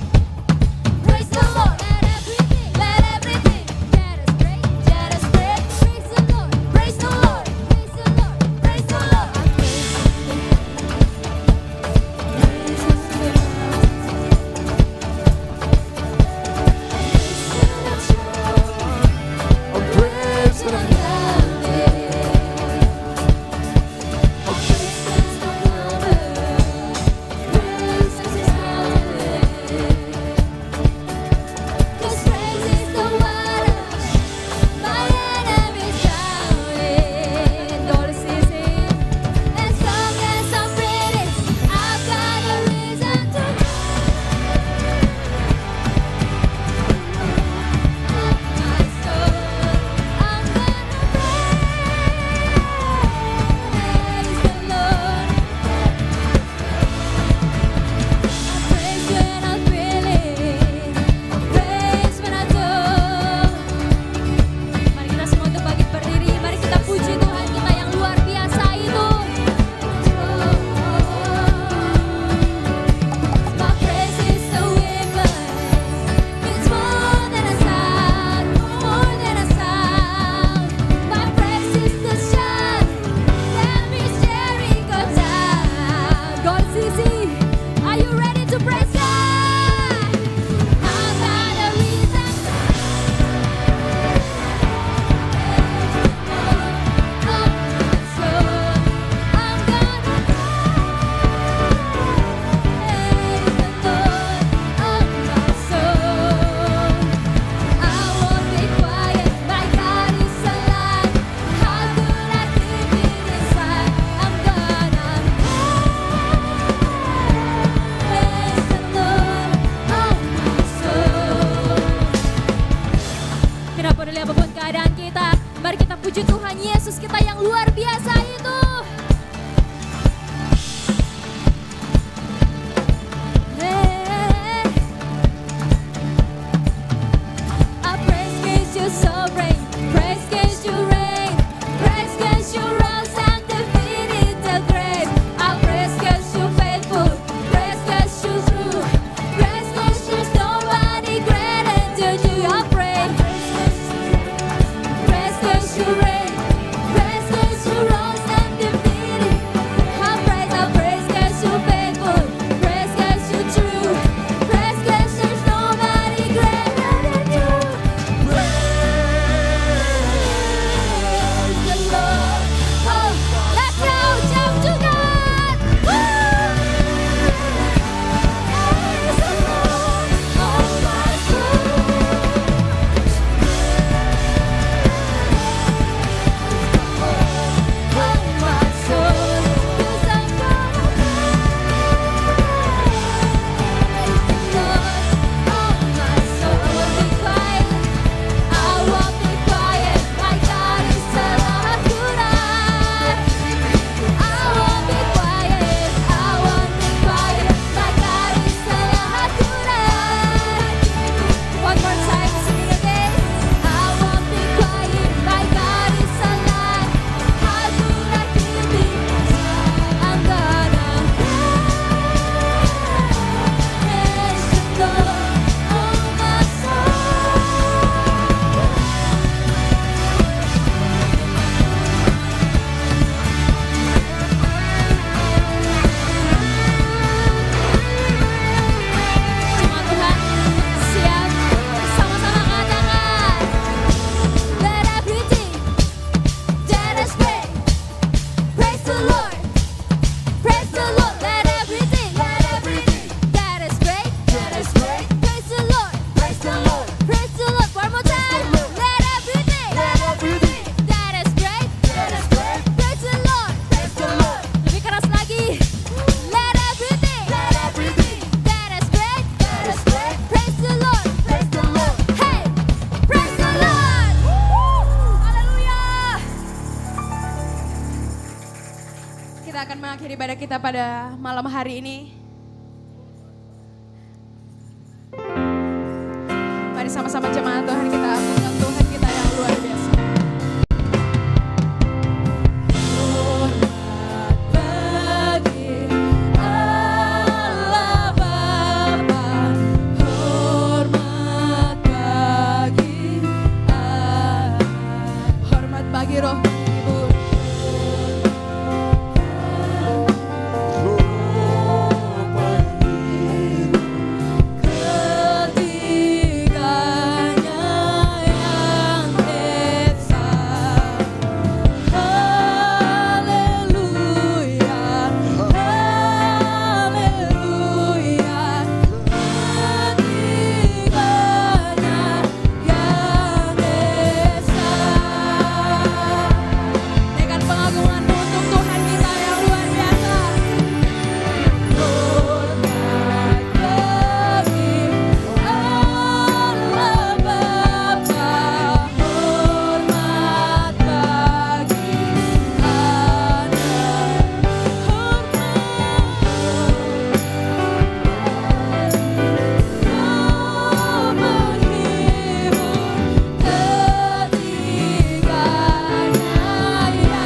S11: mengakhiri ibadah kita pada malam hari ini. Mari sama-sama jemaat Tuhan kita agungkan Tuhan kita yang luar biasa. Bagi roh Ibu.
S1: Ketiganya yang esa. Haleluya, haleluya. Ketiganya yang esa. Dengan pengagungan untuk Tuhan kita yang luar biasa. Hormat bagi Allah Bapa, hormat bagi Anak, hormat menghibur ketiganya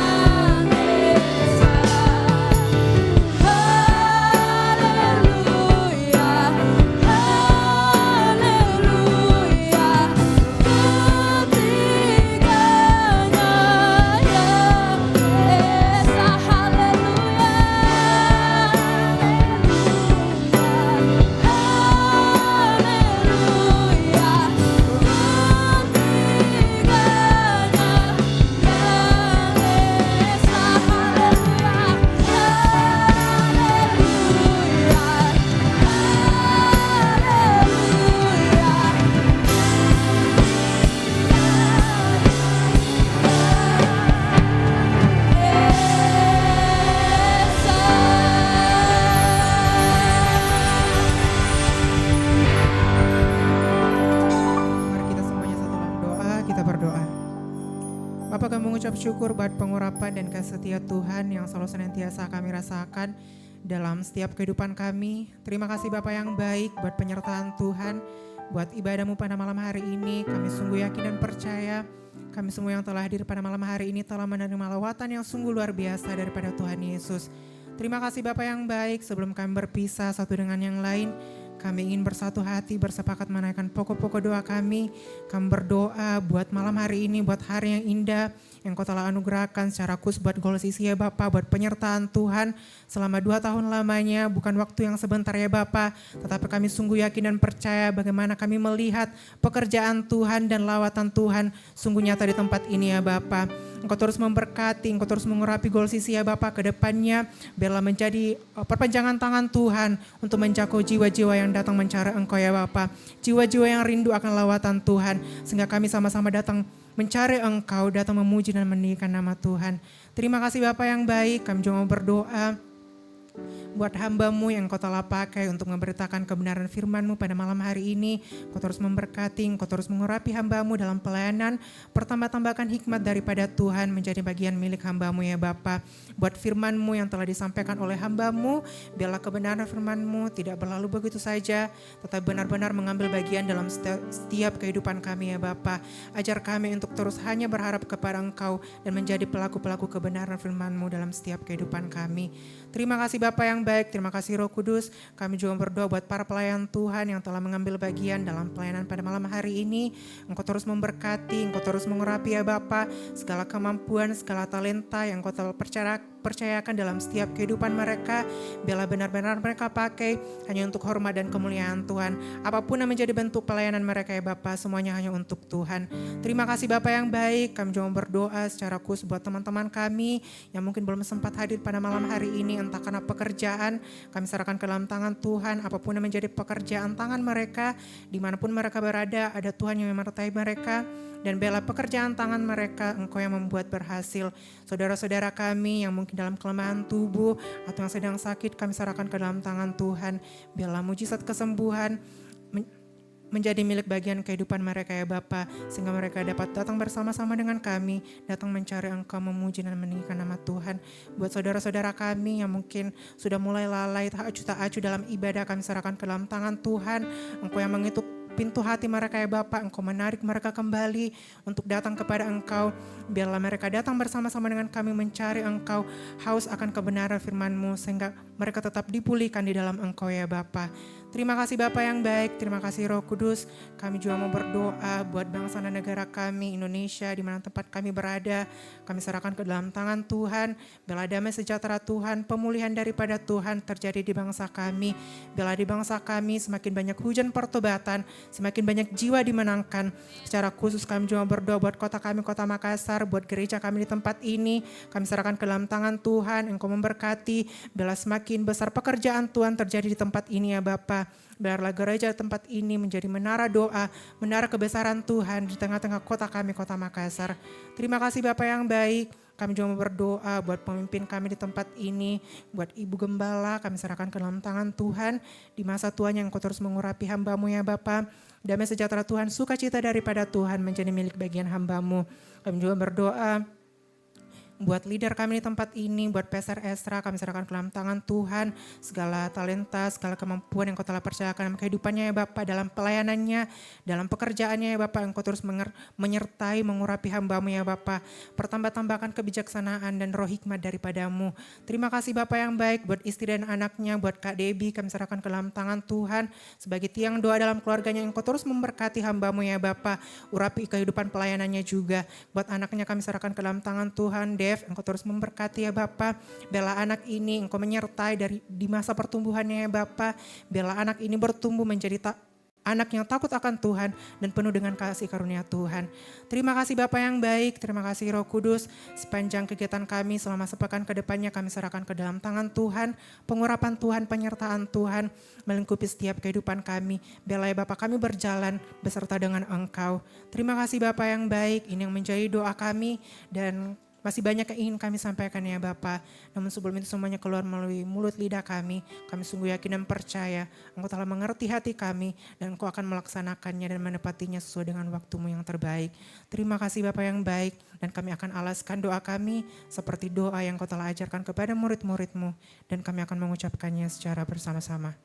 S1: yang esa. Haleluya, haleluya. Ketiganya yang esa. Haleluya,
S5: Mari kita semuanya satu dalam doa, kita berdoa. Bapak, kami mengucap syukur buat pengurapan dan kasih setia Tuhan yang selalu senantiasa kami rasakan dalam setiap kehidupan kami. Terima kasih Bapak yang baik buat penyertaan Tuhan, buat ibadahmu pada malam hari ini. Kami sungguh yakin dan percaya kami semua yang telah hadir pada malam hari ini telah menerima lawatan yang sungguh luar biasa daripada Tuhan Yesus. Terima kasih Bapak yang baik, sebelum kami berpisah satu dengan yang lain, kami ingin bersatu hati, bersepakat menaikkan pokok-pokok doa kami. Kami berdoa buat malam hari ini, buat hari yang indah yang Kau telah anugerahkan secara khusus buat Golsisi ya Bapak, buat penyertaan Tuhan selama 2 tahun lamanya, bukan waktu yang sebentar ya Bapak, tetapi kami sungguh yakin dan percaya bagaimana kami melihat pekerjaan Tuhan dan lawatan Tuhan sungguh nyata di tempat ini ya Bapak. Engkau terus memberkati, Engkau terus mengurapi Golsisi ya Bapak ke depannya, biarlah menjadi perpanjangan tangan Tuhan untuk menjangkau jiwa-jiwa yang datang mencari Engkau ya Bapak. Jiwa-jiwa yang rindu akan lawatan Tuhan, sehingga kami sama-sama datang mencari Engkau, datang memuji dan meninggikan nama Tuhan. Terima kasih Bapak yang baik, kami juga mau berdoa buat hamba-Mu yang Kau telah pakai untuk memberitakan kebenaran firman-Mu pada malam hari ini. Kau terus memberkati, Kau terus mengurapi hamba-Mu dalam pelayanan. Pertambah-tambahkan hikmat daripada Tuhan menjadi bagian milik hamba-Mu ya Bapa. Buat firman-Mu yang telah disampaikan oleh hamba-Mu, biarlah kebenaran firman-Mu tidak berlalu begitu saja, tetapi benar-benar mengambil bagian dalam setiap kehidupan kami ya Bapa. Ajar kami untuk terus hanya berharap kepada Engkau dan menjadi pelaku-pelaku kebenaran firman-Mu dalam setiap kehidupan kami. Terima kasih Bapak yang baik, terima kasih Roh Kudus. Kami juga berdoa buat para pelayan Tuhan yang telah mengambil bagian dalam pelayanan pada malam hari ini. Engkau terus memberkati, Engkau terus mengurapi ya Bapa, segala kemampuan, segala talenta yang Engkau telah percayakan dalam setiap kehidupan mereka. Biarlah benar-benar mereka pakai hanya untuk hormat dan kemuliaan Tuhan. Apapun yang menjadi bentuk pelayanan mereka ya Bapa, semuanya hanya untuk Tuhan. Terima kasih Bapa yang baik. Kami juga berdoa secara khusus buat teman-teman kami yang mungkin belum sempat hadir pada malam hari ini, entah karena pekerjaan, kami serahkan ke dalam tangan Tuhan. Apapun yang menjadi pekerjaan tangan mereka, dimanapun mereka berada, ada Tuhan yang menyertai mereka. Dan bela pekerjaan tangan mereka, Engkau yang membuat berhasil. Saudara-saudara kami yang mungkin dalam kelemahan tubuh atau yang sedang sakit, kami serahkan ke dalam tangan Tuhan. Biarlah mujizat kesembuhan
S18: menjadi milik bagian kehidupan mereka ya Bapa, sehingga mereka dapat datang bersama-sama dengan kami, datang mencari Engkau, memuji dan meninggikan nama Tuhan. Buat saudara-saudara kami yang mungkin sudah mulai lalai, tak acu dalam ibadah, kami serahkan ke dalam tangan Tuhan. Engkau yang mengetuk pintu hati mereka ya Bapa, Engkau menarik mereka kembali untuk datang kepada Engkau. Biarlah mereka datang bersama-sama dengan kami mencari Engkau, haus akan kebenaran firman-Mu, sehingga mereka tetap dipulihkan di dalam Engkau ya Bapa. Terima kasih Bapa yang baik, terima kasih Roh Kudus. Kami juga mau berdoa buat bangsa dan negara kami, Indonesia, di mana tempat kami berada. Kami serahkan ke dalam tangan Tuhan. Biarlah damai sejahtera Tuhan, pemulihan daripada Tuhan terjadi di bangsa kami. Biarlah di bangsa kami semakin banyak hujan pertobatan, semakin banyak jiwa dimenangkan. Secara khusus kami juga berdoa buat kota kami, kota Makassar, buat gereja kami di tempat ini. Kami serahkan ke dalam tangan Tuhan, Engkau memberkati. Biarlah semakin besar pekerjaan Tuhan terjadi di tempat ini ya Bapa. Biarlah gereja tempat ini menjadi menara doa, menara kebesaran Tuhan di tengah-tengah kota kami, kota Makassar. Terima kasih Bapa yang baik. Kami juga mau berdoa buat pemimpin kami di tempat ini, buat Ibu Gembala, kami serahkan ke dalam tangan Tuhan. Di masa Tuhan yang Kau terus mengurapi hamba-Mu ya Bapa. Damai sejahtera Tuhan, sukacita daripada Tuhan menjadi milik bagian hamba-Mu. Kami juga berdoa buat leader kami di tempat ini, buat Pastor Esra, kami serahkan ke dalam tangan Tuhan. Segala talenta, segala kemampuan yang Kau telah percayakan dalam kehidupannya ya Bapa, dalam pelayanannya, dalam pekerjaannya ya Bapa, Engkau terus menyertai, mengurapi hamba-Mu ya Bapa. Pertambah-tambahkan kebijaksanaan dan roh hikmat daripada-Mu. Terima kasih Bapa yang baik buat istri dan anaknya, buat Kak Debbie, kami serahkan ke dalam tangan Tuhan. Sebagai tiang doa dalam keluarganya, Engkau terus memberkati hamba-Mu ya Bapa. Urapi kehidupan pelayanannya juga. Buat anaknya kami serahkan ke dalam tangan Tuhan. Engkau terus memberkati ya Bapa. Biarlah anak ini Engkau menyertai di masa pertumbuhannya ya Bapa. Biarlah anak ini bertumbuh menjadi anak yang takut akan Tuhan dan penuh dengan kasih karunia Tuhan. Terima kasih Bapa yang baik, terima kasih Roh Kudus. Sepanjang kegiatan kami selama sepekan ke depannya kami serahkan ke dalam tangan Tuhan. Pengurapan Tuhan, penyertaan Tuhan melingkupi setiap kehidupan kami. Biarlah ya Bapa kami berjalan beserta dengan Engkau. Terima kasih Bapa yang baik, ini yang menjadi doa kami dan masih banyak yang ingin kami sampaikan ya Bapa. Namun sebelum itu semuanya keluar melalui mulut lidah kami sungguh yakin dan percaya Engkau telah mengerti hati kami dan Engkau akan melaksanakannya dan menepatinya sesuai dengan waktu-Mu yang terbaik. Terima kasih Bapa yang baik dan kami akan alaskan doa kami seperti doa yang Engkau telah ajarkan kepada murid-murid-Mu dan kami akan mengucapkannya secara bersama-sama.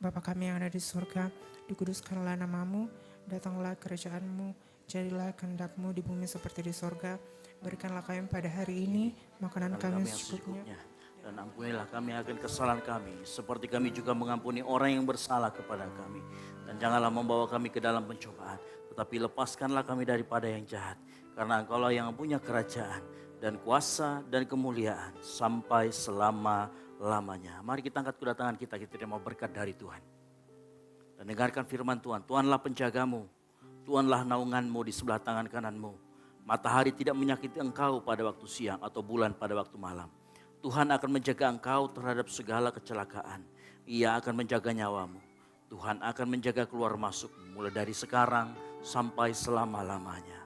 S18: Bapa kami yang ada di surga, dikuduskanlah nama-Mu, datanglah kerajaan-Mu, jadilah kehendak-Mu di bumi seperti di surga. Berikanlah kami pada hari ini makanan kami secukupnya.
S10: Dan ampunilah kami akan kesalahan kami, seperti kami juga mengampuni orang yang bersalah kepada kami. Dan janganlah membawa kami ke dalam pencobaan, tetapi lepaskanlah kami daripada yang jahat. Karena Engkaulah yang punya kerajaan dan kuasa dan kemuliaan sampai selama-lamanya. Mari kita angkat kedua tangan kita terima berkat dari Tuhan. Dan dengarkan firman Tuhan, Tuhanlah penjagamu, Tuhanlah naunganmu di sebelah tangan kananmu. Matahari tidak menyakiti engkau pada waktu siang atau bulan pada waktu malam. Tuhan akan menjaga engkau terhadap segala kecelakaan. Ia akan menjaga nyawamu. Tuhan akan menjaga keluar masuk mulai dari sekarang sampai selama-lamanya.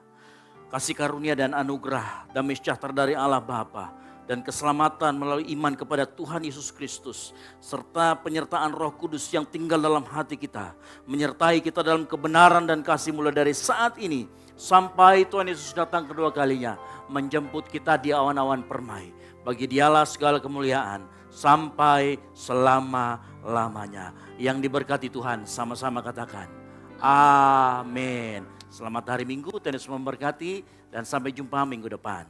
S10: Kasih karunia dan anugerah, damai sejahtera dari Allah Bapa dan keselamatan melalui iman kepada Tuhan Yesus Kristus serta penyertaan Roh Kudus yang tinggal dalam hati kita, menyertai kita dalam kebenaran dan kasih mulai dari saat ini sampai Tuhan Yesus datang kedua kalinya menjemput kita di awan-awan permai. Bagi Dialah segala kemuliaan sampai selama-lamanya. Yang diberkati Tuhan sama-sama katakan amin. Selamat hari Minggu, Tuhan Yesus memberkati dan sampai jumpa minggu depan.